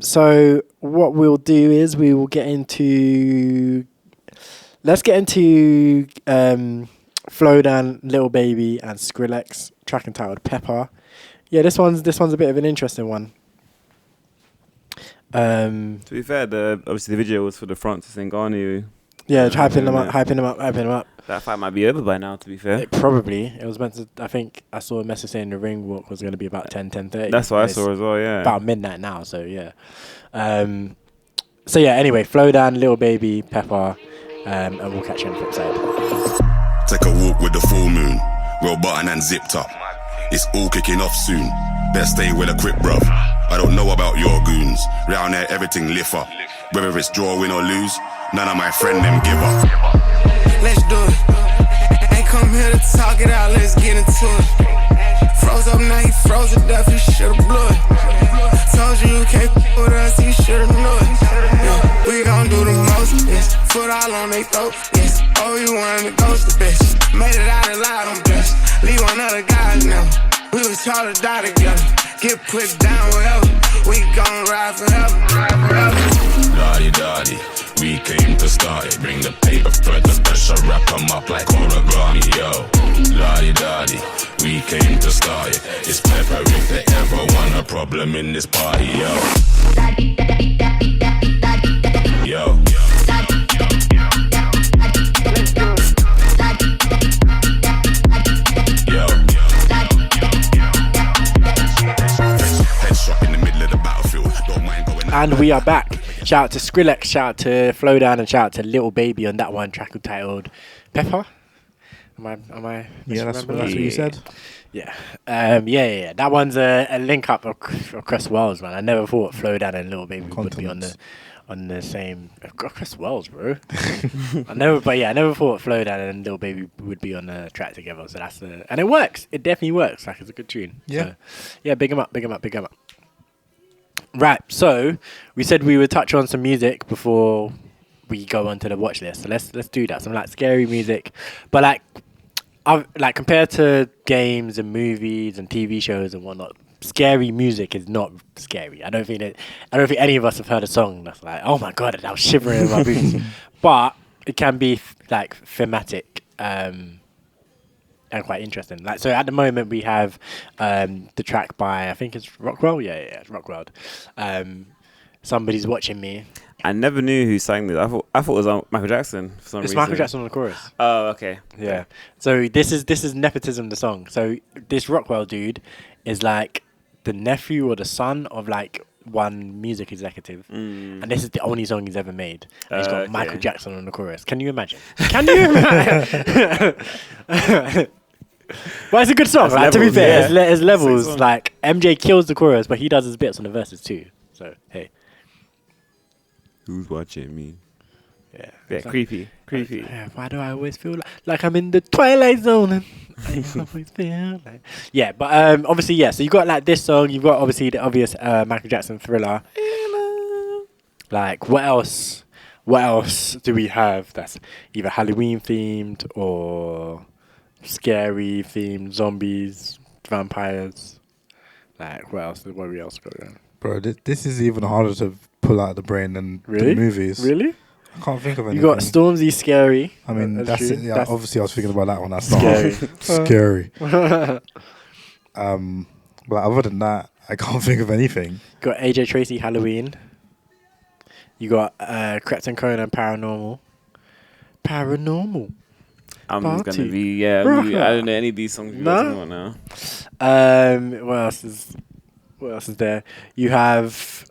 Speaker 3: So what we'll do is we will get into. Let's get into Flowdan, Little Baby, and Skrillex, track entitled Pepper. Yeah, this one's a bit of an interesting one.
Speaker 4: To be fair, obviously the video was for the Francis Ngannou.
Speaker 3: Yeah, hyping him up.
Speaker 4: That fight might be over by now, to be fair.
Speaker 3: It was meant to. I think I saw a message saying the ring walk was going to be about 10:30.
Speaker 4: That's what I saw as well, yeah.
Speaker 3: About midnight now, so yeah. So yeah, anyway, Flowdan, Little Baby, Pepper, and we'll catch you on the flip side.
Speaker 6: Take a walk with the full moon, well button and zipped up. It's all kicking off soon. Better stay with a quick bruv. I don't know about your goons. Round there everything lift up. Whether it's draw, win or lose, none of my friend them give up.
Speaker 7: Let's do it. Ain't come here to talk it out, let's get into it. Froze up now, he froze to death, you should've blew it. Told you you can't with us, you should've knew it. Yeah, we gon' do the most, yes. Foot all on they throat, yes. Oh, you wanted to ghost the bitch. Made it out alive, I'm blessed. Leave one other guy now. We was taught to die together. Get put down wherever. We gon' ride forever.
Speaker 6: Daddy, we came to start it. Bring the paper, spread the pressure, wrap 'em up like origami, yo. Daddy, we came to start it. It's pepper if they ever want a problem in this party, yo. Yo. Headshot in the middle of the battlefield. Don't mind going.
Speaker 3: And we are back. Shout out to Skrillex, shout out to Flowdan, and shout out to Little Baby on that one track titled Pepper. Am I?
Speaker 1: Yeah, that's
Speaker 3: misremembering
Speaker 1: what
Speaker 3: that?
Speaker 1: you said.
Speaker 3: Yeah. Yeah. That one's a link up across worlds, man. I never thought Flowdan and Little Baby would be on the same across worlds, bro. I never thought Flowdan and Little Baby would be on the track together. So and it works. It definitely works. Like, it's a good tune.
Speaker 1: Yeah.
Speaker 3: So, yeah. Big 'em up. Right. So we said we would touch on some music before we go onto the watch list. So let's do that. Some like scary music, but like compared to games and movies and TV shows and whatnot, scary music is not scary. I don't think any of us have heard a song that's like, oh my god, I was shivering in my boots. But it can be like thematic and quite interesting. Like, so at the moment we have the track by, I think it's Rockwell. Yeah, it's Rockwell. Somebody's Watching Me.
Speaker 4: I never knew who sang this. I thought it was Michael Jackson for some reason.
Speaker 3: It's Michael Jackson on the chorus.
Speaker 4: Oh, okay.
Speaker 3: Yeah. So this is Nepotism, the song. So this Rockwell dude is like the nephew or the son of like one music executive, and this is the only song he's ever made. And he's got
Speaker 4: Okay.
Speaker 3: Michael Jackson on the chorus. Can you imagine? Can you imagine? Well, it's a good song.
Speaker 4: That's
Speaker 3: Like, to be
Speaker 4: levels,
Speaker 3: fair,
Speaker 4: yeah.
Speaker 3: it's levels.
Speaker 4: Sick song.
Speaker 3: Like MJ kills the chorus, but he does his bits on the verses too. So hey,
Speaker 4: Who's watching me?
Speaker 3: yeah,
Speaker 4: Yeah,
Speaker 3: It's like-
Speaker 4: creepy.
Speaker 3: Yeah, why do I always feel like I'm in the twilight zone? And I always feel like... Yeah, but obviously, yeah. So you got like this song. You've got obviously the obvious Michael Jackson Thriller. Like what else? What else do we have that's either Halloween themed or scary themed? Zombies, vampires. Like what else? What else got going?
Speaker 1: Bro, this is even harder to pull out of the brain than
Speaker 3: Really?
Speaker 1: the movies.
Speaker 3: Really?
Speaker 1: I can't think of
Speaker 3: You
Speaker 1: anything.
Speaker 3: got Stormzy, Scary.
Speaker 1: I mean, that's
Speaker 3: true.
Speaker 1: it. Yeah,
Speaker 3: That's
Speaker 1: obviously I was thinking about that one. That's not
Speaker 3: scary.
Speaker 1: scary. But other than that, I can't think of anything.
Speaker 3: Got AJ Tracy, Halloween. You got Krept and Conan, Paranormal.
Speaker 4: I'm
Speaker 3: Party.
Speaker 4: gonna be I don't know any of these songs you guys know now.
Speaker 3: What else is there? You have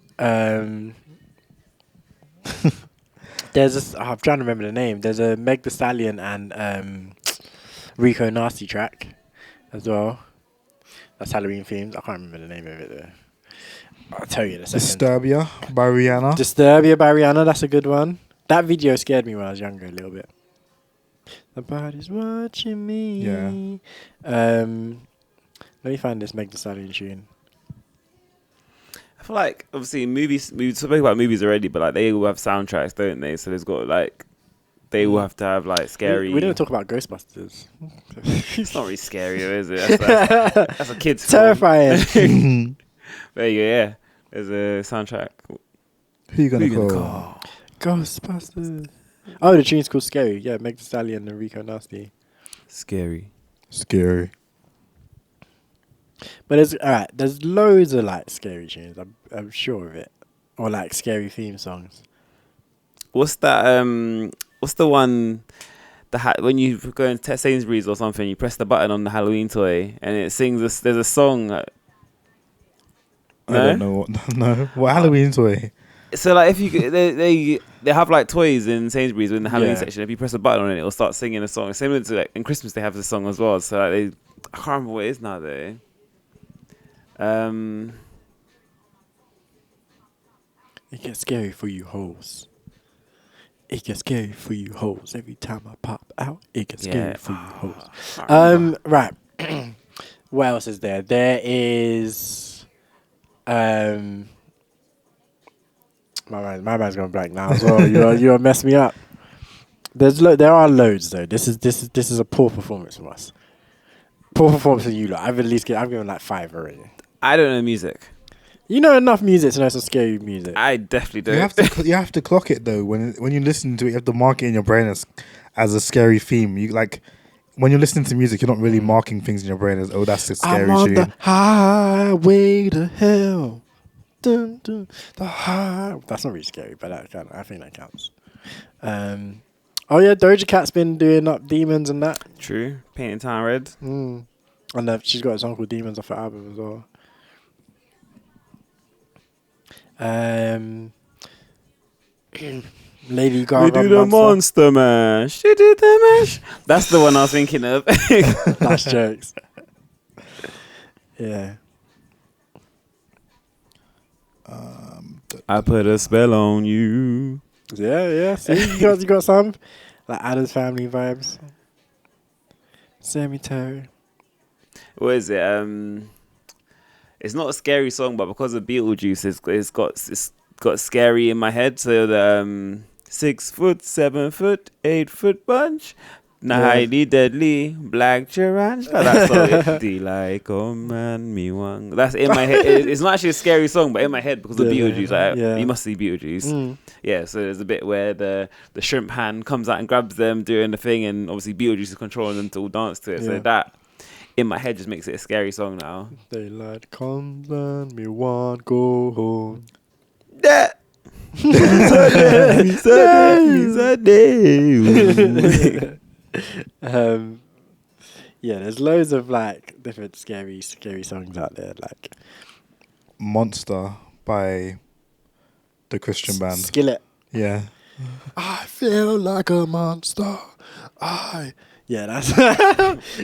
Speaker 3: there's I'm trying to remember the name. There's a Meg Thee Stallion and Rico Nasty track as well. That's Halloween themed. I can't remember the name of it though. I'll tell you in a second.
Speaker 1: Disturbia by Rihanna.
Speaker 3: Disturbia by Rihanna, that's a good one. That video scared me when I was younger a little bit. The body's watching me.
Speaker 1: Yeah.
Speaker 3: Let me find this Meg Thee Stallion tune.
Speaker 4: I feel like obviously movies. We spoke about movies already, but like they all have soundtracks, don't they? So there's got like they will have to have like scary.
Speaker 3: We didn't talk about Ghostbusters.
Speaker 4: It's not really scary, though, is it? That's a kid's film.
Speaker 3: Terrifying.
Speaker 4: There you go. Yeah, there's a soundtrack.
Speaker 1: Who you gonna call?
Speaker 3: Ghostbusters. Oh, the tune's called Scary. Yeah, Meg Thee Stallion and Rico Nasty.
Speaker 4: Scary.
Speaker 3: But there's loads of like scary tunes. I'm sure of it, or like scary theme songs.
Speaker 4: What's that? What's the one? When you go into Sainsbury's or something, you press the button on the Halloween toy and it sings. There's a song.
Speaker 1: I don't know what. No, what Halloween toy?
Speaker 4: So like if you they have like toys in Sainsbury's in the Halloween section. If you press a button on it, it'll start singing a song. Similar to like in Christmas they have the song as well. So like I can't remember what it is now though.
Speaker 3: It gets scary for you hoes. It gets scary for you hoes. Every time I pop out, it gets scary for you hoes. Right. What else is there? There is my mind's going blank now as well. You'll mess me up. There are loads though. This is a poor performance from us. Poor performance from you lot. I've given like 5 already.
Speaker 4: I don't know music.
Speaker 3: You know enough music to know some scary music.
Speaker 4: I definitely don't.
Speaker 1: You have to clock it though. When you listen to it, you have to mark it in your brain as a scary theme. You like when you're listening to music, you're not really marking things in your brain as that's a scary
Speaker 3: I'm on
Speaker 1: tune.
Speaker 3: the highway to hell. Dun, dun, that's not really scary, but I think that counts. Oh yeah, Doja Cat's been doing up Demons and that.
Speaker 4: True. Painting Town Red.
Speaker 3: And she's got a song called Demons off her album as well. Lady Gaga.
Speaker 4: We do the Monster Mash. She did the mash. That's the one I was thinking of.
Speaker 3: That's jokes. Yeah.
Speaker 4: I put a spell on you.
Speaker 3: Yeah. See, you got some like Adam's Family vibes. Cemetery.
Speaker 4: What is it? It's not a scary song, but because of Beetlejuice, it's got scary in my head. So the 6 foot, 7 foot, 8 foot bunch, highly deadly black tarantula. That's all. D like oh man me one. That's in my head. It's not actually a scary song, but in my head because of Beetlejuice. You must see Beetlejuice. Yeah, so there's a bit where the shrimp hand comes out and grabs them doing the thing, and obviously Beetlejuice is controlling them to all dance to it. So that in my head just makes it a scary song now.
Speaker 3: Daylight comes and me want go home.
Speaker 4: Yeah.
Speaker 3: Yeah, there's loads of like different scary songs out there, like
Speaker 1: Monster by the Christian band.
Speaker 3: Skillet.
Speaker 1: Yeah.
Speaker 3: I feel like a monster. Yeah, that's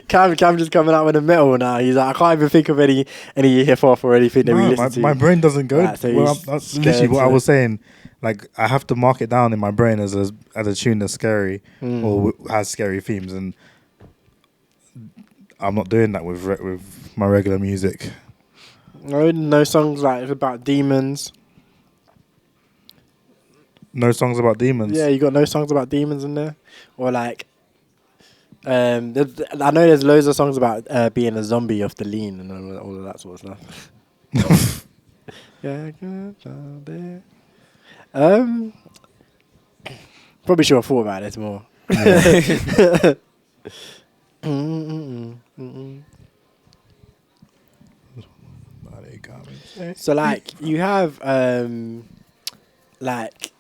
Speaker 3: Cam just coming out with the metal now. He's like, I can't even think of any hip hop or anything that we listen to.
Speaker 1: My brain doesn't go.
Speaker 3: Right, so
Speaker 1: that's literally what I was saying. Like I have to mark it down in my brain as a tune that's scary or has scary themes, and I'm not doing that with my regular music.
Speaker 3: No songs like about demons.
Speaker 1: No songs about demons.
Speaker 3: Yeah, you got no songs about demons in there, or like. I know there's loads of songs about being a zombie off the lean and all of that sort of stuff. Yeah, good job there. Probably should have thought about this more. So like you have like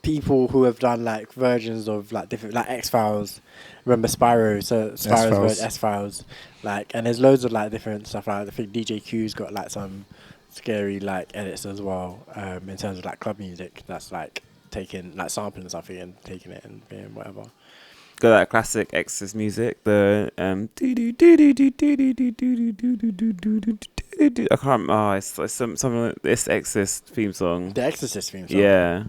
Speaker 3: people who have done like versions of like different like X-Files. Remember Spyro? So Spyro's S-Files. Like, and there's loads of like different stuff. Like I think DJ Q's got like some scary like edits as well. In terms of like club music, that's like taking like sampling something and taking it and being whatever.
Speaker 4: Got that classic Exorcist music, the I can't remember. Oh, it's something like this Exorcist theme song.
Speaker 3: The Exorcist theme song.
Speaker 4: Yeah.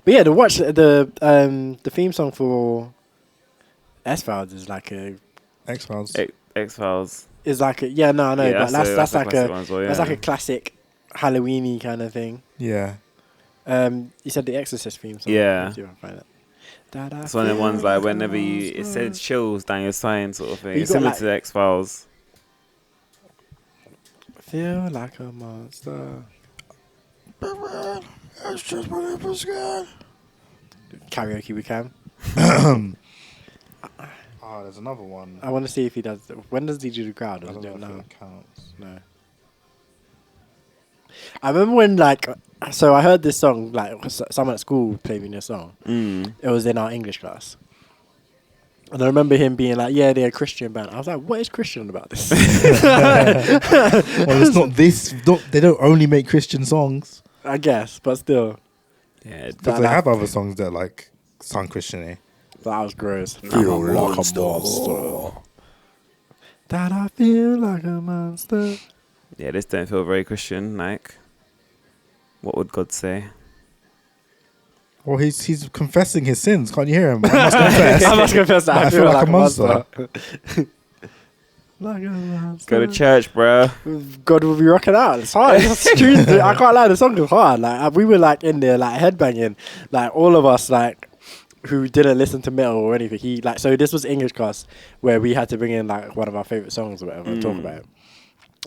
Speaker 3: But yeah, the theme song for S-Files is like a
Speaker 1: X-Files.
Speaker 4: X-Files.
Speaker 3: Is like a yeah no I know
Speaker 4: Yeah,
Speaker 3: but that's like a
Speaker 4: well, yeah.
Speaker 3: that's like a classic Halloweeny kind of thing.
Speaker 1: Yeah.
Speaker 3: You said the Exorcist theme song.
Speaker 4: Yeah.
Speaker 3: Let's see if I can find it.
Speaker 4: It's one of the ones like whenever it sends chills down your spine sort of thing.
Speaker 3: You
Speaker 4: It's
Speaker 3: got,
Speaker 4: similar
Speaker 3: like-
Speaker 4: to the X-Files.
Speaker 3: Feel like a monster.
Speaker 1: That's just what it was good.
Speaker 3: Karaoke we can.
Speaker 1: Oh, there's another one.
Speaker 3: I want to see if he does. When does he do the crowd?
Speaker 1: I
Speaker 3: Does
Speaker 1: don't
Speaker 3: he
Speaker 1: know
Speaker 3: do it
Speaker 1: if
Speaker 3: now?
Speaker 1: it counts.
Speaker 3: No. I remember when like, so I heard this song like someone at school played me this song. It was in our English class. And I remember him being like, yeah, they're a Christian band. I was like, what is Christian about this?
Speaker 1: Well, it's not this. They don't only make Christian songs.
Speaker 3: I guess, but still.
Speaker 4: Yeah.
Speaker 1: Because they have other songs that like sound Christian-y.
Speaker 3: That was gross. Feel like a monster. That I feel like a monster.
Speaker 4: Yeah, this don't feel very Christian. Like, what would God say?
Speaker 1: Well, he's confessing his sins. Can't you hear him? I must confess.
Speaker 3: I must confess that I feel like a monster. Like a monster.
Speaker 4: Go to church, bro.
Speaker 3: God will be rocking out. It's hard. It's true. I can't lie. The song is hard. Like we were like in there, like headbanging. Like all of us, like who didn't listen to metal or anything. He like so. This was English class where we had to bring in like one of our favorite songs or whatever and talk about it.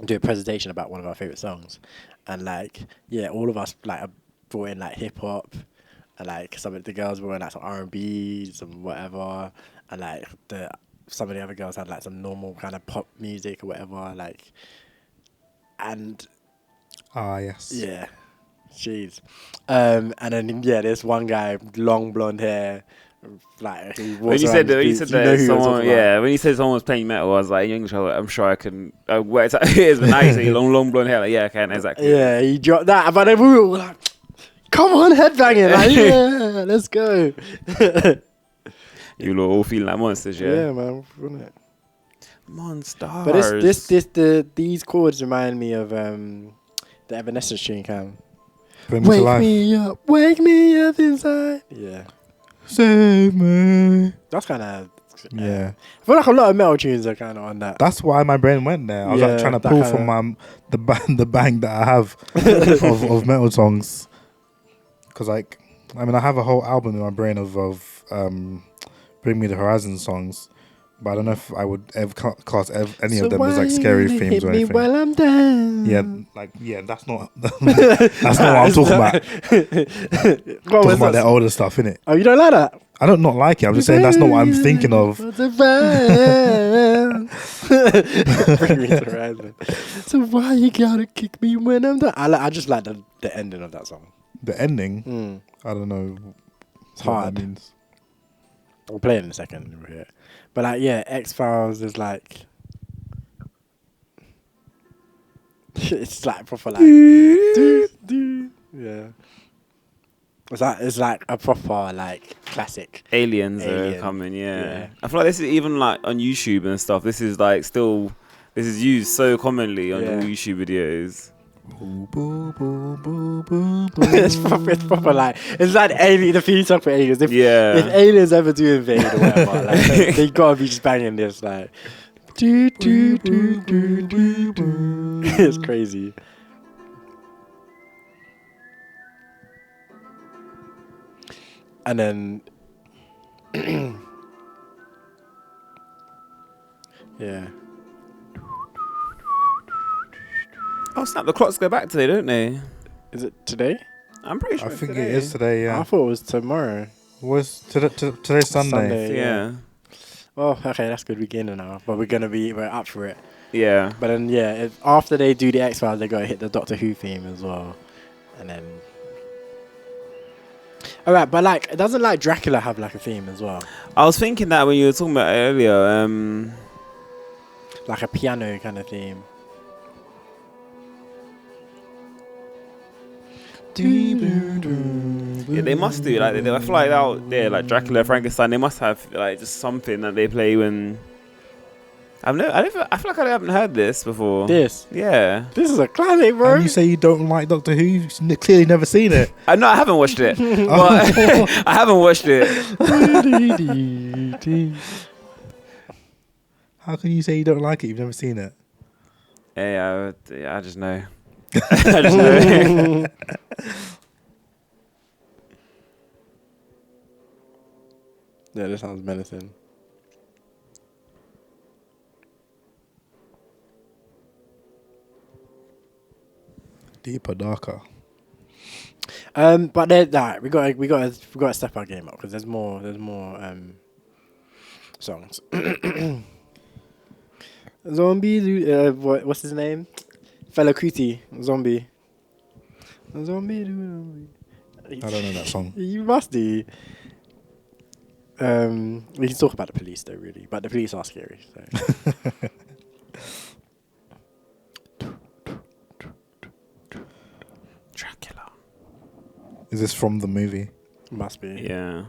Speaker 3: Do a presentation about one of our favorite songs, and like yeah, all of us like brought in like hip hop. And like some of the girls were wearing like some R&B, some whatever, and like some of the other girls had like some normal kind of pop music or whatever, like, and
Speaker 1: Ah, yes.
Speaker 3: yeah, jeez, and then yeah, there's one guy, long blonde hair, like who
Speaker 4: When
Speaker 3: walks
Speaker 4: you
Speaker 3: around
Speaker 4: said
Speaker 3: the
Speaker 4: that,
Speaker 3: streets. You know who you're talking about.
Speaker 4: when you said someone was playing metal, I was like, in English, I'm sure I can. Where it's it is, but now you say long blonde hair. Like, yeah, I can exactly.
Speaker 3: Yeah, he dropped that, but then we were all like, come on, headbanging, like, yeah, let's go.
Speaker 4: You lot all feeling like monsters, yeah.
Speaker 3: Yeah, man, wasn't it?
Speaker 4: Monsters.
Speaker 3: But these chords remind me of the Evanescence tune, Cam.
Speaker 1: Bring me to life.
Speaker 3: Wake me up inside. Yeah,
Speaker 1: Save me.
Speaker 3: that's kind of.
Speaker 1: Yeah.
Speaker 3: I feel like a lot of metal tunes are kind of on that.
Speaker 1: That's why my brain went there. I was
Speaker 3: Yeah,
Speaker 1: like trying to
Speaker 3: that
Speaker 1: pull
Speaker 3: kinda-
Speaker 1: from the bang that I have of metal songs. Because like, I mean, I have a whole album in my brain of Bring Me the Horizon songs, but I don't know if I would ever class any of them as like scary themes or anything.
Speaker 3: While I'm down.
Speaker 1: That's not that's not what I'm talking about. Talking about their older stuff, innit?
Speaker 3: Oh, you don't like that?
Speaker 1: I don't not like it. I'm just saying that's not what I'm thinking of.
Speaker 3: Bring me to horizon. So why you gotta kick me when I'm down? I just like the ending of that song.
Speaker 1: The ending, I don't know.
Speaker 3: It's
Speaker 1: what
Speaker 3: hard.
Speaker 1: that means.
Speaker 3: We'll play it in a second. We'll hear it. But like, yeah, X-Files is like, it's like proper like, yeah. It's like a proper like classic.
Speaker 4: Aliens
Speaker 3: Alien.
Speaker 4: are coming,
Speaker 3: Yeah.
Speaker 4: yeah. I feel like this is even like on YouTube and stuff. This is like still, this is used so commonly on
Speaker 3: Yeah.
Speaker 4: all YouTube videos.
Speaker 3: It's proper like it's like Alien, the theme song for Aliens. If Aliens ever do invade or whatever, like, they gotta be just banging this like. It's crazy. And then, yeah.
Speaker 4: Oh snap! The clocks go back today, don't they?
Speaker 3: Is it today?
Speaker 4: I'm pretty sure
Speaker 1: I
Speaker 4: it's
Speaker 1: think
Speaker 4: today.
Speaker 1: it is today. Yeah.
Speaker 3: I thought it was tomorrow.
Speaker 1: Today's Sunday.
Speaker 4: Yeah.
Speaker 3: Oh, okay, that's good. We're getting now, but we're up for it.
Speaker 4: Yeah.
Speaker 3: But then, if after they do the X-Files, they gotta hit the Doctor Who theme as well, and then. All right, but like, doesn't like Dracula have like a theme as well,
Speaker 4: I was thinking that when you were talking about it earlier.
Speaker 3: like a piano kind of theme?
Speaker 4: Yeah, they must do like I feel like out there, like Dracula, Frankenstein. They must have like just something that they play when. I feel like I haven't heard this before.
Speaker 3: This
Speaker 4: Yeah.
Speaker 3: is a classic, bro.
Speaker 1: And you say you don't like Doctor Who? You've clearly never seen it.
Speaker 4: I haven't watched it. But I haven't watched it.
Speaker 1: How can you say you don't like it? You've never seen it.
Speaker 4: Yeah, I just know. I just know.
Speaker 3: Yeah, this sounds menacing.
Speaker 1: Deeper, darker.
Speaker 3: But then, nah, we gotta step our game up because there's more songs. Zombie, what's his name? Fela Kuti, Zombie. Zombie.
Speaker 1: I don't know that song.
Speaker 3: You must do. We can talk about the police though, really, but the police are scary. So.
Speaker 4: Dracula.
Speaker 1: Is this from the movie?
Speaker 3: Must be.
Speaker 4: Yeah.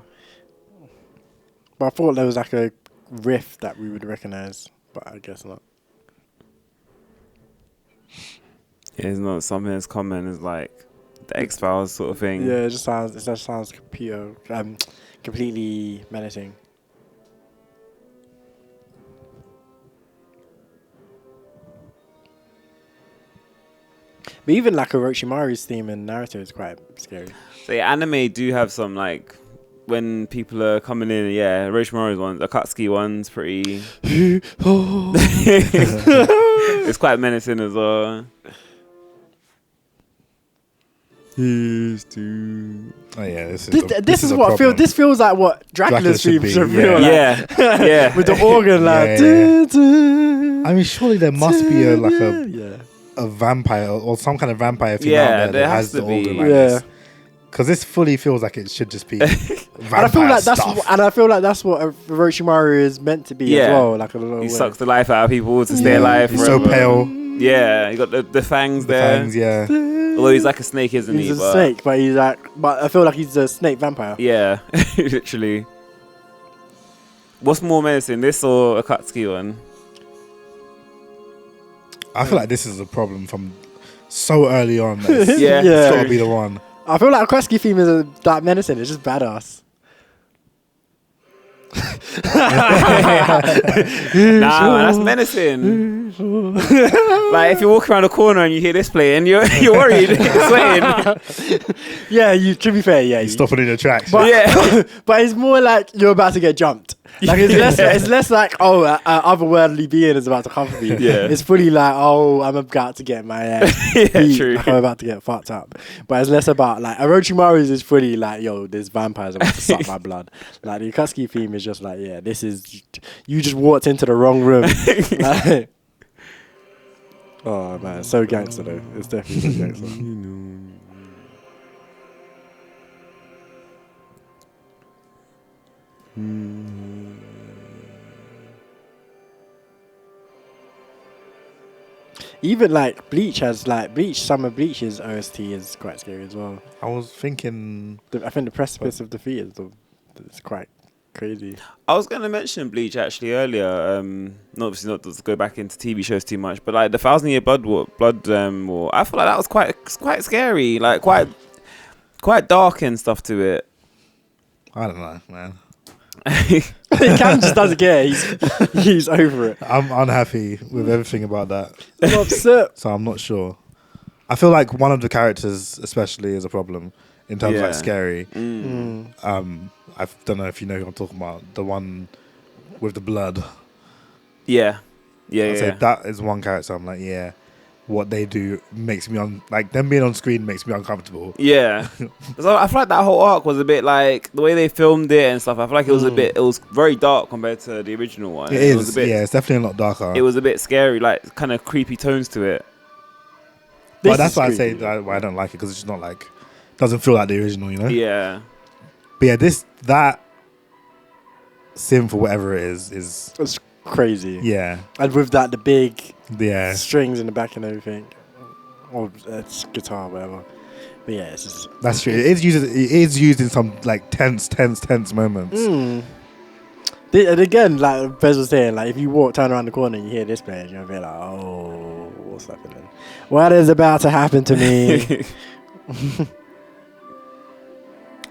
Speaker 3: But I thought there was like a riff that we would recognize, but I guess not.
Speaker 4: Yeah, it's not something as common as like the X-Files sort of thing.
Speaker 3: Yeah, it just sounds completely menacing. But even like Orochimaru's theme and narrative is quite scary.
Speaker 4: So yeah, anime do have some like when people are coming in. Yeah, Orochimaru's one, Akatsuki one's pretty. It's quite menacing as well. Here's to.
Speaker 1: Oh yeah, this
Speaker 3: This is
Speaker 1: a
Speaker 3: what I feel.
Speaker 1: problem.
Speaker 3: This feels like what Dracula's
Speaker 1: Dracula should
Speaker 3: theme
Speaker 1: be,
Speaker 3: should
Speaker 1: yeah.
Speaker 3: feel like.
Speaker 4: Yeah, yeah.
Speaker 3: With the organ, like.
Speaker 1: Yeah. I mean, surely there must be a vampire or some kind of vampire theme out there that has the organ like this. Because this fully feels like it should just be vampire stuff.
Speaker 3: And I feel like that's what Orochimaru is meant to be as well. Like a little
Speaker 4: He
Speaker 3: way.
Speaker 4: sucks the life out of people to stay alive.
Speaker 1: He's so
Speaker 4: forever.
Speaker 1: pale.
Speaker 4: Yeah, you got the fangs
Speaker 1: The
Speaker 4: there.
Speaker 1: fangs, yeah.
Speaker 4: Although he's like a snake, isn't he?
Speaker 3: He's a snake, but he's like. But I feel like he's a snake vampire.
Speaker 4: Yeah, literally. What's more menacing, this or Akatsuki one?
Speaker 1: I feel like this is a problem from so early on. That it's,
Speaker 4: Yeah.
Speaker 1: it's got to be the one.
Speaker 3: I feel like Akatsuki theme is that menacing. It's just badass.
Speaker 4: Nah, man, that's menacing. Like if you walk around the corner and you hear this playing, you're worried, you're sweating.
Speaker 3: Yeah, to be fair, yeah.
Speaker 1: You stop it in your tracks.
Speaker 3: But,
Speaker 4: Yeah.
Speaker 3: but it's more like you're about to get jumped. Like it's less like otherworldly being is about to come for me.
Speaker 4: Yeah.
Speaker 3: It's fully like I'm about to get my ass
Speaker 4: Yeah,
Speaker 3: beat.
Speaker 4: true.
Speaker 3: Like I'm about to get fucked up. But it's less about like Orochimaru's is fully like there's vampires about to suck my blood. Like the Akatsuki theme is just like this is you just walked into the wrong room. Like, oh man, it's so gangster though. It's definitely so gangster. Even like Bleach Summer Bleach's OST is quite scary as well.
Speaker 1: I was thinking.
Speaker 3: I think the Precipice of Defeat is quite crazy.
Speaker 4: I was going to mention Bleach actually earlier. Obviously not to go back into TV shows too much, but like the 1,000 Year Blood War. I feel like that was quite scary, like quite dark and stuff to it.
Speaker 1: I don't know, man.
Speaker 3: Cam just doesn't care. He's over it.
Speaker 1: I'm unhappy with everything about that,
Speaker 3: I'm upset.
Speaker 1: so I'm not sure. I feel like one of the characters, especially, is a problem in terms of like scary. I don't know if you know who I'm talking about. The one with the blood.
Speaker 4: Yeah.
Speaker 1: I'd say that is one character. I'm like, what they do makes me like them being on screen makes me uncomfortable.
Speaker 4: Yeah. So I feel like that whole arc was a bit like the way they filmed it and stuff. I feel like it was it was very dark compared to the original one.
Speaker 1: It
Speaker 4: was
Speaker 1: is,
Speaker 4: a bit,
Speaker 1: yeah, it's definitely a lot darker.
Speaker 4: It was a bit scary, like kind of creepy tones to it.
Speaker 1: But that's why I say why I don't like it, because it's just not like, doesn't feel like the original, you know?
Speaker 4: Yeah.
Speaker 1: But yeah, that synth or whatever it is
Speaker 3: It's crazy.
Speaker 1: yeah,
Speaker 3: And with that, the big
Speaker 1: yeah.
Speaker 3: strings in the back and everything. Or it's guitar, whatever. But yeah, it's just...
Speaker 1: That's true. It is used in some like tense moments.
Speaker 3: And again, like Bez was saying, like if you turn around the corner and you hear this playing, you're gonna be like, oh, what's happening? What is about to happen to me?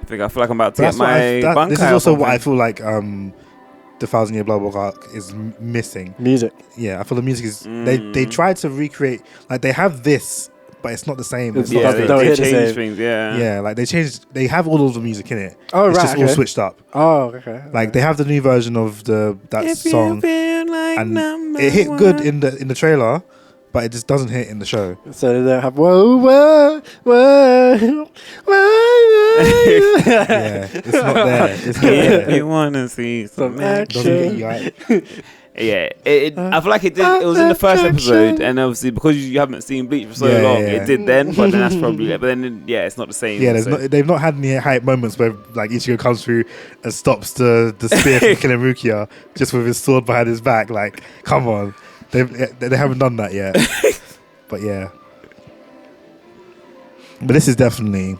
Speaker 4: I feel like I'm about to get my bunker.
Speaker 1: This is also what I feel like the 1,000 Year Blood War arc is missing.
Speaker 3: Music.
Speaker 1: Yeah, I feel the music is they tried to recreate, like they have this, but it's not the same. It's
Speaker 4: Yeah,
Speaker 1: not
Speaker 3: they
Speaker 1: the
Speaker 3: don't hit the
Speaker 4: change
Speaker 3: same.
Speaker 4: things. Yeah.
Speaker 1: yeah, like they have all of the music in it.
Speaker 3: Oh,
Speaker 1: it's
Speaker 3: right,
Speaker 1: just all
Speaker 3: okay.
Speaker 1: switched up.
Speaker 3: Oh, okay.
Speaker 1: Like they have the new version of that
Speaker 4: If
Speaker 1: song,
Speaker 4: you feel like
Speaker 1: and
Speaker 4: number
Speaker 1: it hit
Speaker 4: one.
Speaker 1: good in the trailer, but it just doesn't hit in the show.
Speaker 3: So they don't have whoa, whoa, whoa, whoa.
Speaker 1: Yeah, it's not there. It's not
Speaker 4: If
Speaker 1: there.
Speaker 4: you wanna see some
Speaker 1: Doesn't get you out.
Speaker 4: Yeah, I feel like it did. It was in the first episode, and obviously because you haven't seen Bleach for so
Speaker 1: Yeah,
Speaker 4: long,
Speaker 1: yeah.
Speaker 4: it did then. But then that's probably. But then it's not the same.
Speaker 1: Yeah,
Speaker 4: so.
Speaker 1: they've not had any hype moments where like Ichigo comes through and stops the spear from killing Rukia just with his sword behind his back. Like, come on, they haven't done that yet. But yeah, but this is definitely.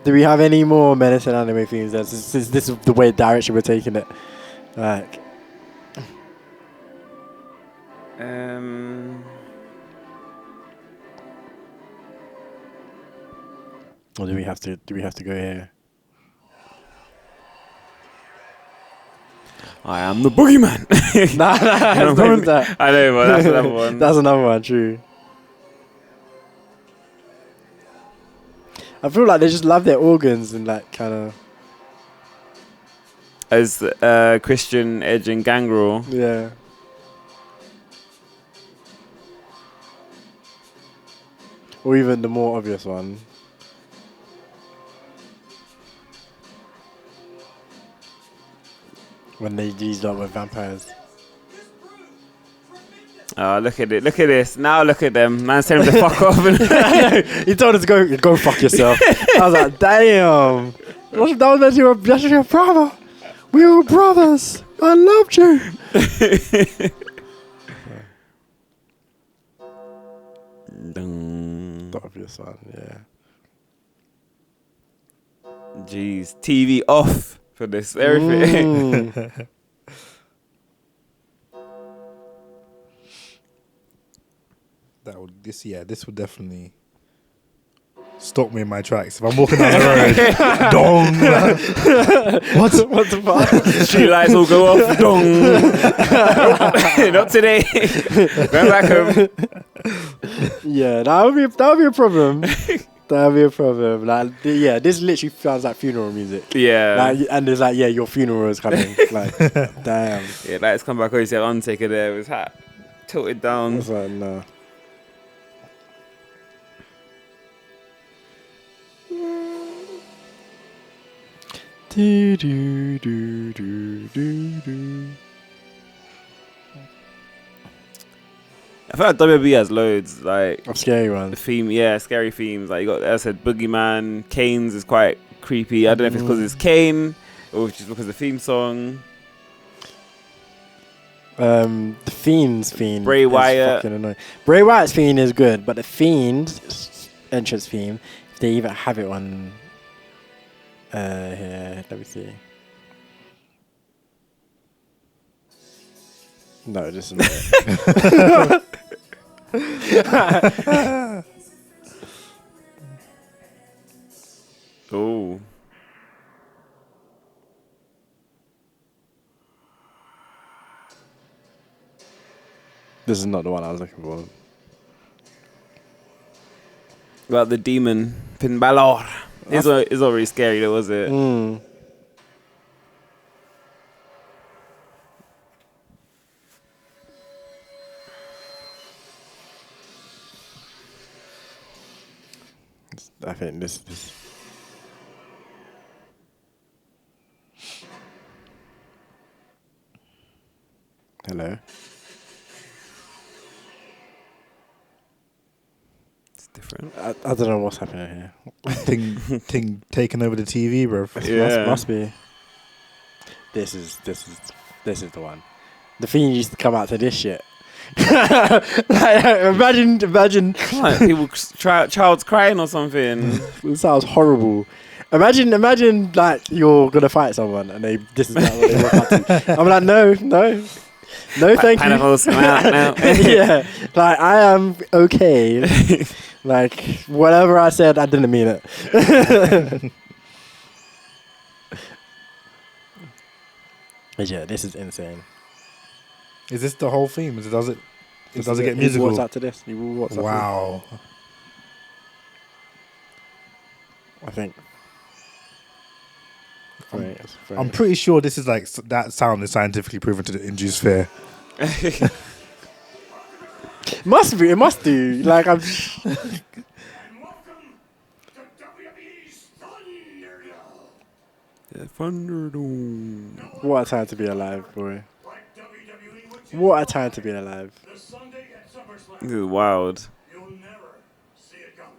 Speaker 3: Do we have any more menacing anime themes? This is the way direction we're taking it. Like, or do we have to go here?
Speaker 4: I am the boogeyman.
Speaker 3: Nah, it's not that.
Speaker 4: I know, but that's another one.
Speaker 3: That's another one, true. I feel like they just love their organs and like kind of.
Speaker 4: As Christian, Edge, and Gangrel.
Speaker 3: Yeah. Or even the more obvious one. When they use that with vampires.
Speaker 4: Oh, look at it. Look at this. Now look at them. Man's telling them to fuck off.
Speaker 3: He told us to go fuck yourself. I was like, damn. That's your brother. We were brothers. I loved you. The obvious one, yeah.
Speaker 4: Jeez. TV off for this. Everything.
Speaker 1: This would definitely stop me in my tracks if I'm walking down the road. Dong. What the fuck?
Speaker 4: Street lights will go off. Dong. Not today. Go back home.
Speaker 3: Yeah, that would be a problem. That would be a problem. Like, yeah, this literally sounds like funeral music.
Speaker 4: Yeah.
Speaker 3: Like, and it's like, yeah, your funeral is coming. Like, damn.
Speaker 4: Yeah, lights come back on. You see Undertaker there with his hat tilted down.
Speaker 3: It's like, no. Do, do, do, do, do, do.
Speaker 4: I feel like WB has loads, like
Speaker 3: Of scary
Speaker 4: the
Speaker 3: ones.
Speaker 4: theme, scary themes. Like you got, as I said, Boogeyman, Kane's is quite creepy. I don't know if it's because it's Kane or just because the theme song.
Speaker 3: The Fiend's theme
Speaker 4: Bray
Speaker 3: is
Speaker 4: Wyatt.
Speaker 3: fucking annoying. Bray Wyatt's theme is good, but the Fiend's entrance theme, if they even have it on here, let me see. No, this is not it.
Speaker 4: Oh.
Speaker 3: This is not the one I was looking for.
Speaker 4: About the demon, Finn Balor. It's not really scary though, was it?
Speaker 3: I think this. Hello.
Speaker 4: It's different.
Speaker 3: I don't know what's happening here.
Speaker 1: Thing taking over the TV, bro.
Speaker 4: Yeah.
Speaker 3: Must be. This is the one. The theme used to come out to this shit. Like, imagine.
Speaker 4: Like people, child's crying or something.
Speaker 3: It sounds horrible. Imagine like you're gonna fight someone and this is like what they walk up to. I'm like, no, thank you.
Speaker 4: Pineapples come out now.
Speaker 3: Yeah, like I am okay. Like whatever I said, I didn't mean it. But yeah, this is insane.
Speaker 1: Is this the whole theme? Does it get
Speaker 3: He
Speaker 1: musical?
Speaker 3: walks out to this. He will walk out to
Speaker 1: Wow.
Speaker 3: this, I think.
Speaker 1: I'm pretty sure this is like that sound is scientifically proven to induce fear.
Speaker 3: Must be. It must do. Like I'm.
Speaker 4: Thunderdome.
Speaker 3: What a time to be alive, boy. What a time to be alive.
Speaker 4: This is wild.
Speaker 8: You'll never see it coming.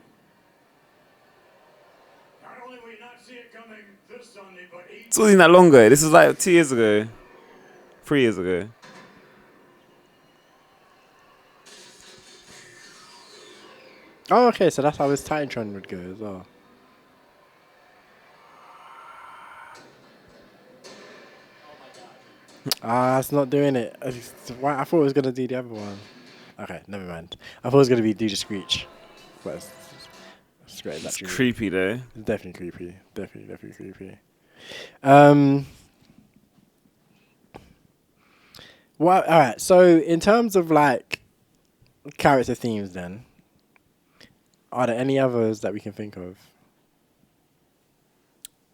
Speaker 8: Not only will you not see it coming this Sunday, but
Speaker 4: It's wasn't that long ago. This was like 2 years ago. 3 years ago.
Speaker 3: Oh, okay. So that's how his Titantron would go as well. It's not doing it. I thought it was gonna do the other one. Okay, never mind. I thought it was gonna be do the screech. But it's great.
Speaker 4: It's creepy though.
Speaker 3: It's definitely creepy. Definitely creepy. Well, all right. So in terms of like character themes, then, are there any others that we can think of?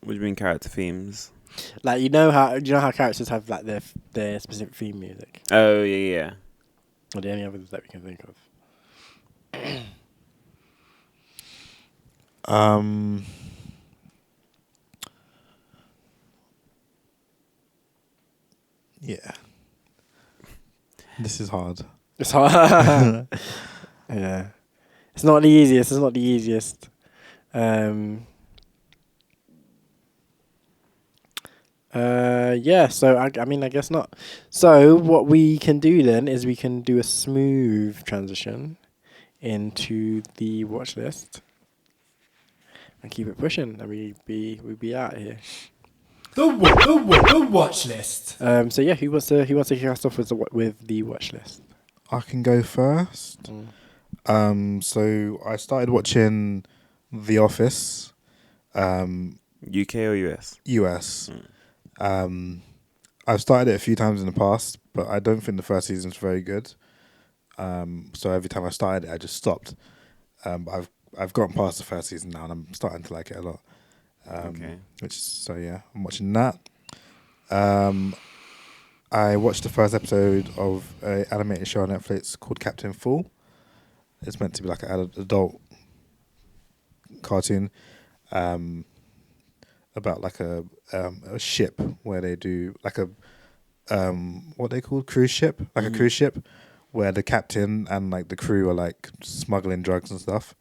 Speaker 4: What do you mean character themes?
Speaker 3: Like you know how characters have like their specific theme music.
Speaker 4: Oh yeah.
Speaker 3: Are there any others that we can think of?
Speaker 1: Yeah. This is hard.
Speaker 3: It's hard. Yeah. It's not the easiest. Yeah, so I mean, I guess not. So what we can do then is we can do a smooth transition into the watch list and keep it pushing, and we'd be out here.
Speaker 2: The watch list.
Speaker 3: So yeah, who wants to kick us off with the watch list?
Speaker 1: I can go first. So I started watching The Office.
Speaker 4: UK or US?
Speaker 1: US. I've started it a few times in the past, but I don't think the first season's very good. So every time I started it, I just stopped. But I've gotten past the first season now, and I'm starting to like it a lot.
Speaker 4: Okay.
Speaker 1: I'm watching that. I watched the first episode of an animated show on Netflix called Captain Full. It's meant to be like an adult cartoon. About like a ship where they do like a what they call cruise ship, like a cruise ship, where the captain and like the crew are like smuggling drugs and stuff.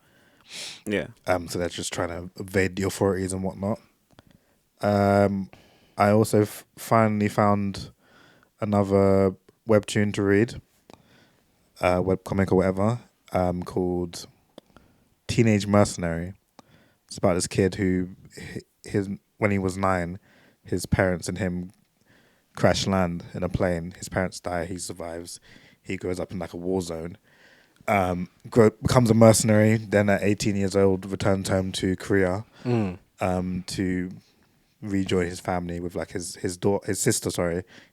Speaker 4: Yeah.
Speaker 1: So they're just trying to evade the authorities and whatnot. I also finally found another webtoon to read, webcomic or whatever, called Teenage Mercenary. It's about this kid who when he was 9, his parents and him crash land in a plane. His parents die. He survives. He grows up in like a war zone. Becomes a mercenary. Then at 18 years old, returns home to Korea to rejoin his family with like his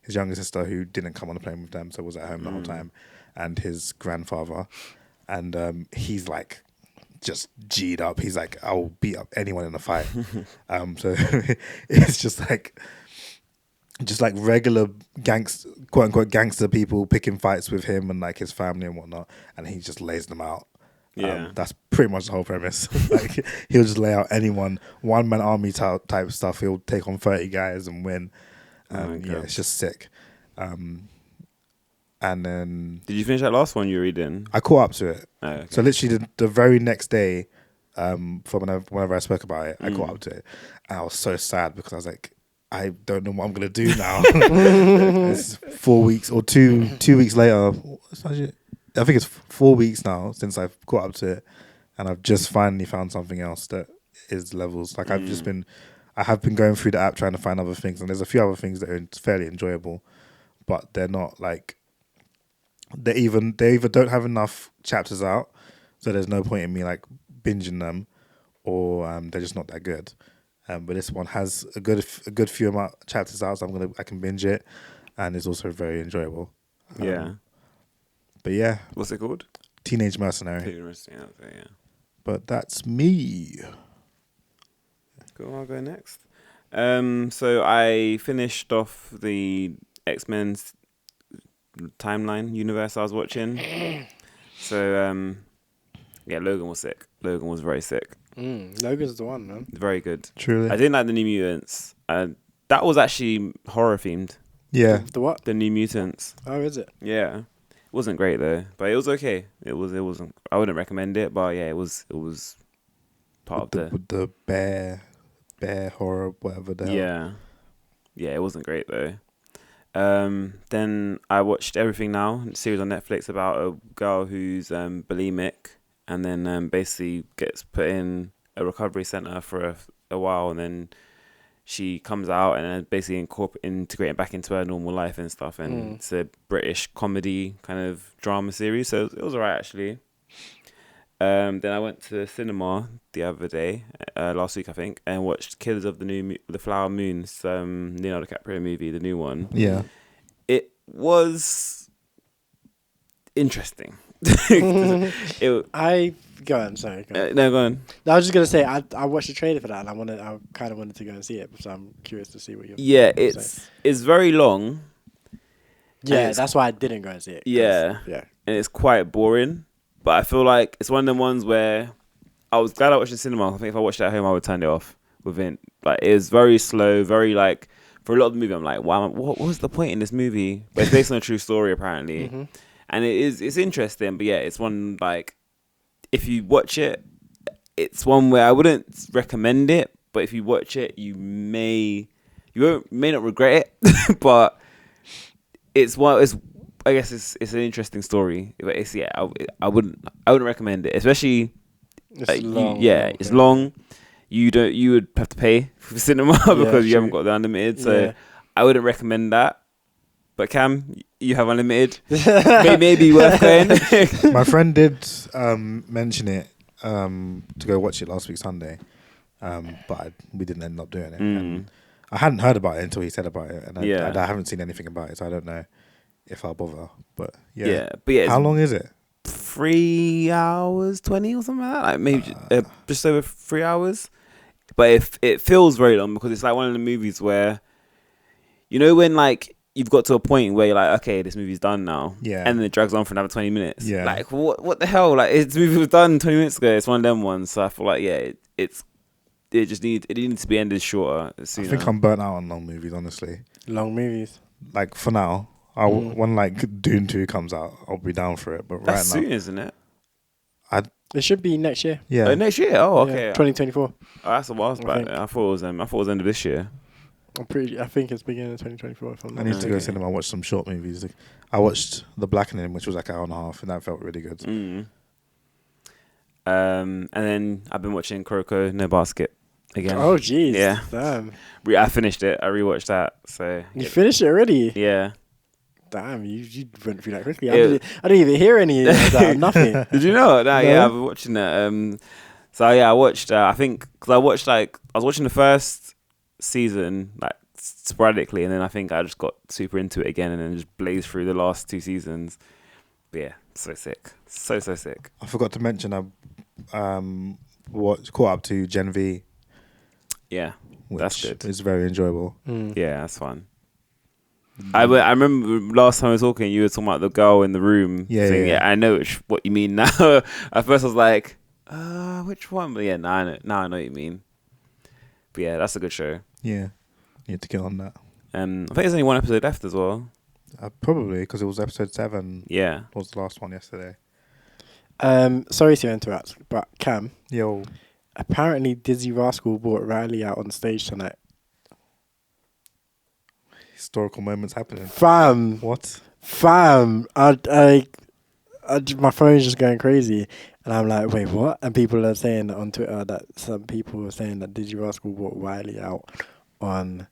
Speaker 1: younger sister who didn't come on the plane with them, so was at home the whole time, and his grandfather. And he's like just G'd up. He's like, I'll beat up anyone in a fight. So it's just like regular quote unquote gangster people picking fights with him and like his family and whatnot, and he just lays them out.
Speaker 4: Yeah.
Speaker 1: That's pretty much the whole premise. Like he'll just lay out anyone, one man army type stuff. He'll take on 30 guys and win. Yeah, it's just sick. And then
Speaker 4: Did you finish that last one you were reading?
Speaker 1: I caught up to it.
Speaker 4: Oh, okay.
Speaker 1: So literally the very next day, from whenever I spoke about it, I caught up to it. And I was so sad because I was like, I don't know what I'm gonna do now. It's 4 weeks or two weeks later. I think it's 4 weeks now since I've caught up to it, and I've just finally found something else that is levels. Like I have been going through the app trying to find other things, and there's a few other things that are fairly enjoyable, but they're not like they either don't have enough chapters out, so there's no point in me like binging them, or they're just not that good. But this one has a good few amount of chapters out, so I can binge it, and it's also very enjoyable.
Speaker 4: Yeah.
Speaker 1: But yeah,
Speaker 4: What's it called?
Speaker 1: Teenage Mercenary.
Speaker 4: Yeah.
Speaker 1: But that's me.
Speaker 4: Cool, I'll go next. So I finished off the X-Men's timeline universe I was watching. So yeah, Logan was sick. Logan was very sick.
Speaker 3: Logan's the one, man.
Speaker 4: Very good.
Speaker 1: Truly.
Speaker 4: I didn't like the New Mutants. That was actually horror themed.
Speaker 1: Yeah.
Speaker 3: The what?
Speaker 4: The New Mutants.
Speaker 3: Oh, is it?
Speaker 4: Yeah. It wasn't great though, but it was okay. It wasn't. I wouldn't recommend it, but yeah, it was part
Speaker 1: With
Speaker 4: of
Speaker 1: the bear horror, whatever the hell.
Speaker 4: Yeah, it wasn't great though. Then I watched Everything Now, a series on Netflix about a girl who's bulimic, and then basically gets put in a recovery center for a while, and then she comes out and then basically integrating back into her normal life and stuff. And it's a British comedy kind of drama series, so it was alright actually. Then I went to the cinema the other day, last week I think, and watched Killers of the Flower Moon, Leonardo DiCaprio movie, the new one.
Speaker 1: Yeah.
Speaker 4: It was interesting.
Speaker 3: Go on, sorry. Go on.
Speaker 4: No, go on.
Speaker 3: I was just gonna say I watched the trailer for that, and I kind of wanted to go and see it, so I'm curious to see what you're.
Speaker 4: Yeah,
Speaker 3: what you're saying.
Speaker 4: it's very long.
Speaker 3: Yeah, that's why I didn't go and see it.
Speaker 4: Yeah, and it's quite boring. But I feel like it's one of them ones where I was glad I watched it in cinema. I think if I watched it at home, I would turn it off within. Like it was very slow, very like for a lot of the movie. I'm like, wow, what was the point in this movie? But it's based on a true story apparently, and it's interesting. But yeah, it's one like if you watch it, it's one where I wouldn't recommend it. But if you watch it, you may not regret it. But it's one. I guess it's an interesting story. But it's I wouldn't recommend it, especially.
Speaker 3: It's long.
Speaker 4: It's long. You would have to pay for cinema because you haven't got the unlimited. So I wouldn't recommend that. But Cam, you have unlimited. Maybe worth going.
Speaker 1: My friend did mention it to go watch it last week Sunday, but we didn't end up doing it. And I hadn't heard about it until he said about it, and I haven't seen anything about it, so I don't know if I'll bother. But yeah. How long is it?
Speaker 4: 3 hours 20 or something like that. Like maybe just over 3 hours. But it feels very long because it's like one of the movies where, you know, when like you've got to a point where you're like, okay, this movie's done now.
Speaker 1: Yeah.
Speaker 4: And then it drags on for another 20 minutes.
Speaker 1: Yeah.
Speaker 4: Like, what the hell? Like, this movie was done 20 minutes ago. It's one of them ones. So I feel like, yeah, it needs to be ended shorter. Sooner.
Speaker 1: I think I'm burnt out on long movies, honestly.
Speaker 3: Long movies.
Speaker 1: Like, for now, when like Dune 2 comes out, I'll be down for it. But
Speaker 4: That's
Speaker 1: right now,
Speaker 4: soon, isn't it?
Speaker 3: It should be next year.
Speaker 1: Yeah.
Speaker 4: Oh, next year? Oh, okay.
Speaker 3: 2024.
Speaker 4: Oh, that's a while back. I thought it was end of this year.
Speaker 3: I think it's beginning of 2024. If I'm
Speaker 1: I
Speaker 3: not
Speaker 1: need to go to
Speaker 3: mistaken.
Speaker 1: cinema and watch some short movies. I watched The Blackening, which was like an hour and a half, and that felt really good.
Speaker 4: And then I've been watching Kuroko no Basket again.
Speaker 3: Oh, jeez.
Speaker 4: Yeah.
Speaker 3: Damn.
Speaker 4: I finished it. I rewatched that. So
Speaker 3: You finished it already?
Speaker 4: yeah.
Speaker 3: Damn, you went through that quickly. I didn't even hear any of that. Nothing.
Speaker 4: Did you know? No,
Speaker 3: No.
Speaker 4: yeah, I've been watching it. So yeah, I watched. I think because I was watching the first season like sporadically, and then I think I just got super into it again, and then just blazed through the last 2 seasons. But yeah, so sick, so sick.
Speaker 1: I forgot to mention I caught up to Gen V.
Speaker 4: Yeah,
Speaker 1: Which
Speaker 4: that's good.
Speaker 1: It's very enjoyable.
Speaker 4: Yeah, that's fun. I remember last time we were talking, you were talking about the girl in the room.
Speaker 1: Yeah.
Speaker 4: I know what you mean now. At first I was like, Which one? But yeah, now I know what you mean. But yeah, that's a good show.
Speaker 1: Yeah, you have to get on that.
Speaker 4: I think there's only one episode left as well.
Speaker 1: Probably because it was episode 7.
Speaker 4: Yeah.
Speaker 1: Was the last one yesterday.
Speaker 3: Sorry to interrupt, but Cam,
Speaker 1: Yo,
Speaker 3: apparently Dizzy Rascal brought Riley out on stage tonight.
Speaker 1: historical moments happening.
Speaker 3: Fam,
Speaker 1: What?
Speaker 3: my phone's just going crazy, and I'm like, wait, what? And people are saying on Twitter that some people are saying that Dizzy Rascal brought Riley out on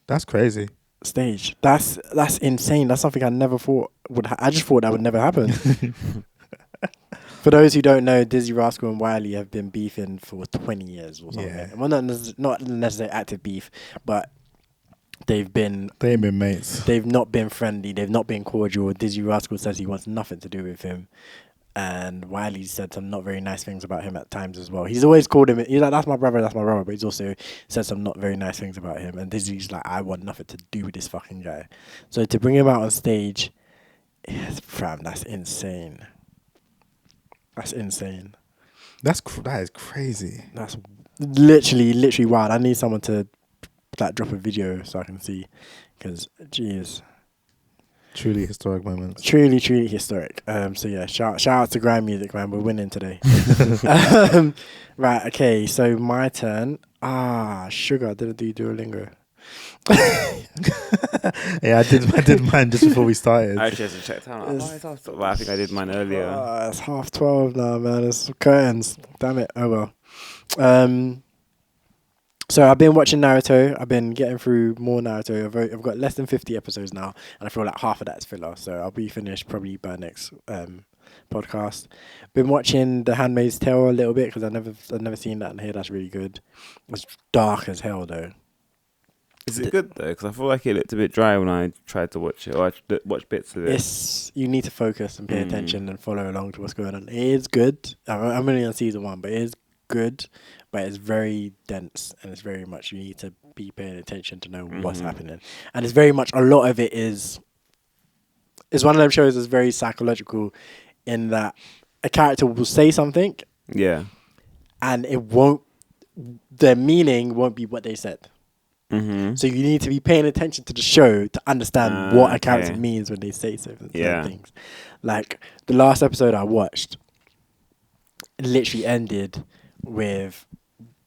Speaker 1: That's crazy.
Speaker 3: stage. That's insane. That's something I never thought would. I just thought that would never happen. For those who don't know, Dizzy Rascal and Wiley have been beefing for 20 years or something.
Speaker 1: Yeah.
Speaker 3: Well, not necessarily active beef, but they ain't been
Speaker 1: mates.
Speaker 3: They've not been friendly. They've not been cordial. Dizzy Rascal says he wants nothing to do with him, and Wiley said some not very nice things about him at times as well. He's always called him. He's like, that's my brother. But he's also said some not very nice things about him. And Dizzy's like, I want nothing to do with this fucking guy. So to bring him out on stage, fam, that's insane. That's insane.
Speaker 1: That is crazy.
Speaker 3: That's literally wild. I need someone to like drop a video so I can see, because jeez,
Speaker 1: Truly historic moments.
Speaker 3: truly historic. So yeah, shout out to grime music, man. We're winning today. Right, okay. So my turn. Sugar. I didn't do Duolingo.
Speaker 1: Yeah, I did mine just before we started.
Speaker 4: I actually have to check time. Well, I think I did mine earlier.
Speaker 3: It's 12:30 now, man. It's curtains. Damn it. Oh well. So I've been watching Naruto. I've been getting through more Naruto. I've got less than 50 episodes now, and I feel like half of that's filler. So I'll be finished probably by next podcast. Been watching The Handmaid's Tale a little bit because I've never seen that, and here that's really good. It's dark as hell though.
Speaker 4: Is it good though? Because I feel like it looked a bit dry when I tried to watch it, or I watched bits of it.
Speaker 3: You need to focus and pay attention and follow along to what's going on. It is good. I'm only on season 1, but it is good. But it's very dense, and it's very much you need to be paying attention to know what's happening. And it's very much, a lot of it is one of them shows that's very psychological, in that a character will say something,
Speaker 4: Yeah.
Speaker 3: and their meaning won't be what they said. So you need to be paying attention to the show to understand what a character means when they say certain things. Like the last episode I watched, it literally ended with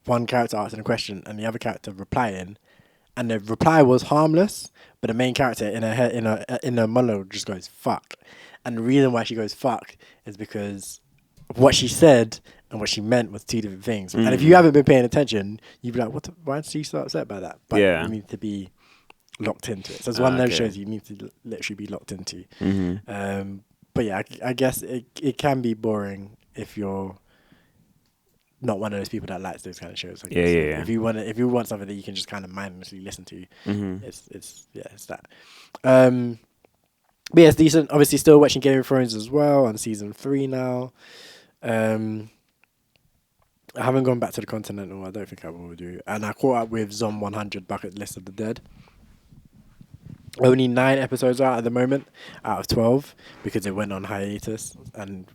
Speaker 3: one character asking a question and the other character replying, and the reply was harmless, but the main character in her monologue just goes fuck. And the reason why she goes fuck is because what she said and what she meant was two different things. And if you haven't been paying attention, you'd be like, why did she so upset by that? But you need to be locked into it. So it's one of those shows you need to literally be locked into. But yeah, I guess it can be boring if you're not one of those people that likes those kind of shows. I guess.
Speaker 4: Yeah.
Speaker 3: If you want something that you can just kind of mindlessly listen to, it's that. But yeah, it's decent. Obviously, still watching Game of Thrones as well on season 3 now. I haven't gone back to the Continental. I don't think I will do. And I caught up with Zom 100 Bucket List of the Dead. Only 9 episodes out at the moment, out of 12, because it went on hiatus, and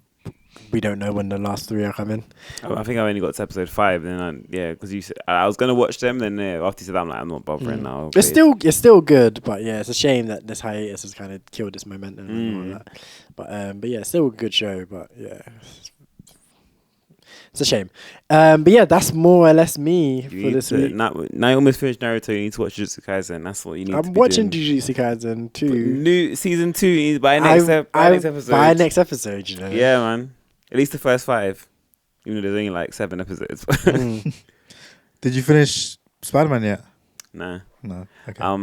Speaker 3: we don't know when the last 3 are coming.
Speaker 4: I think I only got to episode 5. Then because you said I was gonna watch them. Then after you said that, I'm like, I'm not bothering now.
Speaker 3: It's still good, but yeah, it's a shame that this hiatus has kind of killed its momentum and all that. But yeah, still a good show. But yeah, it's a shame. But yeah, that's more or less me for this week.
Speaker 4: Now you almost finished Naruto. You need to watch Jujutsu Kaisen. That's what you need.
Speaker 3: I'm watching Jujutsu Kaisen too.
Speaker 4: New season 2 by next episode.
Speaker 3: By next episode, you know.
Speaker 4: Yeah, man. At least the first 5. Even though there's only like 7 episodes.
Speaker 1: Did you finish Spider-Man yet?
Speaker 4: Nah.
Speaker 1: No. Okay.
Speaker 4: I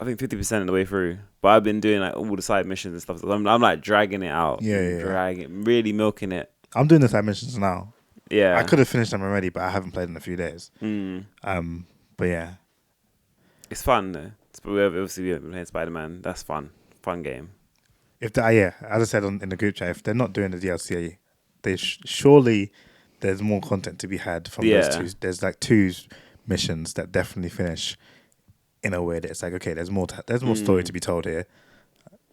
Speaker 4: think 50% of the way through. But I've been doing like all the side missions and stuff. So I'm like dragging it out. Really milking it.
Speaker 1: I'm doing the side missions now.
Speaker 4: Yeah.
Speaker 1: I could have finished them already, but I haven't played in a few days. But yeah.
Speaker 4: It's fun though. Obviously, we haven't played Spider-Man. That's fun. Fun game.
Speaker 1: If as I said in the group chat, if they're not doing the DLC, surely there's more content to be had from those two. There's like 2 missions that definitely finish in a way that it's like, okay, there's more story to be told here,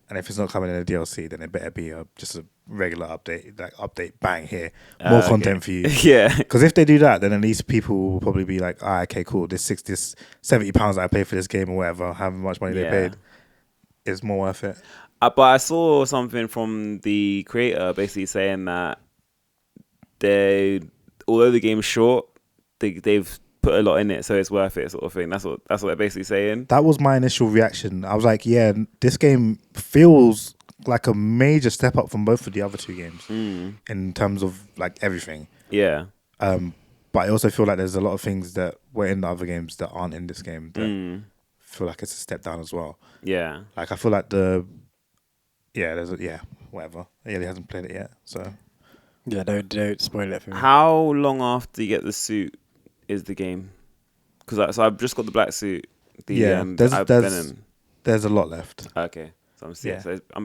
Speaker 1: And if it's not coming in a DLC, then it better be just a regular update. Like update, bang, here, more content for you.
Speaker 4: Yeah.
Speaker 1: Because if they do that, then at least people will probably be like, okay, cool. This £70 that I paid for this game or whatever, however much money they paid, is more worth it.
Speaker 4: But I saw something from the creator basically saying that although the game's short, they've put a lot in it, so it's worth it, sort of thing. That's what they're basically saying.
Speaker 1: That was my initial reaction. I was like, yeah, this game feels like a major step up from both of the other two games in terms of like everything.
Speaker 4: Yeah.
Speaker 1: But I also feel like there's a lot of things that were in the other games that aren't in this game that feel like it's a step down as well.
Speaker 4: Yeah.
Speaker 1: Like I feel like whatever. He hasn't played it yet, so
Speaker 3: Yeah, don't spoil it for me.
Speaker 4: How long after you get the suit is the game? Because I've just got the black suit.
Speaker 1: There's a lot left.
Speaker 4: Okay, so I'm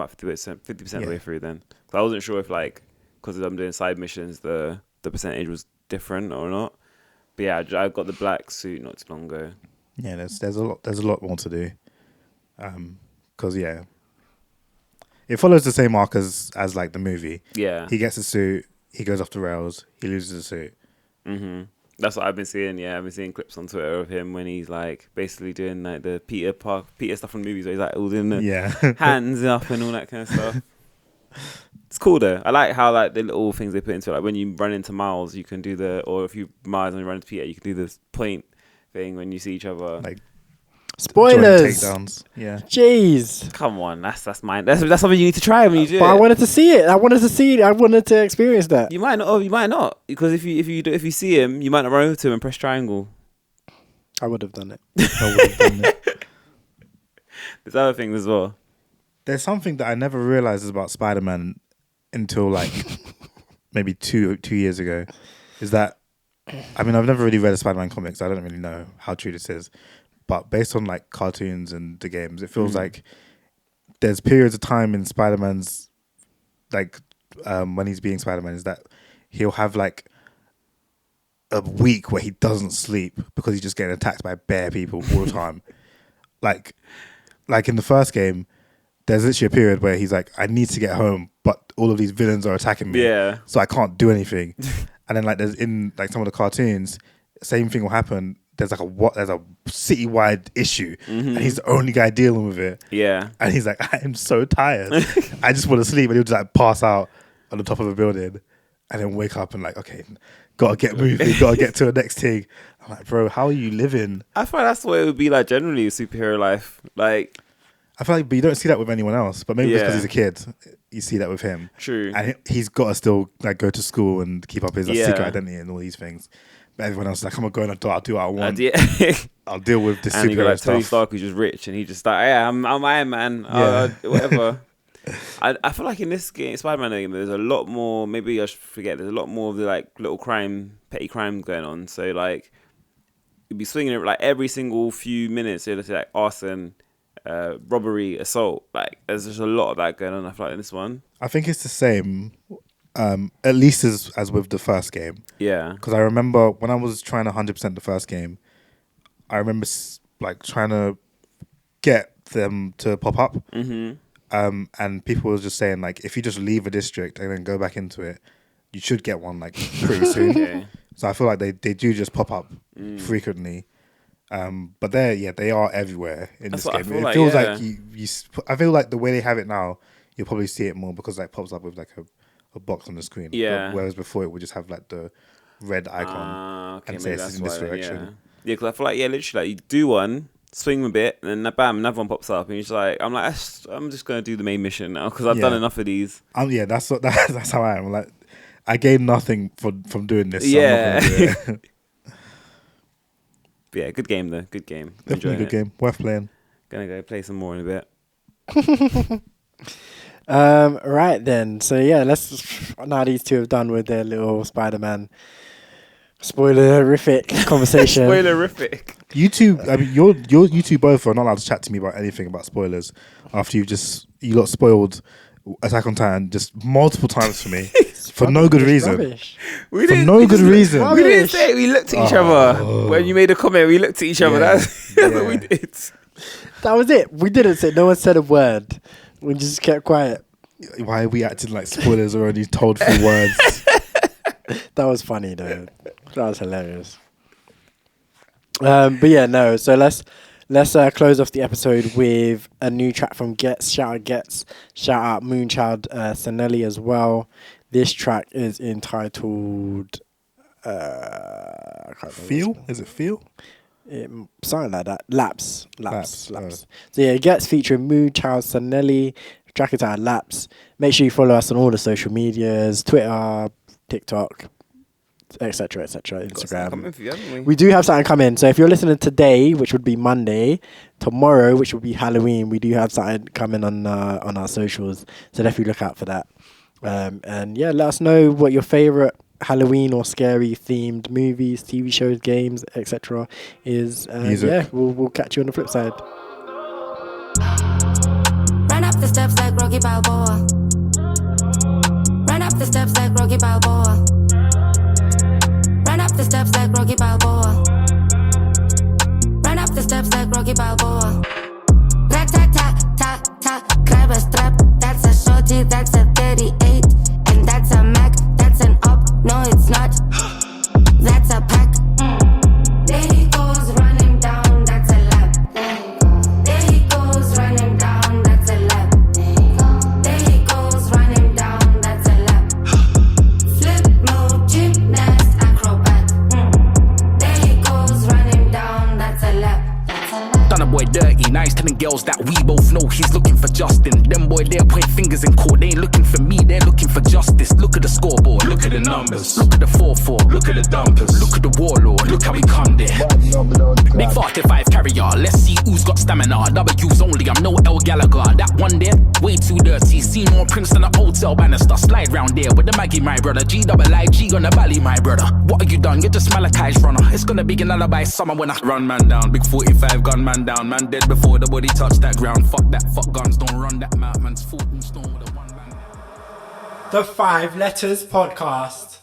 Speaker 4: about 50% of the way through then. So I wasn't sure if because I'm doing side missions, the percentage was different or not. But yeah, I got the black suit not too long ago.
Speaker 1: Yeah, there's a lot more to do. Because it follows the same arc as like the movie.
Speaker 4: Yeah,
Speaker 1: he gets a suit, he goes off the rails, he loses the suit.
Speaker 4: That's what I've been seeing. Yeah, I've been seeing clips on Twitter of him when he's like basically doing like the Peter stuff from the movies where he's like all doing the hands up and all that kind of stuff. It's cool though. I like how like the little things they put into it. Like when you run into Miles, you can do or if you Miles and you run into Peter, you can do this point thing when you see each other.
Speaker 1: Like
Speaker 3: spoilers.
Speaker 1: Takedowns. Yeah.
Speaker 3: Jeez.
Speaker 4: Come on, that's mine. That's something you need to try when you do it.
Speaker 3: But I wanted to see it. I wanted to experience that.
Speaker 4: You might not. Oh, you might not. Because if you see him, you might not run over to him and press triangle.
Speaker 3: I would have done it.
Speaker 4: There's other things as well.
Speaker 1: There's something that I never realized about Spider-Man until like maybe two years ago. Is that I've never really read a Spider-Man comics. I don't really know how true this is. But based on like cartoons and the games, it feels like there's periods of time in Spider-Man's like when he's being Spider-Man is that he'll have like a week where he doesn't sleep because he's just getting attacked by bare people all the time. like in the first game, there's literally a period where he's like, I need to get home, but all of these villains are attacking me, so I can't do anything. And then like there's in like some of the cartoons, same thing will happen. There's like a citywide issue, and he's the only guy dealing with it. Yeah, and he's like, I am so tired, I just want to sleep, and he'll just like pass out on the top of a building, and then wake up and like, okay, gotta get moving, gotta get to the next thing. I'm like, bro, how are you living?
Speaker 4: I feel like that's what it would be like generally superhero life. Like,
Speaker 1: I feel like, but you don't see that with anyone else. But maybe it's because he's a kid, you see that with him.
Speaker 4: True,
Speaker 1: and he's got to still like go to school and keep up his secret identity and all these things. But everyone else is like, I'm gonna go and I'll do what I want. I'll deal with this
Speaker 4: and you got like
Speaker 1: stuff.
Speaker 4: Tony Stark who's just rich and he just like, yeah, I'm Iron Man. Whatever. I feel like in this game, Spider-Man game, there's a lot more. Maybe I should forget. There's a lot more of the like little petty crime going on. So like, you'd be swinging it like every single few minutes. So let's say like arson, robbery, assault. Like there's just a lot of that going on. I feel like in this one.
Speaker 1: I think it's the same. At least as with the first game. Yeah. Because I remember when I was trying to 100% the first game, I remember like trying to get them to pop up. And people were just saying like, if you just leave a district and then go back into it, you should get one like pretty soon. Okay. So I feel like they do just pop up frequently. But they are everywhere in this game. It feels like I feel like the way they have it now, you'll probably see it more because it pops up with like a box on the screen.
Speaker 4: Yeah.
Speaker 1: Whereas before it would just have like the red icon and say it's in this direction.
Speaker 4: Yeah, because I feel like literally like you do one, swing a bit, and then bam, another one pops up, and you're just like, I'm just gonna do the main mission now because I've done enough of these.
Speaker 1: That's how I am. Like I gain nothing from doing this. So
Speaker 4: yeah.
Speaker 1: I'm not gonna do it.
Speaker 4: But yeah, good game though. Good game.
Speaker 1: Definitely good game. Worth playing.
Speaker 4: Gonna go play some more in a bit.
Speaker 3: Right then. So yeah, now these two have done with their little Spider-Man spoilerific conversation.
Speaker 4: Spoilerific.
Speaker 1: You two, you two both are not allowed to chat to me about anything about spoilers after you lot spoiled Attack on Titan just multiple times for me for no good reason. We
Speaker 4: didn't say it. We looked at each other when you made a comment. We looked at each other. That's what we did.
Speaker 3: That was it. We didn't say. No one said a word. We just kept quiet.
Speaker 1: Why are we acting like spoilers are only told through words?
Speaker 3: That was funny though. That was hilarious. But yeah, no. So let's close off the episode with a new track from Ghetts. Shout out Ghetts. Shout out Moonchild, Sanelly as well. This track is entitled I can't remember.
Speaker 1: Feel? Is it Feel?
Speaker 3: Something like that. Laps.
Speaker 1: Oh.
Speaker 3: So yeah, Ghetts featuring Moonchild, Sanelly. Track is out Laps. Make sure you follow us on all the social medias: Twitter, TikTok, etc., Instagram. We do have something coming. So if you're listening today, which would be Monday, tomorrow, which would be Halloween, we do have something coming on our socials. So definitely look out for that. And yeah, let us know what your favorite Halloween or scary themed movies, TV shows, games, etc. is. Yeah, we'll catch you on the flip side.
Speaker 9: Run up the steps like Rocky Balboa. Run up the steps like Rocky Balboa. Run up the steps like Rocky Balboa. Run up the steps like Rocky Balboa. Rat tat tat tat tat. Grab a strap. That's a shorty. That's a 38. And that's a Mac. That's an up. No, it's not. That's a pack. There he goes running down. That's a lap. There he goes running down. That's a lap. There he goes running down. That's a lap. Flip mode, gymnast, acrobat. There he goes running down. That's a lap.
Speaker 10: Done a boy dirty, nice telling girls that we both know he's looking for Justin. Them boy there point fingers in court, they ain't looking for me, they're looking for justice. Look at the scoreboard, look at the numbers, look at the 4-4, look at the dumpers, look at the warlord, look how we come there. Big 45 carrier, let's see who's got stamina. W's only, I'm no El Gallagher. That one there, way too dirty. See more Prince than a hotel banister. Slide round there with the Maggie, my brother. G-double-I-G on the valley, my brother. What have you done? You're just Malachi's runner. It's gonna be an alibi summer when I run man down. Big 45 gun man down. Man dead before the body touched that ground. Fuck that, fuck guns, don't run that mouth. Man's 14 stone with a one man.
Speaker 2: The 5 Letters Podcast.